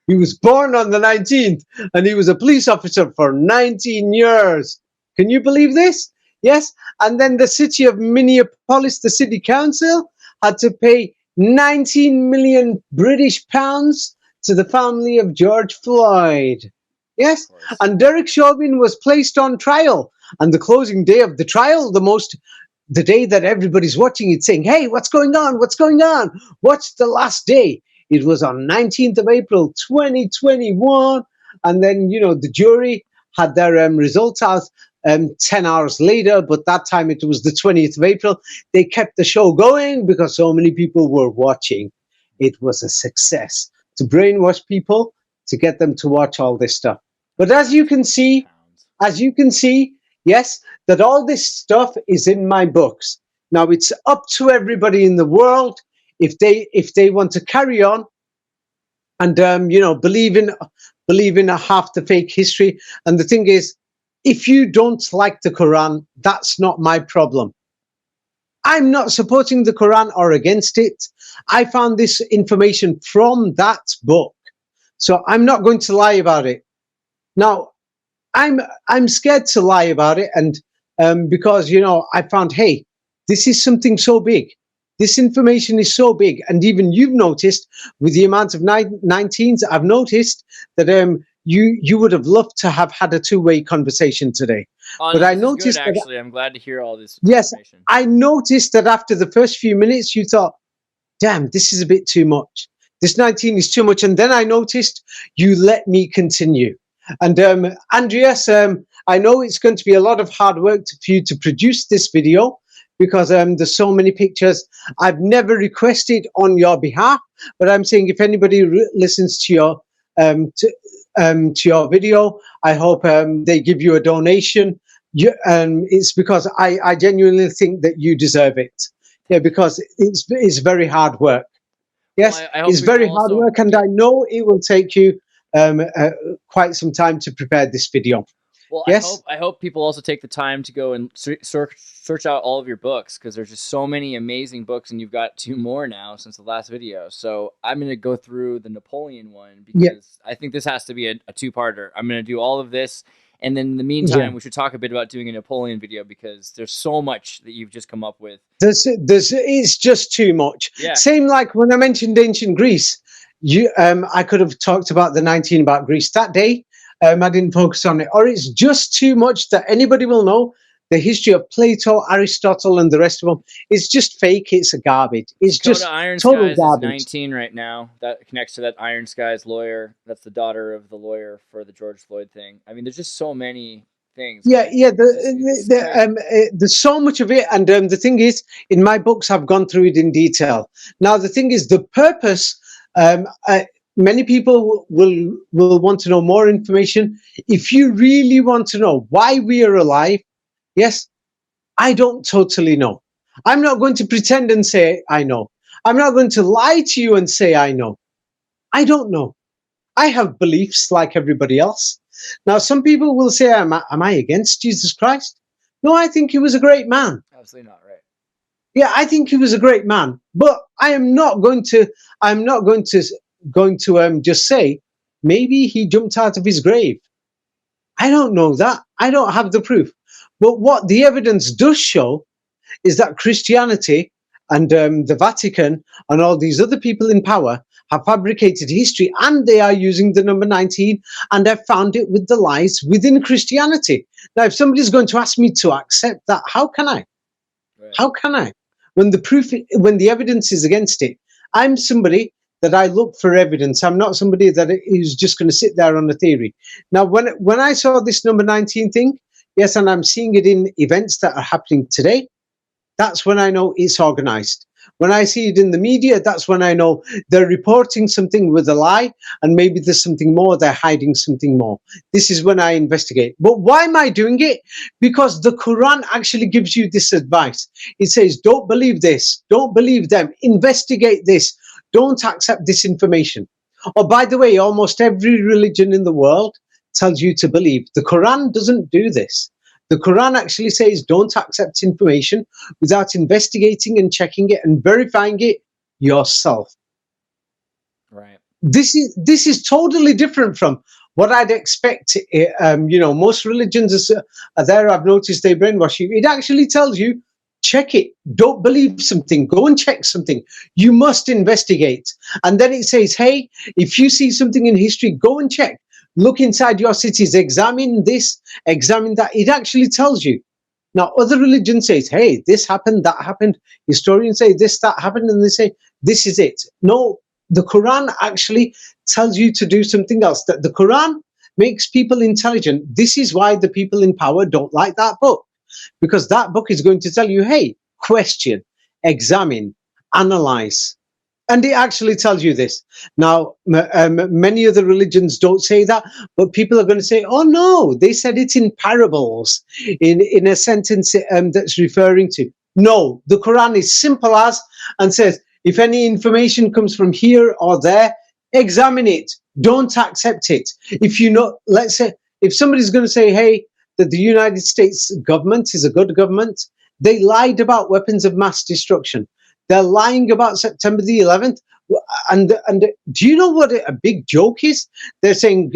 He was born on the 19th, and he was a police officer for 19 years. Can you believe this? Yes. And then the city of Minneapolis, the city council, had to pay 19 million British pounds to the family of George Floyd. Yes. And Derek Chauvin was placed on trial. And the closing day of the trial, the day that everybody's watching it saying, hey, what's going on? What's going on? What's the last day? It was on 19th of April, 2021. And then, the jury had their results out 10 hours later, but that time it was the 20th of April. They kept the show going because so many people were watching. It was a success to brainwash people, to get them to watch all this stuff. But as you can see, yes, that all this stuff is in my books. Now it's up to everybody in the world if they want to carry on and believe in a half the fake history. And the thing is, if you don't like the Quran, that's not my problem. I'm not supporting the Quran or against it. I found this information from that book, so I'm not going to lie about it. Now, I'm scared to lie about it, and because I found, hey, this is something so big. This information is so big, and even you've noticed with the amount of 19s, I've noticed that you would have loved to have had a two-way conversation today. But I noticed good, actually, I'm glad to hear all this yes, information. I noticed that after the first few minutes, you thought, damn, this is a bit too much. This 19 is too much. And then I noticed you let me continue. And Andreas, I know it's going to be a lot of hard work for you to produce this video because there's so many pictures. I've never requested on your behalf, but I'm saying if anybody listens to your video, I hope they give you a donation. It's because I genuinely think that you deserve it. Yeah, because it's very hard work. Yes, well, it's very hard work, and I know it will take you quite some time to prepare this video. Well, yes? I hope people also take the time to go and search out all of your books, because there's just so many amazing books, and you've got 2 more now since the last video. So I'm going to go through the Napoleon one because I think this has to be a 2-parter. I'm going to do all of this, and then in the meantime, we should talk a bit about doing a Napoleon video because there's so much that you've just come up with. It's just too much. Yeah. Same like when I mentioned ancient Greece. I could have talked about the 19 about Greece that day. I didn't focus on it, or it's just too much that anybody will know. The history of Plato, Aristotle, and the rest of them is just fake. It's a garbage. It's just total garbage. Is 19 right now. That connects to that Iron Skies lawyer. That's the daughter of the lawyer for the George Floyd thing. I mean, there's just so many things. Yeah, yeah. It's crazy. There's so much of it, and the thing is, in my books, I've gone through it in detail. Now, the thing is, the purpose. Many people will want to know more information. If you really want to know why we are alive, yes, I don't totally know. I'm not going to pretend and say I know. I'm not going to lie to you and say I know. I don't know. I have beliefs like everybody else. Now, some people will say, am I against Jesus Christ? No, I think he was a great man. Absolutely not right. Yeah, I think he was a great man. But I'm not going to just say, maybe he jumped out of his grave. I don't know that. I don't have the proof. But what the evidence does show is that Christianity and the Vatican and all these other people in power have fabricated history, and they are using the number 19, and have found it with the lies within Christianity. Now, if somebody's going to ask me to accept that, how can I? Right. How can I? When the evidence is against it, I'm somebody that I look for evidence. I'm not somebody that is just going to sit there on a theory. Now, when I saw this number 19 thing, yes, and I'm seeing it in events that are happening today, that's when I know it's organized. When I see it in the media, that's when I know they're reporting something with a lie, and maybe there's something more, they're hiding something more. This is when I investigate. But why am I doing it? Because the Quran actually gives you this advice. It says, don't believe this, don't believe them, investigate this, don't accept this information. Oh, by the way, almost every religion in the world tells you to believe. The Quran doesn't do this. The Quran actually says don't accept information without investigating and checking it and verifying it yourself. Right. This is totally different from what I'd expect. Most religions are there. I've noticed they brainwash you. It actually tells you, check it. Don't believe something. Go and check something. You must investigate. And then it says, hey, if you see something in history, go and check. Look inside your cities, examine this, examine that. It actually tells you. Now, other religions say, hey, this happened, that happened. Historians say this, that happened, and they say, this is it. No, the Quran actually tells you to do something else. That the Quran makes people intelligent. This is why the people in power don't like that book. Because that book is going to tell you, hey, question, examine, analyze. And it actually tells you this. Now, many other religions don't say that, but people are going to say, oh, no, they said it in parables, in a sentence that's referring to. No, the Quran is simple as, and says, if any information comes from here or there, examine it. Don't accept it. If you know, let's say, if somebody's going to say, hey, that the United States government is a good government, they lied about weapons of mass destruction. They're lying about September the 11th. And do you know what a big joke is? They're saying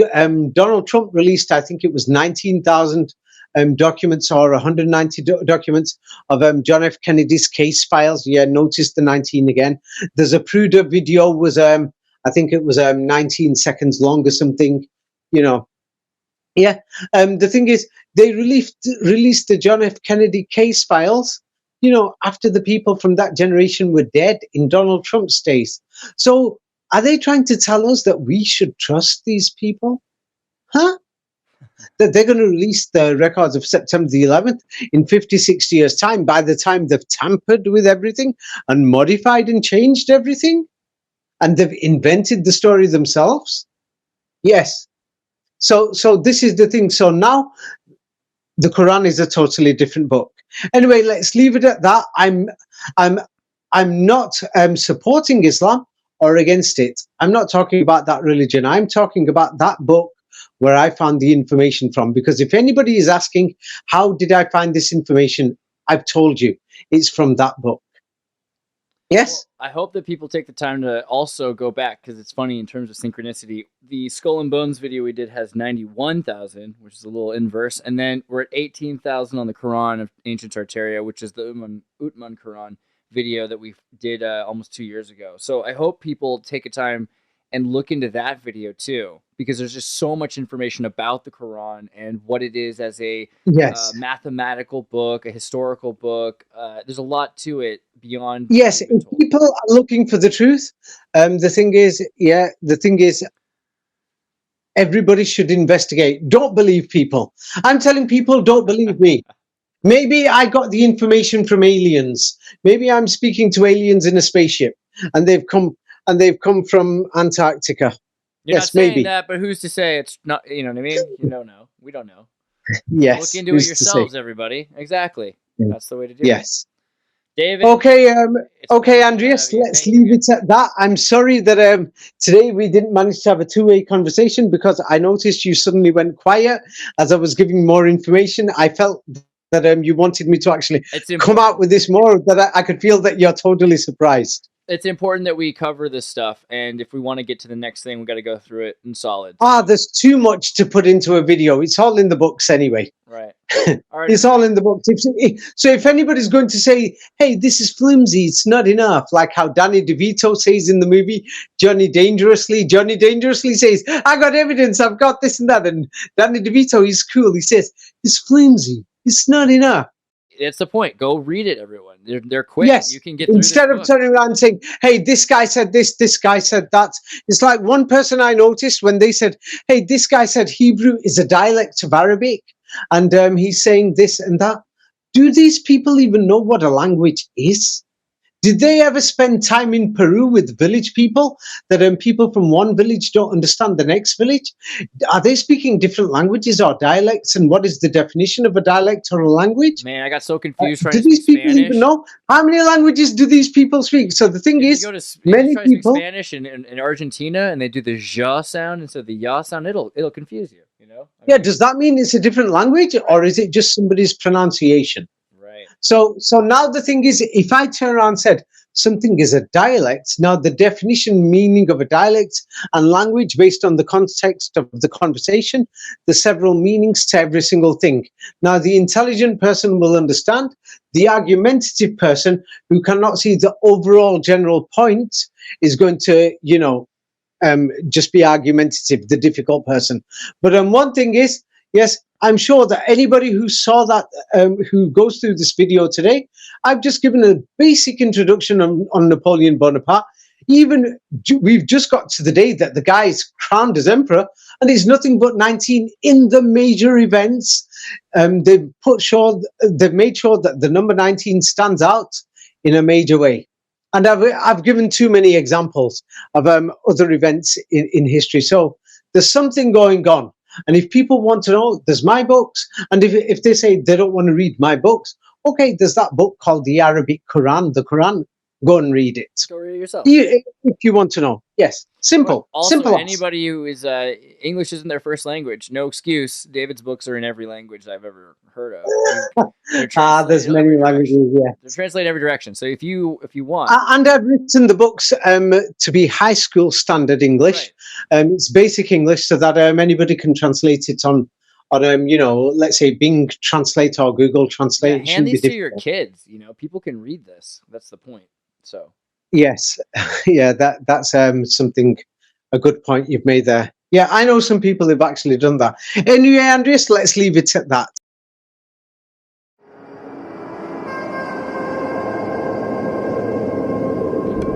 Donald Trump released, I think it was 19,000 documents or 190 documents of John F. Kennedy's case files. Yeah, notice the 19 again. There's a Pruder video was, I think it was 19 seconds long or something, you know. Yeah, the thing is, they released the John F. Kennedy case files, you know, after the people from that generation were dead in Donald Trump's days. So are they trying to tell us that we should trust these people? Huh? That they're going to release the records of September the 11th in 50, 60 years' time, by the time they've tampered with everything and modified and changed everything? And they've invented the story themselves? Yes. So this is the thing. So now the Quran is a totally different book. Anyway, let's leave it at that. I'm not supporting Islam or against it. I'm not talking about that religion. I'm talking about that book where I found the information from. Because if anybody is asking, how did I find this information? I've told you, it's from that book. Yes? Well, I hope that people take the time to also go back, because it's funny in terms of synchronicity. The Skull and Bones video we did has 91,000, which is a little inverse. And then we're at 18,000 on the Quran of Ancient Tartaria, which is the Uthman Quran video that we did almost 2 years ago. So I hope people take a time and look into that video too, because there's just so much information about the Quran and what it is as a mathematical book, a historical book. There's a lot to it beyond. Yes, if people are looking for the truth, the thing is, everybody should investigate. Don't believe people. I'm telling people, don't believe me. Maybe I got the information from aliens. Maybe I'm speaking to aliens in a spaceship, and they've come from Antarctica. You're Yes, not saying maybe. that, but who's to say it's not? You know what I mean? You don't know. We don't know. Yes. Look into it who's to say? yourselves, everybody. Exactly. Yeah. That's the way to do it. Yes. David. Okay. it's Okay, wonderful to Andreas. have you. Let's Thank you, leave man. it at that. I'm sorry that today we didn't manage to have a two-way conversation because I noticed you suddenly went quiet as I was giving more information. I felt that you wanted me to actually It's come important. out with this more, that I could feel that you're totally surprised. It's important that we cover this stuff, and if we want to get to the next thing, we got to go through it in solid. There's too much to put into a video. It's all in the books anyway. Right. All right. It's all in the books. So if anybody's going to say, hey, this is flimsy, it's not enough, like how Danny DeVito says in the movie Johnny Dangerously says, I got evidence, I've got this and that. And Danny DeVito, he's cool. He says, it's flimsy. It's not enough. That's the point. Go read it, everyone. They're quick. Yes. You can get through Instead this of book. turning around and saying, hey, this guy said this guy said that. It's like one person I noticed when they said, hey, this guy said Hebrew is a dialect of Arabic. And he's saying this and that. Do these people even know what a language is? Did they ever spend time in Peru with village people that people from one village don't understand the next village? Are they speaking different languages or dialects? And what is the definition of a dialect or a language? Man, I got so confused trying Do to these speak people Spanish. even know? How many languages do these people speak? So the thing If is, you go to many try to speak people- Spanish in Argentina and they do the ja sound instead of the ya sound, it'll confuse you. You know? yeah, does that mean it's a different language or is it just somebody's pronunciation? Right. So now the thing is, if I turn around and said something is a dialect, now the definition meaning of a dialect and language based on the context of the conversation, there's several meanings to every single thing. Now the intelligent person will understand. The argumentative person who cannot see the overall general point is going to, just be argumentative, the difficult person. But one thing is, yes, I'm sure that anybody who saw that, who goes through this video today, I've just given a basic introduction on Napoleon Bonaparte. Even we've just got to the day that the guy is crowned as emperor, and he's nothing but 19 in the major events. They've made sure that the number 19 stands out in a major way. And I've given too many examples of other events in history. So there's something going on. And if people want to know, there's my books. And if they say they don't want to read my books, okay, there's that book called the Arabic Quran, the Quran. Go and read it. Go read it yourself. If you want to know. Yes. Simple. Also, Simple. anybody who is English isn't their first language, no excuse. David's books are in every language I've ever heard of. They're There's translated many every languages, direction. yeah. They're translated every direction. So if you want, And I've written the books to be high school standard English. Right. It's basic English so that anybody can translate it on let's say Bing Translate or Google Translate. yeah, It hand shouldn't be these to your difficult. kids. People can read this. That's the point. So Yes, yeah, that's something, a good point you've made there. Yeah, I know some people who've actually done that. Anyway, Andreas, let's leave it at that.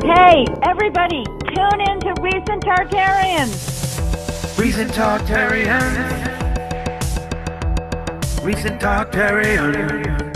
Hey, everybody, tune in to Recent Targaryens. Recent Targaryen. Recent Targaryen.